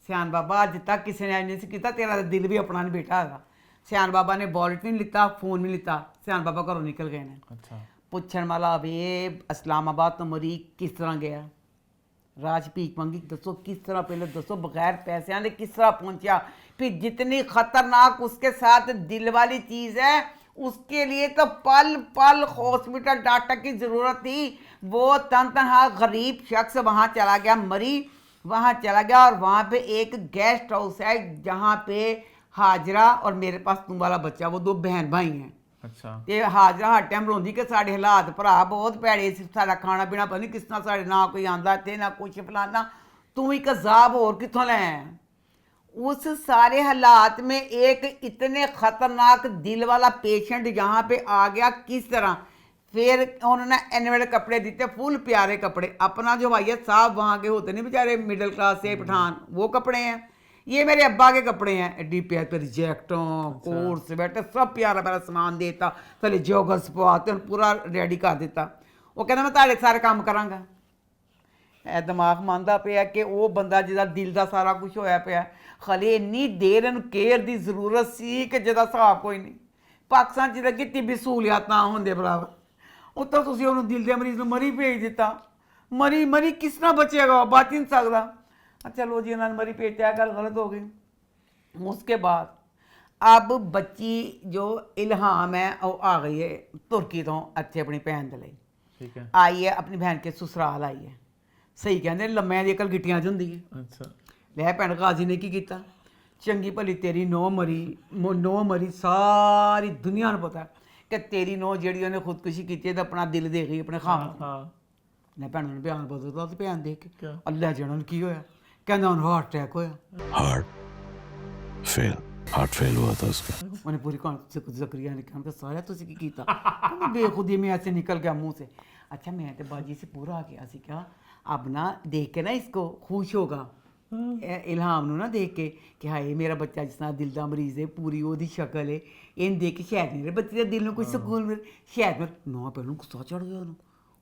सियान बाबा अज तक किसी ने नहीं किया तेरा दिल भी अपना नहीं बेटा है। सियान बाबा ने वॉलेट भी नहीं लिता, फोन भी लिता, सियान बाबा घरों निकल गए ने। अच्छा पुछण वाला वे इस्लामाबाद तो मरी किस तरह गया, राज भीख मंगी दसो किस तरह, पहले दसो बगैर पैसों के किस तरह पहुंचा। फिर जितनी खतरनाक उसके साथ दिल वाली चीज़ है उसके लिए तो पल पल हॉस्पिटल डाटा की ज़रूरत थी। वो तनहा गरीब शख्स वहाँ चला गया, मरी वहाँ चला गया और वहाँ पे एक गेस्ट हाउस है जहाँ पे हाजरा और मेरे पास तुम वाला बच्चा, वो 2 बहन भाई हैं। अच्छा ਤੇ ਹਾਜ਼ਰਾ ਹਰ ਟਾਈਮ ਰੋਂਦੀ ਕਿ ਸਾਡੇ ਹਾਲਾਤ ਭਰਾ ਬਹੁਤ ਭੈੜੇ ਸੀ, ਸਾਡਾ ਖਾਣਾ ਪੀਣਾ ਪਤਾ ਨਹੀਂ ਕਿਸ ਤਰ੍ਹਾਂ, ਸਾਡੇ ਨਾ ਕੋਈ ਆਂਦਾ ਤੇ ਨਾ ਕੁਛ ਫਲਾਨਾ, ਤੂੰ ਇੱਕ अजाब और कितों ले आया। उस सारे हालात में एक इतने ख़तरनाक दिल वाला पेशेंट यहाँ पे आ गया, किस तरह। फिर उन्होंने इन्वेड कपड़े दिते, फुल प्यारे कपड़े, अपना जो भाई साहब वहाँ के होते नहीं बेचारे मिडिल क्लास से पठान, वो कपड़े हैं। ये मेरे अब्बा के कपड़े हैं, एडी प्यार पे जैकटों कोट स्वेटर सब प्यारा प्यारा सामान देता, थले जॉगर्स पवाते पूरा रेडी कर दिता। वो कहना मैं तारे सारे काम करांगा। ਇਹ ਦਿਮਾਗ ਮੰਨਦਾ ਪਿਆ ਕਿ ਉਹ ਬੰਦਾ ਜਿਹਦਾ ਦਿਲ ਦਾ ਸਾਰਾ ਕੁਝ ਹੋਇਆ ਪਿਆ, ਖਾਲੀ ਇੰਨੀ ਦੇਰ ਇਹਨੂੰ ਕੇਅਰ ਦੀ ਜ਼ਰੂਰਤ ਸੀ ਕਿ ਜਿਹਦਾ ਹਿਸਾਬ ਕੋਈ ਨਹੀਂ। ਪਾਕਿਸਤਾਨ 'ਚ ਤਾਂ ਕਿਤੇ ਵੀ ਸਹੂਲੀਅਤਾਂ ਹੁੰਦੇ ਬਰਾਬਰ, ਉੱਤੋਂ ਤੁਸੀਂ ਉਹਨੂੰ ਦਿਲ ਦੇ ਮਰੀਜ਼ ਨੂੰ ਮਰੀ ਭੇਜ ਦਿੱਤਾ। ਮਰੀ ਕਿਸ ਤਰ੍ਹਾਂ ਬਚੇਗਾ, ਉਹ ਬਚ ਨਹੀਂ ਸਕਦਾ। ਚਲੋ ਜੀ ਉਹਨਾਂ ਨੇ ਮਰੀ ਭੇਜਿਆ, ਗੱਲ ਗਲਤ ਹੋ गई। उसके बाद अब बच्ची जो इल्हाम है वो आ गई है तुर्की तो अच्छे अपनी भैन के लिए, ठीक है, आई है अपनी भैन के ससुराल आई है। सही कहते लम्मे की अकल गिट्टियां च हुंदी है। अच्छा ਲੈ ਭੈਣ गाजी ने की किया, चंगी भली तेरी नौ मरी सारी दुनिया ਨੂੰ पता कि तेरी नौ ਜਿਹੜੀ ਉਹਨੇ ਖੁਦਕੁਸ਼ੀ ਕੀਤੀ ਹੈ ਤਾਂ ਆਪਣਾ ਦਿਲ ਦੇ ਗਈ ਆਪਣੇ ਖਾਮ। ਲੈ ਭੈਣ ਨੂੰ ਬਿਆਨ ਬਦਲਦਾ ਤੇ ਬਿਆਨ ਦੇਖ ਕੇ ਅੱਲਾ ਜਾਣੇ ਨੂੰ ਕੀ ਹੋਇਆ, ਕਹਿੰਦਾ ਉਹਨੂੰ ਹਾਰਟ ਅਟੈਕ ਹੋਇਆ। हार्ट फेल हुआ था उसका। ਉਹਨੇ पूरी कहानी जकरिया ने कहा सारा तुसी की कीता, कहंदा बेखुदी में ऐसे निकल गया मुंह से। अच्छा मैं तो बाजी से पूरा आ गया सी, क्या अब ना देख के ना इसको खुश होगा इल्हाम ਨੂੰ ਨਾ ਦੇਖ ਕੇ ਕਿ ਹਾਏ ਮੇਰਾ ਬੱਚਾ ਜਿਸ ਤਰ੍ਹਾਂ ਦਿਲ ਦਾ ਮਰੀਜ਼ ਹੈ, ਪੂਰੀ ਉਹਦੀ ਸ਼ਕਲ ਹੈ, ਇਹਨੂੰ ਦੇਖ ਕੇ ਸ਼ਾਇਦ ਮੇਰੇ ਬੱਚੇ ਦੇ ਦਿਲ ਨੂੰ ਕੋਈ ਸਕੂਨ ਮਿਲੇ। ਸ਼ਾਇਦ ਮੈਂ ਨਾ ਪਹਿਲਾਂ ਗੁੱਸਾ ਚੜ ਗਿਆ ਉਹਨੂੰ,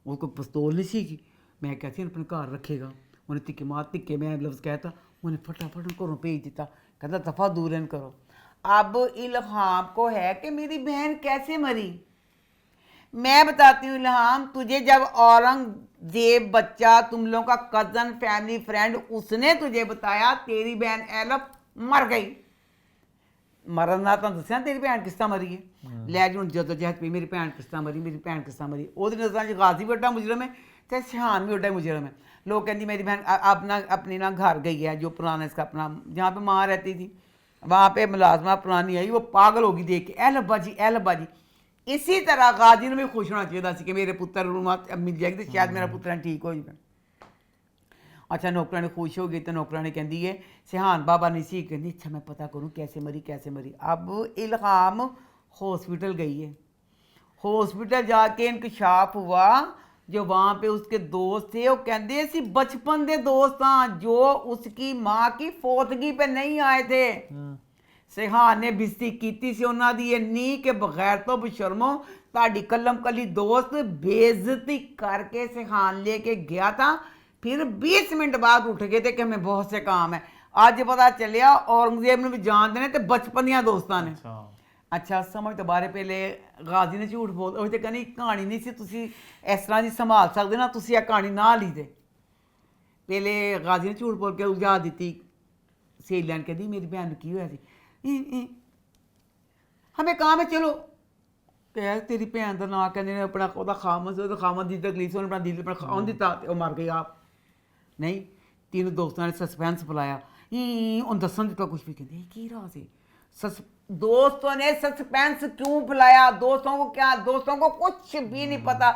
ਉਹ ਕੋਈ ਪਿਸਤੌਲ ਨਹੀਂ ਸੀਗੀ। ਮੈਂ ਕਿਹਾ ਸੀ ਆਪਣੇ ਘਰ ਰੱਖੇਗਾ, ਉਹਨੇ ਤਿੱਕੇ ਮੈਂ ਲਫ਼ਜ਼ ਕਹਿਤਾ, ਉਹਨੇ फटाफट घरों भेज दिता, कहता दफ़ा दूर इन करो। अब इल्हाम को है कि मेरी बहन कैसे मरी। मैं बताती हूँ इल्हाम, तुझे जब औरंगजेब बच्चा तुम लोगों का कज़न फैमिली फ्रेंड उसने तुझे बताया तेरी बहन एलफ मर गई, मरन ना तो दसिया तेरी भैन किस तरह मरी है। लै जी हूँ जदोजहद पी मेरी भैन किस तरह मरी, मेरी भैन किस तरह मरी। वो नज़र च गाजी भी एड्डा मुजरम है तो शहान भी एड्डा मुजरम है। लोग कहती मेरी बहन अपना अपनी ना घर गई है, जो पुराना इसका अपना जहाँ पे माँ रहती थी वहाँ पे मुलाजमा पुरानी आई, वो पागल होगी देख के, ए लब्बा जी। इसी तरह गाजी ने भी खुश होना चाहिए कि मेरे पुत्र रूमात मिल जाएगी तो शायद मेरा पुत्र ठीक हो जाए। अच्छा नौकरानी खुश हो गई तो नौकरानी कहती है सिहान बाबा ने सी कहती अच्छा मैं पता करूँ कैसे मरी। अब इल्हाम हॉस्पिटल गई है, हॉस्पिटल जाके इंकशाफ हुआ जो वहाँ पे उसके दोस्त थे वो कहते असी बचपन के दोस्त हाँ, जो उसकी माँ की फौतगी पे नहीं आए थे। सिहान ने बिस्ती की सी उन्हों की इन्नी कि बगैर तो बशर्मो ताड़ी कलम कली दोस्त बेइज्जती करके सिहान लेके गया था। फिर 20 मिनट बाद उठ गए थे कि हमें बहुत से काम है। अज पता चलिया औरंगजेब ने भी जानते हैं तो बचपन दियां दोस्तां ने। अच्छा समझ तो बारे पहले गाजी ने झूठ बोल तो कहनी कहानी नहीं सी तुसी इस तरह की संभाल सकते ना, तुसी यह कहानी ना ली दे। पहले गाजी ने झूठ बोल के उलझा दी। सहेलियां कहती मेरी भैन की होया सी, हमें काम है चलो कह तेरी भैन का ना कहने अपना खामन दी तकलीफ अपना दिल अपना खान दिता वो मर गई आप नहीं। तीनों दोस्तों ने सस्पेंस फैलाया, उन दसन दिता कुछ भी कहते की राज है। दोस्तों ने सस्पेंस क्यों फैलाया, दोस्तों को क्या, दोस्तों को कुछ भी नहीं पता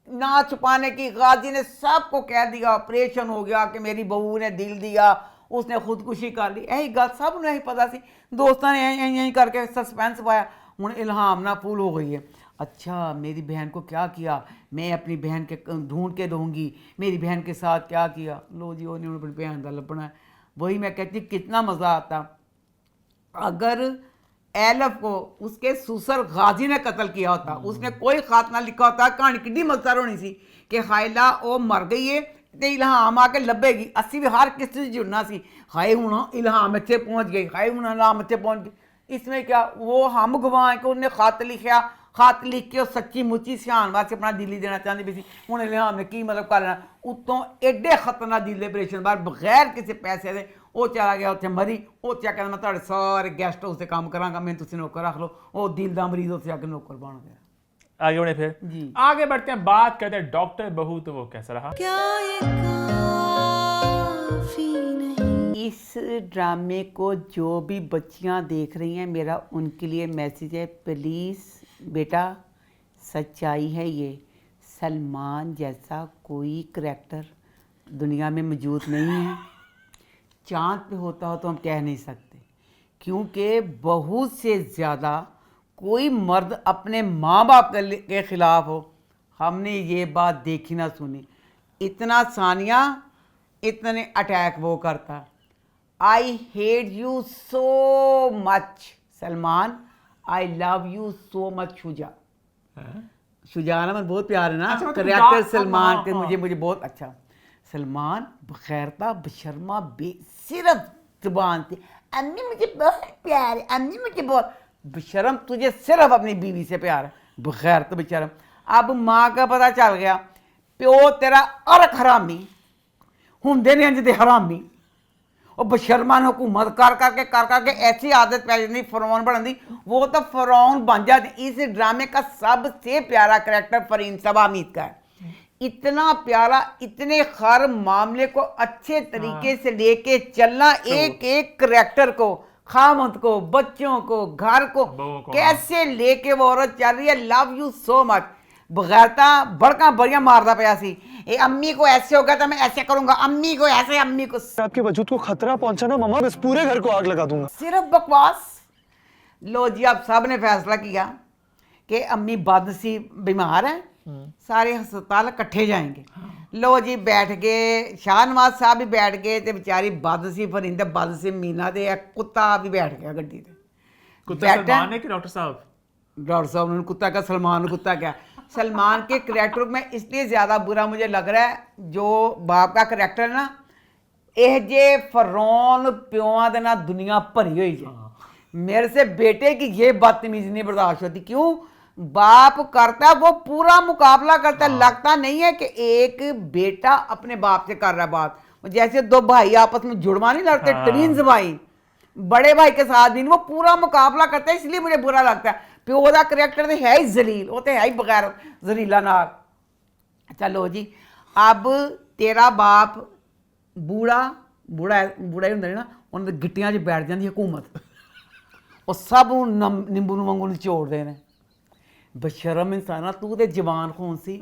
ना छुपाने की। गाजी ने सबको कह दिया ऑपरेशन हो गया कि मेरी बहू ने दिल दिया, उसने खुदकुशी कर ली, यही गल सब ने यही पता सी। दोस्तों ने यही करके सस्पेंस पाया। हूँ इल्हाम ना फूल हो गई है। अच्छा मेरी बहन को क्या किया, मैं अपनी बहन के ढूंढ के दूँगी, मेरी बहन के साथ क्या किया। लो जी उन्होंने अपनी बहन का लभना है। वही मैं कहती कितना मज़ा आता अगर एलफ को उसके ससुर गाजी ने कत्ल किया होता, उसने कोई खातना लिखा होता, कहानी कितनी मज़ेदार होनी सी कि हायला वो मर गई है तो इल्हाम आके लभेगी। असी भी हर किसी से जुड़ना सी, हाय हूँ इल्हाम इतने पहुँच गई, हाय हूँ इल्हाम इतने पहुँच गई। इसमें क्या वो हम गवाह हैं कि उन्हें खत लिखा, खत लिख के सच्ची मुच्ची सिहान वास्ते अपना दिल ही देना चाहती भी। हूँ इल्हाम ने की मतलब कर लेना, उत्तों एडे खतरनाक दिल के ऑपरेशन बाहर बगैर किसी पैसे दे वो चला गया उत्थे मरी। वो क्या कहना मैं तुहाडे सारे गेस्ट हाउस से काम करांगा, मैं तुसीं नौकर रख लो। वो दिल का मरीज उत्थे आके नौकर बन गया। आगे बढ़े फिर जी आगे बढ़ते हैं, बात करते हैं डॉक्टर बहू तो वो कैसा रहा। इस ड्रामे को जो भी बच्चियां देख रही हैं, मेरा उनके लिए मैसेज है, प्लीज़ बेटा सच्चाई है ये, सलमान जैसा कोई करैक्टर दुनिया में मौजूद नहीं है। चांद पे होता हो तो हम कह नहीं सकते, क्योंकि बहुत से ज़्यादा कोई मर्द अपने माँ बाप के ख़िलाफ़ हो, हमने ये बात देखी ना सुनी। इतना सानिया इतने अटैक वो करता। I hate you so much Salman, I love you so much Shuja. Shuja ना मैं बहुत प्यार है ना, अच्छा, करैक्टर सलमान के मुझे बहुत अच्छा। सलमान बखैरता बशर्मा सिर्फ जुबान से अम्मी मुझे बहुत प्यार है, अम्मी मुझे बहुत, बेशरम तुझे सिर्फ अपनी बीवी से प्यार है, बगैर तो बेशरम। अब माँ का पता चल गया, प्यो तेरा अरख हरामी हुंदे ने अंज दे हरामी, और बशर्मा ने हुकूमत कर करके ऐसी आदत पै जाती फरौन बनने दी, वो तो फरौन बन जाती। इस ड्रामे का सबसे प्यारा करैक्टर फरीन सबा हमीद का है। इतना प्यारा, इतने हर मामले को अच्छे तरीके से लेके चलना, एक एक करैक्टर को, खामद को, बच्चों को, घर को कैसे लेके वो औरत चल रही है। Love you so much. बगैरता बड़का बढ़िया मारता पाया सी, अम्मी को ऐसे हो गया तो मैं ऐसे करूंगा, अम्मी को ऐसे, अम्मी को। आपके वजूद को खतरा पहुंचा ना मम्मा, मैं इस पूरे घर को आग लगा दूंगा। सिर्फ बकवास। लो जी, अब सब ने फैसला किया कि अम्मी बद सी बीमार है, सारे अस्पताल इकट्ठे जाएंगे। लो जी बैठ गए, शाहनवाज साहब भी बैठ गए, ते बेचारी बद सी फरिंद बद सी मीना दे कुत्ता भी बैठ गया गड्डी ते। कुत्ता सलमान है कि डॉक्टर साहब? डॉक्टर साहब ने कुत्ता का, सलमान कुत्ता क्या। सलमान के करैक्टर में इसलिए ज़्यादा बुरा मुझे लग रहा है, जो बाप का करैक्टर है ना, यह जे फरौन प्यों दे ना दुनिया भरी हुई है। मेरे से बेटे की ये बदतमीजी नहीं बर्दाश्त होती। क्यों? बाप करता वो पूरा मुकाबला करता, लगता नहीं है कि एक बेटा अपने बाप से कर रहा है बात। जैसे दो भाई आपस में जुड़वा नहीं लड़ते, ट्विन्स भाई, बड़े भाई के साथ भी वो पूरा मुकाबला करता है, इसलिए मुझे बुरा लगता है। प्यो का करैक्टर तो है ही जलील, वो तो है ही बगैर जलीला नाग। चलो जी, अब तेरा बाप बूढ़ा ही होंदा ना, उन्होंने गिट्टियां 'च बैठ जाती हुकूमत, और सब निंबू वांगू निचोड़ते हैं। बशरम इंसाना, तू तो जवान खून सी,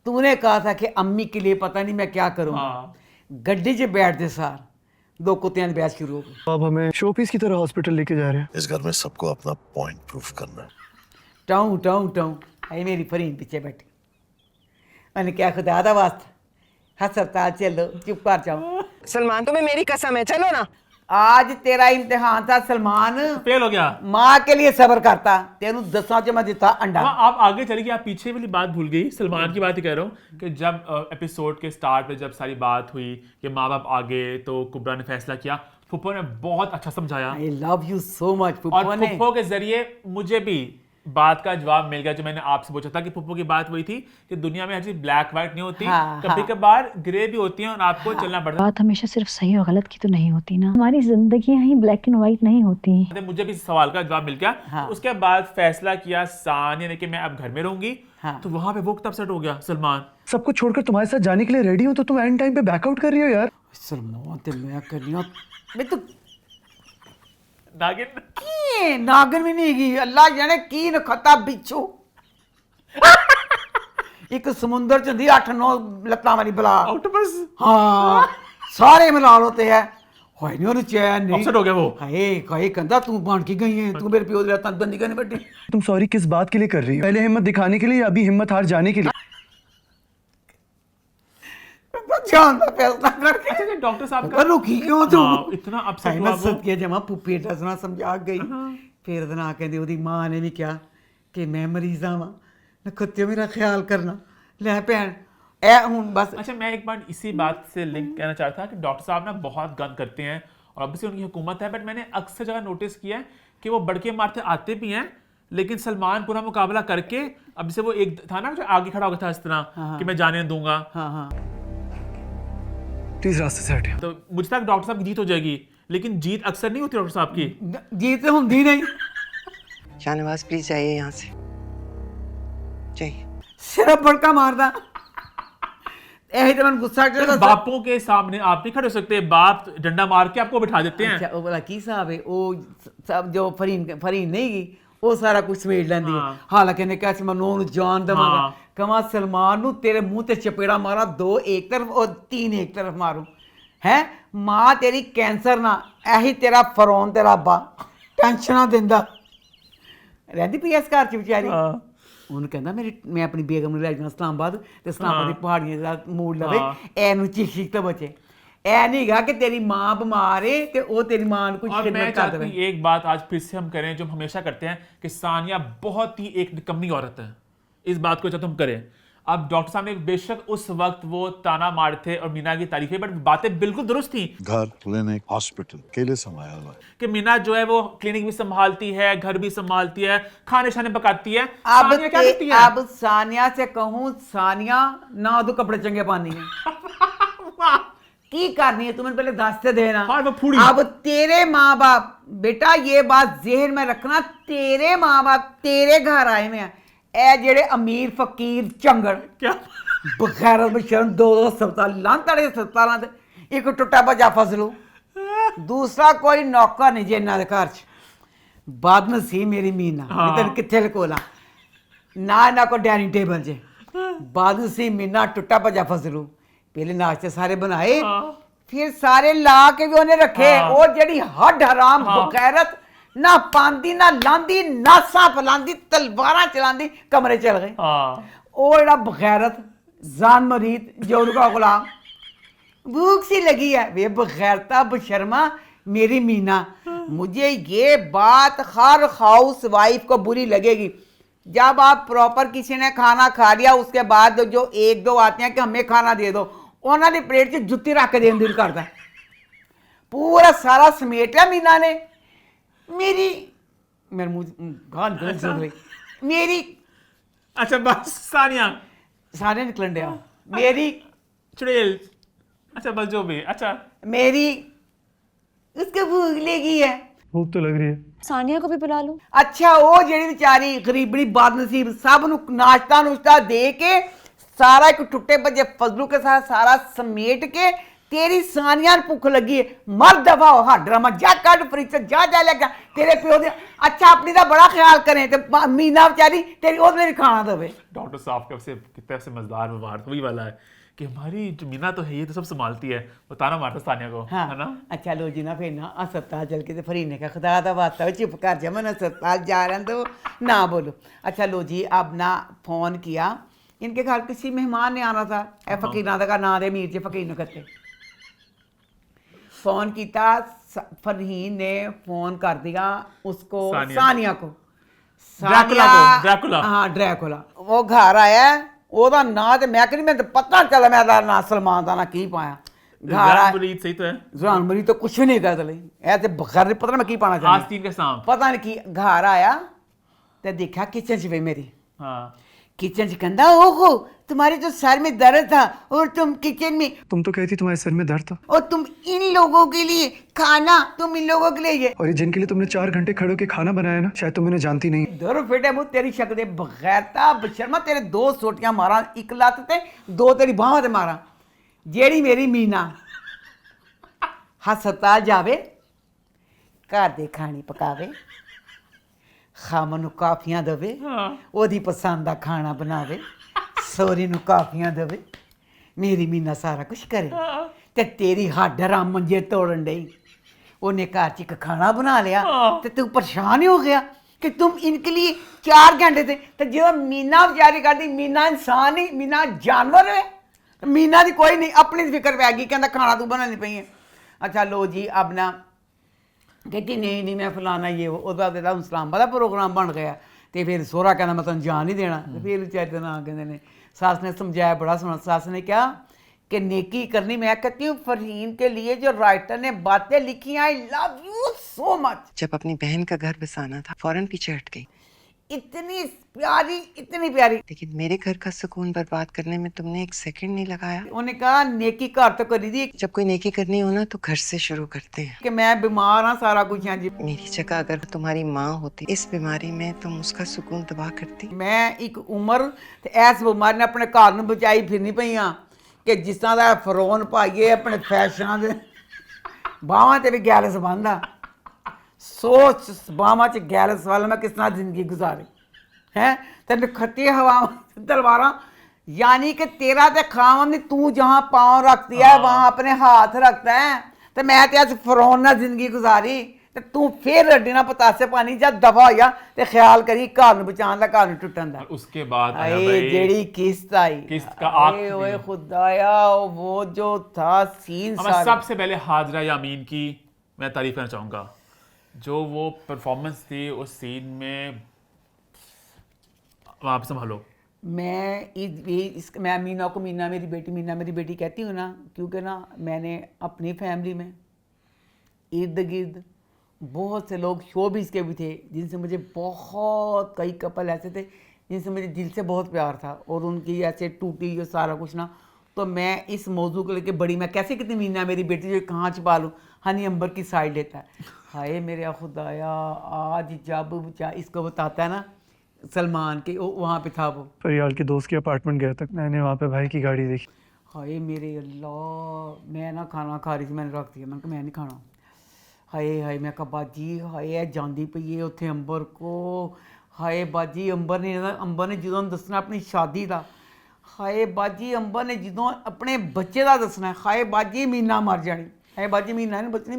तूने कहा था कि अम्मी के लिए पता नहीं मैं क्या करूँगा। गड्डी 'च बैठते सार दो कुत्तियां बहस शुरू हो गई। अब हमें शोपीस की तरह हॉस्पिटल लेके जा रहे हैं। इस घर में सबको अपना पॉइंट प्रूफ करना है। टाऊ टाऊ टाऊ, आई मेरी फरीन पीछे बैठी, मैंने क्या खुदा दा वास्ता अस्पताल चलो, चुप कर जाओ। सलमान तुम्हें मेरी कसम है, चलो ना। आज तेरा इम्तिहान था सलमान, फेल हो गया। माँ के लिए सब्र करता, तेनू दसा च मैं दिता अंडा। आप आगे चली गई, आप पीछे वाली बात भूल गई। सलमान की बात ही कह रहा हूँ कि जब एपिसोड के स्टार्ट में जब सारी बात हुई कि माँ बाप आ गए, तो कुबरा ने फैसला किया। फुप्पो ने बहुत अच्छा समझाया। I love you so much. और फुप्पो के जरिए मुझे भी बात का जवाब मिल गया जो मैंने आपसे पूछा था, कि फुप्पो की बात वही थी कि दुनिया में हर चीज ब्लैक व्हाइट नहीं होती, कभी कभार ग्रे भी होती है, और आपको चलना पड़ता है। बात हमेशा सिर्फ सही और गलत की तो नहीं होती ना, हमारी जिंदगी ही ब्लैक एंड व्हाइट नहीं होती। मुझे भी सवाल का जवाब मिल गया। तो उसके बाद फैसला किया सानिया ने कि मैं अब घर में रहूंगी। तो वहां पे वो तब सेट हो गया। सलमान, सब कुछ छोड़कर तुम्हारे साथ जाने के लिए रेडी हूँ, तो तुम एंड टाइम पे बैकआउट कर रही हो यार। सलमान ते मैं करनी मैं तो नागिन की नागिन भी नहीं गई, अल्लाह जाने की नखता बिच्छू। एक समुंदर च होंदी 8-9 लत्तां वाली बला, ऑक्टोपस। हाँ, सारे मिलाल होते हैं। होए नहीं, चैन नहीं, अपसेट हो गया वो। हाय कहे कंधा तू बन के गई है, तू मेरे प्यो दी लत्तां बंदी करने बैठी। तुम सॉरी किस बात के लिए कर रही हो? पहले हिम्मत दिखाने के लिए या अभी हिम्मत हार जाने के लिए? जानता फैसला करके डॉक्टर साहब का रुकी क्यों तू? इतना अपसेट हुआ वो। सदके जमा पुप्पी दसना समझा गई। फिर ना कहंदी ओदी मां ने भी क्या कि मैं मरीज़ आवां, नखत्यो मेरा ख्याल करना। ले भैन ए हुन बस। अच्छा, मैं एक बार इसी बात से लिंक कहना चाहता था कि डॉक्टर साहब ना बहुत गन करते हैं, और ऑब्वियसली उनकी हुकूमत है, बट मैंने अक्सर जगह नोटिस किया है कि वो बड़के मारते आते भी हैं, लेकिन सलमान पूरा मुकाबला करके, अब जैसे वो एक था ना जो आगे खड़ा हो गया था इस तरह कि मैं जाने दूंगा, प्लीज रास्ते से हटिए। तो मुझे तक डॉक्टर साहब की जीत हो जाएगी, लेकिन जीत अक्सर नहीं होती डॉक्टर साहब की। जीत तो होती नहीं। शाहनवाज प्लीज जाइए यहाँ से, चाहिए सिर्फ बड़का मारदा यही तो मैं गुस्सा चढ़ा बापों के सामने आप नहीं खड़े हो सकते, बाप डंडा मार के आपको बिठा देते हैं। अच्छा वो बोला की साहब है वो सब जो फरीन नहीं गई वो सारा कुछ समेट लेंदी है। हालांकि ने कहा मैं नूं जान देवांगा, कमा सलमान नूं तेरे मुंह ते चपेड़ा मारा, 2 एक तरफ और 3 एक तरफ मारूं है। मां तेरी कैंसर ना यही तेरा फरौन तेरा अब्बा टेंशन दिंदा रहंदी पई इस घर च बेचारी। ਉਹਨੂੰ ਕਹਿੰਦਾ ਮੈਂ ਆਪਣੀ ਬੇਗਮ ਨੂੰ ਲੈ ਜਾਣਾ ਇਸਲਾਮਾਬਾਦ ਤੇ ਇਸਲਾਮਾਬਾਦ ਦੀ ਪਹਾੜੀਆਂ ਦਾ ਮੂਡ ਲਵੇ ਇਹਨੂੰ ਚੀਕ ਤੋਂ ਬਚੇ। ऐ नहीं गा कि तेरी माँ बीमार है कि वो तेरी माँ को कुछ खिदमत कर दे। एक बात आज फिर से हम करें जो हम हमेशा करते हैं कि सानिया बहुत ही एक निकम्मी औरत है, इस बात को जब हम करें। अब डॉक्टर साहब ने बेशक उस वक्त वो ताना मारे थे और मीना की तारीफें, बट बातें बिल्कुल दुरुस्त थी। घर, क्लिनिक, हॉस्पिटल अकेले संभाला हुआ है कि मीना जो है वो क्लिनिक भी संभालती है, घर भी संभालती है, खाने शाने पकाती है। सानिया क्या करती है? अब सानिया से कहूँ, सानिया ना तो कपड़े चंगे पानी है की करनी है तुम्हें पहले दस देना। अब तेरे माँ बाप बेटा ये बात जेहन में रखना, तेरे माँ बाप तेरे घर आए में ए जेड़े अमीर फकीर चंगड़ क्या बगैर बशरम 2 अस्पताल लांतड़े अस्पताल एक टुटा भजा फसलू, दूसरा कोई नौकर नहीं जे इन्हां दे घर च। बदनसीब मेरी मीना तेन कित्थे लकोला ना इन्हां को डाइनिंग टेबल च। बदनसीब मीना टुटा भजा फसलू, पहले नाश्ते सारे बनाए फिर सारे ला के भी उन्हें रखे। वो जेड़ी हड हराम बगैरत ना पांदी ना लांदी नासा फलांदी तलवारां चलांदी कमरे चल गए। वो जेड़ा बगैरत जान मरीद जोरू का गुलाम भूख सी लगी है वे बगैरता बशर्मा मेरी मीना। मुझे ये बात हर हाउस वाइफ को बुरी लगेगी जब आप प्रॉपर किसी ने खाना खा लिया उसके बाद जो 1-2 आते हैं कि हमें खाना दे दो, उन्होंने प्लेट से जुत्ती रख के देने दिल करता है। पूरा सारा समेटा मीना ने मेरी मेरे मुंह गाल गलत सुन रही मेरी। अच्छा बस सानिया सारे निकलन दिया मेरी चुड़ैल। अच्छा बस जो भी अच्छा मेरी उसके भूख लगी है, भूख तो लग रही है। सानिया को भी बुला लो। अच्छा वो जेड़ी बेचारी गरीबड़ी बदनसीब सब नु नाश्ता नुश्ता दे के सारा एक टुटे भजे फजलू के साथ सारा समेट के तेरी सानिया भुख लगी है मर दफा हो। हाँ ड्रामा जा कट फ्रिज से जा लेके तेरे प्यो दे। अच्छा अपनी का बड़ा ख्याल करें तो मीना बेचारी तेरी ओदे भी खाना देवे। डॉक्टर साहब कब से कितने से मजेदार व्यवहार वही वाला है कि हमारी जो मीना तो है ये तो सब संभालती है, वो ताना मारता सानिया को। हाँ, है ना। अच्छा लो जी ना फिर ना अस्पताल चल के तो फरीने का खुदा का वास्ता हो चुप कर जा, मैं अस्पताल जा रहा तो ना बोलो। अच्छा लो जी अब ना फोन किया, इनके घर किसी मेहमान ने आना था, ए फकीर का नाम है मीर जी फकीर करते फोन किया। फरहीन ने फोन कर दिया उसको सानिया को, ड्रैकुला। हाँ ड्रैकुला। वो घर आया ओदा ना ते मैं कहनी मैं तो पता चला मैं ना सलमान दा ना की पाया। घर मरीद सही तो है, जुरान मरीद तो कुछ नहीं कर दले ऐसे बगैर पता नहीं मैं की पाना चाहिए। आस्तीन के सांप पता नहीं की। घर आया ते देखा किचन च मेरी। हाँ किचन च कहंदा ओहो तुम्हारे तो सर में दर्द था और तुम किचन में। तुम तो कहती तुम्हारे सर में दर्द था और तुम इन लोगों के लिए खाना तुम इन लोगों के लिए ये और ये जिनके लिए तुमने 4 घंटे खड़े होकर खाना बनाया ना शायद तुम इन्हें जानती नहीं। दर फेटे मुँह तेरी शक्ल बगैरता बशर्मा तेरे 2 सोटियां मारा, एक लत ते 2 तेरी बाहों ते मारा। जेड़ी मेरी मीना हस्पताल जावे घर दे खाने पकावे खामन नूं काफियां देवे ओदी पसंद दा खाना बनावे सोरी नूं काफियां देवे मेरी मीना सारा कुछ करे ते तेरी हड्ड राम मंजे तोड़न डई। उन्हें घर च एक खाना बना लिया ते तू परेशान ही हो गया कि तुम इनके लिए 4 घंटे थे। तो जो मीना बेचारी करती, मीना इंसान ही मीना जानवर है, मीना की कोई नहीं अपनी फिक्र पै गई कहता खाना तू बनानी पई है। अच्छा लो जी अब ना कहती नहीं मैं फलाना ये वो बाद इस्लामाबाद का प्रोग्राम बन गया तो फिर सोहरा कहना मैं तुम जान नहीं देना। तो फिर बेचारे ना कहते ने सास ने समझाया बड़ा सुना। सास ने क्या कि नेकी करनी। मैं कहती हूँ फरहीन के लिए जो राइटर ने बातें लिखी I love you so much. जब अपनी बहन का घर बसाना था फौरन पीछे हट गई। इतनी प्यारी लेकिन मेरे घर का सुकून बर्बाद करने में तुमने 1 सेकंड नहीं लगाया। उन्हें कहा नेकी घर तो करी दी। जब कोई नेकी करनी हो ना तो घर से शुरू करते हैं। कि मैं बीमार हाँ सारा कुछ है जी। मेरी जगह अगर तुम्हारी माँ होती इस बीमारी में तुम उसका सुकून तबाह करती। मैं एक उम्र ऐस बीमारी ने अपने घर में बचाई फिरनी पई हाँ ਕਿ ਜਿਸ ਤਰ੍ਹਾਂ ਦਾ ਫਰੋਨ ਪਾਈਏ ਆਪਣੇ ਫੈਸ਼ਨਾਂ ਦੇ ਬਾਹਾਂ ਤੇ ਵੀ ਗੈਲਸ ਬੰਨਦਾ ਸੋਚ ਬਾਹਾਂ 'ਚ ਗੈਲਸ ਵਾਲਾ ਮੈਂ ਕਿਸ ਤਰ੍ਹਾਂ ਜ਼ਿੰਦਗੀ ਗੁਜ਼ਾਰੀ ਹੈ ਤੇ ਨਖੱਤੀ ਹਵਾਵਾਂ ਤਲਵਾਰਾਂ यानी कि तेरा तो खावन नहीं तू जहाँ पाँव रखती है वहाँ अपने हाथ रखता है तो मैं तो अज फरौन ना जिंदगी गुजारी तो तू फिर रड्डी ना पतासे पानी जब दफा हो जा तो ख्याल करी घर नूं बचाने दा घर नूं टुटन दा उसके बाद आया आए भाई जेड़ी किस्त आई किस्त का आए ओए खुदाया वो जो था सीन मैं सबसे पहले हाजरा यामीन की मैं तारीफ करना चाहूँगा जो वो परफॉर्मेंस थी उस सीन में आप संभालो मैं मीना को मीना मेरी बेटी कहती हूँ ना क्योंकि ना मैंने अपनी फैमिली में इर्द गिर्द बहुत से लोग शोबिज़ के भी थे जिनसे मुझे बहुत कई कपल ऐसे थे जिनसे मुझे दिल से बहुत प्यार था और उनकी ऐसे टूटी जो सारा कुछ ना तो मैं इस मौजू को लेके बड़ी मैं कैसे कितनी मीना मेरी बेटी जो कहाँ छुपा लूँ हनी अंबर की साइड लेता है हाय मेरे खुदाया आज जब इसको बताता है ना सलमान के वहाँ पे था वो फरियाल के दोस्त के अपार्टमेंट गया था मैंने वहाँ पे भाई की गाड़ी देखी हाय मेरे अल्लाह मैं ना खाना खा रही थी मैंने रख दिया मैं नहीं खाना हाय हाय मैं कहा बाजी हाय जांदी पई है उत्थे अंबर को हाय बाजी अंबर ने जो दसना अपनी शादी का हाय बाजी अंबर ने जो अपने बच्चे का दसना हाय बाजी मीना मर जानी हाय बाजी मीना नहीं बचनी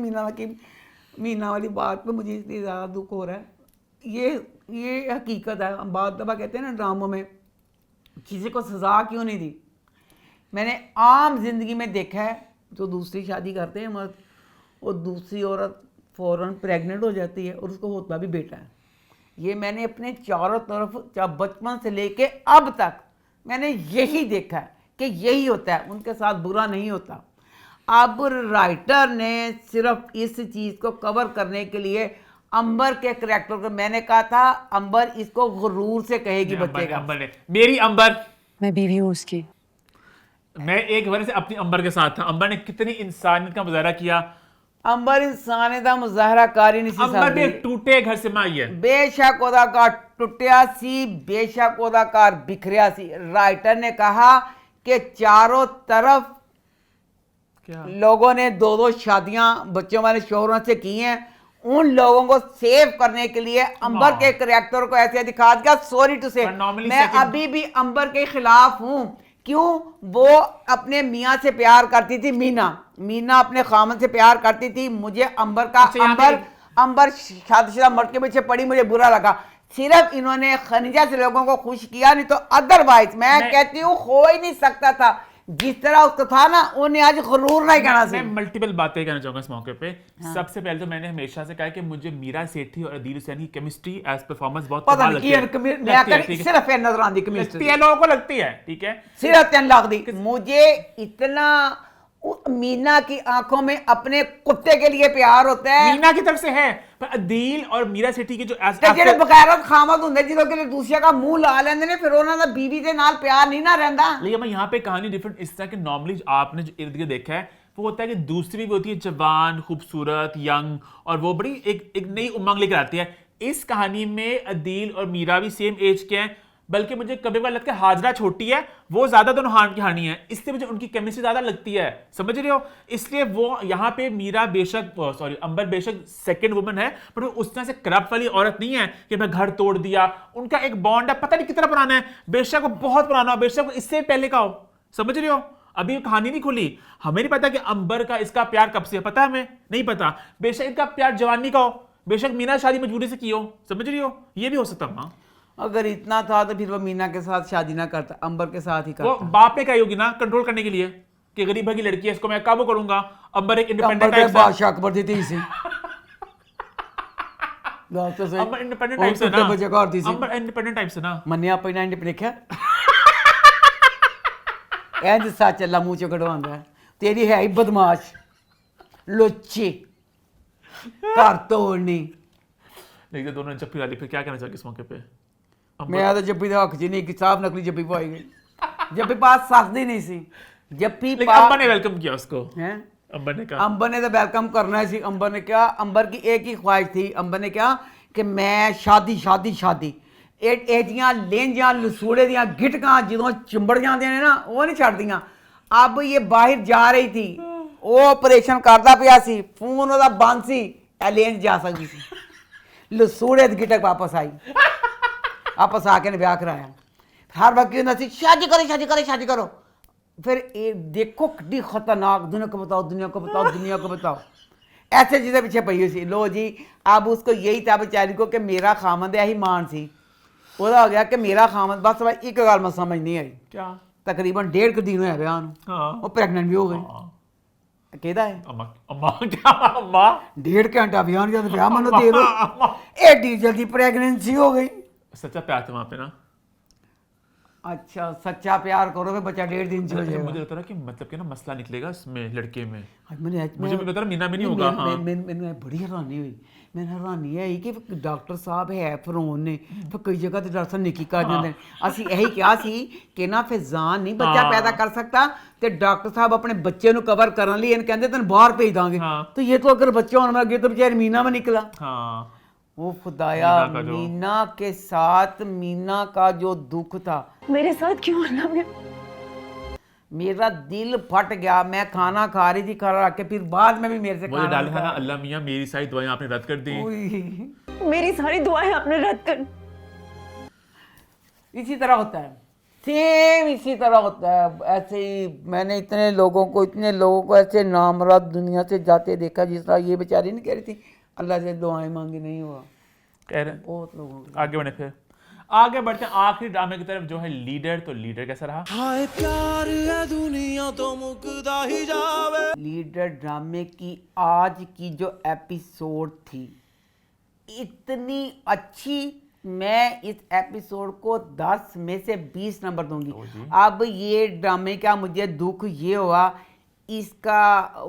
मीना वाली बात पे मुझे इतनी ज़्यादा दुख हो रहा है ये हकीकत है बात दफ़ा कहते हैं ना ड्रामों में किसी को सज़ा क्यों नहीं दी मैंने आम जिंदगी में देखा है जो दूसरी शादी करते हैं मर्द और दूसरी औरत फ़ौरन प्रेग्नेंट हो जाती है और उसको होता भी बेटा है ये मैंने अपने चारों तरफ बचपन से लेके अब तक मैंने यही देखा है कि यही होता है उनके साथ बुरा नहीं होता अब राइटर ने सिर्फ इस चीज़ को कवर करने के लिए अंबर के करैक्टर को मैंने कहा था अंबर इसको गुरूर से कहेगी बच्चे का अंबर ने मेरी अंबर मैं बीवी हूँ उसकी मैं एक बार से अपनी अंबर के साथ था अंबर ने कितनी इंसानियत का मुजाहरा किया अंबर इंसानियत का मुजाहरा कर ही नहीं सी अंबर भी टूटे घर से माई है बेशक ओदा घर टुटिया सी बेशक ओदा घर बिखरिया सी राइटर ने कहा कि चारों तरफ लोगों ने दो शादियां बच्चों वाले शोहरों से की हैं उन लोगों को सेव करने के लिए अंबर के करैक्टर को ऐसे दिखा दिया सॉरी टू से मैं अभी भी अंबर के खिलाफ हूँ क्यों वो अपने मियाँ से प्यार करती थी मीना अपने खामन से प्यार करती थी मुझे अंबर का अंबर शादीशुदा मर्द के पीछे पड़ी मुझे बुरा लगा सिर्फ इन्होंने खनिजा से लोगों को खुश किया नहीं तो अदरवाइज मैं कहती हूँ हो ही नहीं सकता था जिस तरह उसको था ना उन्हें आज गुरूर नहीं कहना मैं मल्टीपल बातें कहना चाहूंगा इस मौके पे सबसे पहले तो मैंने हमेशा से कहा कि मुझे मीरा सेठी और अदील हुसैन की केमिस्ट्री एज परफॉर्मेंस बहुत पता नहीं सिर्फ नजर आती केमिस्ट्री लोगों को लगती है ठीक है सिर्फ 3 लाख दी मुझे इतना मीना की आंखों में अपने कुत्ते के लिए प्यार होता है मीना की तरफ से है पर अदील और मीरा सेठी के जो ਜਿਹੜੇ ਬਗੈਰਤ ਖਾਮਦ ਹੁੰਦੇ ਜਿਹਦੇ के दूसरे का मुंह ला लेंदे ने फिर ਉਹਨਾਂ ਦਾ बीवी ਦੇ ਨਾਲ प्यार नहीं ना रहता लेकिन मैं यहाँ पे कहानी डिफरेंट इस तरह के नॉर्मली आपने जो इर्द गिर्द देखा है वो होता है कि दूसरी भी होती है जवान खूबसूरत यंग और वो बड़ी एक नई उमंग लेकर आती है इस कहानी में अदील और मीरा भी सेम एज के हैं बल्कि मुझे कभी कभी लगता है हाजरा छोटी है वो ज्यादा दोनों हाथ की हानि है इसलिए मुझे उनकी केमिस्ट्री ज्यादा लगती है समझ रहे हो इसलिए वो यहाँ पे मीरा बेशक अंबर बेशक सेकंड वुमन है पर वो उस तरह से करप्ट वाली औरत नहीं है कि मैं घर तोड़ दिया उनका एक बॉन्ड है पता नहीं कितना पुराना है बेशक वो बहुत पुराना हो बेशक वो इससे पहले का हो समझ रहे हो अभी कहानी नहीं खुली हमें नहीं पता कि अंबर का इसका प्यार कब से है पता है हमें नहीं पता बेशक इनका प्यार जवानी का हो बेशक मीना शादी मजबूरी से की हो समझ रही हो ये भी हो सकता है अगर इतना था तो फिर वो मीना के साथ शादी ना करता अंबर के साथ ही करता वो बाप ने कही होगी ना कंट्रोल करने के लिए कि गरीब की लड़की है इसको मैं काबू करूंगा अंबर एक इंडिपेंडेंट टाइप से बादशाह अकबर दी थी इसे अंबर इंडिपेंडेंट टाइप से ना अंबर इंडिपेंडेंट टाइप से ना मन्ने आप ना इंडिपेंडेंट क्या एंज सच अल्लाह मुंह चों कढवांदा है तेरी है ही बदमाश लोची घर तोड़नी लेकिन दोनों ने जप्पी वाली फिर क्या कहना चाहिए इस मौके पे मैं तो जप्पी का हक जी नहीं कि साफ नकली जप्पी पाई गई जप्पी पास सकती नहीं सी जप्पी अंबर ने वेलकम किया उसको हैं अंबर ने कहा अंबर ने तो वेलकम करना ही अंबर ने क्या अंबर की एक ही ख्वाहिश थी अंबर ने क्या कि मैं शादी शादी शादी ਇਹ ਜੀਆਂ ਲੇਂਜਾਂ ਲਸੂੜੇ ਦੀਆਂ ਗਿਟਕਾਂ ਜਦੋਂ ਚਿੰਬੜ ਜਾਂਦੀਆਂ ਨੇ ਨਾ ਉਹ ਨਹੀਂ ਛੱਡਦੀਆਂ अब ये बाहर जा रही थी, वो ऑपरेशन करता पिया सी, फोन ਉਹਦਾ ਬੰਦ ਸੀ, एलियन जा सकती थी। लसूड़े गिटक वापस आई, वापस आके ने ब्याह कराया। हर वक्त कहना सी शादी करो शादी करो शादी करो। फिर देखो कितनी खतरनाक, दुनिया को बताओ दुनिया को बताओ दुनिया को बताओ, ऐसे चीज़ें पीछे पई हुई सी। लो जी अब उसको यही था बेचारी को कि मेरा खामद यही मान सी, ਉਹਦਾ हो गया कि मेरा खामद। बस भाई एक गल मैं समझ नहीं आई, क्या तकरीबन 1.5 दिन होया ब्याह नूं, वो प्रेगनेंट भी हो गई। कहदा है अम्मा क्या अम्मा 1.5 घंटा ब्याह नहीं जाता, ब्याह मनो दे दो, एडी जल्दी प्रेगनेंसी हो गई। सच्चा प्यार था वहाँ पे ना। अच्छा सच्चा प्यार करो फिर बच्चा 1.5 दिन से हो जाएगा। मुझे लगता है कि मतलब कि ना मसला निकलेगा इसमें लड़के में। मुझे भी पता मीना में नहीं होगा। मैंने बड़ी हैरानी हुई, मैंने हैरानी है कि डॉक्टर साहब है फिरौन ने तो कई जगह तो डॉक्टर साहब निकी कर देंगे। ਅਸੀਂ यही कहा सी कि ना फिजान नहीं बच्चा पैदा कर सकता, तो डॉक्टर साहब अपने बच्चे ਨੂੰ कवर ਕਰਨ ਲਈ ਇਹਨ ਕਹਿੰਦੇ ਤੈਨੂੰ ਬਾਹਰ ਭੇਜ ਦਾਂਗੇ। तो ये तो अगर बच्चा होने लगे तो बेचारी मीना में निकला। वो खुदाया मीना के साथ, मीना का जो दुख था मेरे साथ क्यों होना गया? मेरा दिल फट गया। मैं खाना खा रही थी, खा रहा के फिर बाद में भी मेरे से मुझे डाल खाना। अल्लाह मियां मेरी सारी दुआएं आपने रद्द कर दी। मेरी सारी दुआएं आपने रद्द कर। इसी तरह होता है, सेम इसी तरह होता है। ऐसे ही मैंने इतने लोगों को ऐसे नामराद दुनिया से जाते देखा, जिस तरह ये बेचारी नहीं कह रही थी अल्लाह से दुआएं मांगी, नहीं हुआ। कह रहे बहुत लोगों को। आगे बढ़े, फिर आगे बढ़ते हैं आखिरी ड्रामे की तरफ जो है लीडर। तो लीडर कैसा रहा? हाय प्यार है दुनिया तो मुकदा ही जावे। लीडर ड्रामे की आज की जो एपिसोड थी इतनी अच्छी, मैं इस एपिसोड को 10 में से 20 नंबर दूंगी। अब ये ड्रामे का मुझे दुख ये हुआ, इसका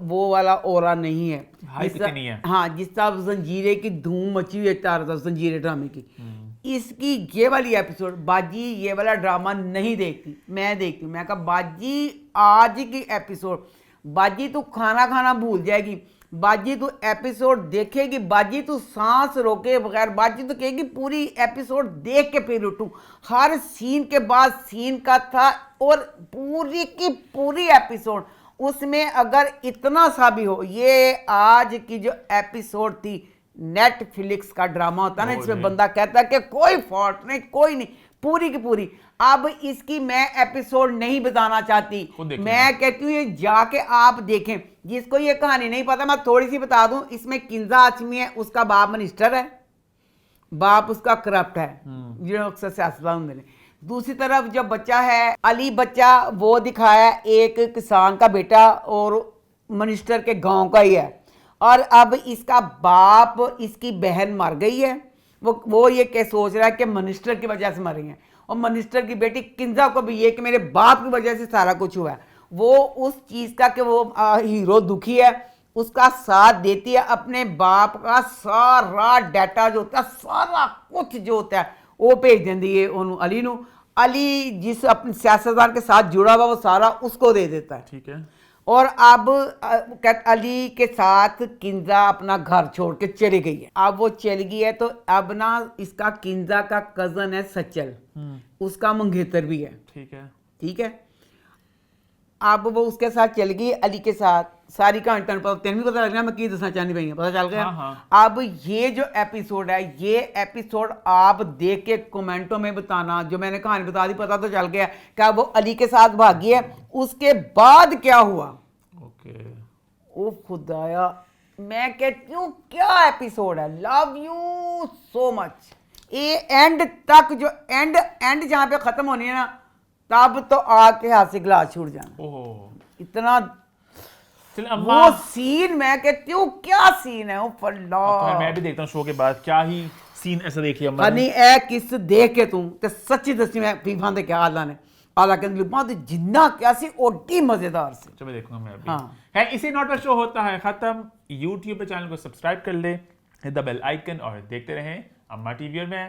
वो वाला ओरा नहीं है, नहीं है। हाँ जिस तरह जंजीरे की धूम मची हुई है था जंजीरे ड्रामे की, इसकी ये वाली एपिसोड बाजी ये वाला ड्रामा नहीं देखती, मैं देखती हूँ। मैं कहा बाजी आज की एपिसोड, बाजी तू खाना खाना भूल जाएगी, बाजी तू एपिसोड देखेगी, बाजी तू सांस रोके बगैर, बाजी तो कहेगी पूरी एपिसोड देख के फिर उठूँ। हर सीन के बाद सीन का था, और पूरी की पूरी एपिसोड उसमें अगर इतना सा भी हो, ये आज की जो एपिसोड थी नेटफ्लिक्स का ड्रामा होता है ना, इसमें बंदा कहता है कि कोई फॉल्ट नहीं, कोई नहीं, पूरी की पूरी। अब इसकी मैं एपिसोड नहीं बताना चाहती, मैं कहती हूँ ये जाके आप देखें। जिसको ये कहानी नहीं पता मैं थोड़ी सी बता दूं, इसमें किंजा आचमी है, उसका बाप मिनिस्टर है, बाप उसका करप्ट है, जो अक्सर सियासतदान होंगे। दूसरी तरफ जो बच्चा है अली बच्चा, वो दिखाया एक किसान का बेटा और मिनिस्टर के गांव का ही है, और अब इसका बाप, इसकी बहन मर गई है, वो ये क्या सोच रहा है कि मिनिस्टर की वजह से मरी है, और मिनिस्टर की बेटी किंजा को भी ये कि मेरे बाप की वजह से सारा कुछ हुआ है। वो उस चीज़ का कि वो हीरो दुखी है, उसका साथ देती है, अपने बाप का सारा डाटा जो होता है, सारा कुछ जो होता है वो भेज देती है उन्होंने अली नू। अली जिस अपने सियासतदान के साथ जुड़ा हुआ वो सारा उसको दे देता है, ठीक है। और अब अली के साथ किंजा अपना घर छोड़ के चली गई है। अब वो चली गई है तो अब ना इसका किंजा का कजन है सचल, उसका मंगेतर भी है, ठीक है, ठीक है। अब वो उसके साथ चल गई अली के साथ, सारी कहानी तेन भी पता लग रहा मैं की दसना चाहनी पई, पता चल गया। अब ये जो एपिसोड है, ये एपिसोड आप देख के कमेंटों में बताना, जो मैंने कहानी बता दी पता तो चल गया क्या वो अली के साथ भागी है, उसके बाद क्या हुआ। ओके ओ खुदाया, मैं कहती हूँ क्या एपिसोड है, लव यू सो मच। ये एंड तक जो एंड जहाँ पे खत्म होनी है ना, तब तो आके हाथ से गिलास छूट जाना, इतना वो सीन, मैं कहती हूँ क्या सीन है। तो मैं भी देखता हूँ शो के बाद, क्या ही सीन ऐसा देखिए हनी ए किस देख के तू ते सच्ची दसी मैं फीफा दे क्या आला ने आला के तो जिन्ना क्या सी ओटी मजेदार से। चलो देखूंगा मैं अभी। हाँ। है इसी नोट पर शो होता है खत्म। YouTube पे चैनल को सब्सक्राइब कर ले, हिट द बेल आइकन और देखते रहें अम्मा टीवी। और मैं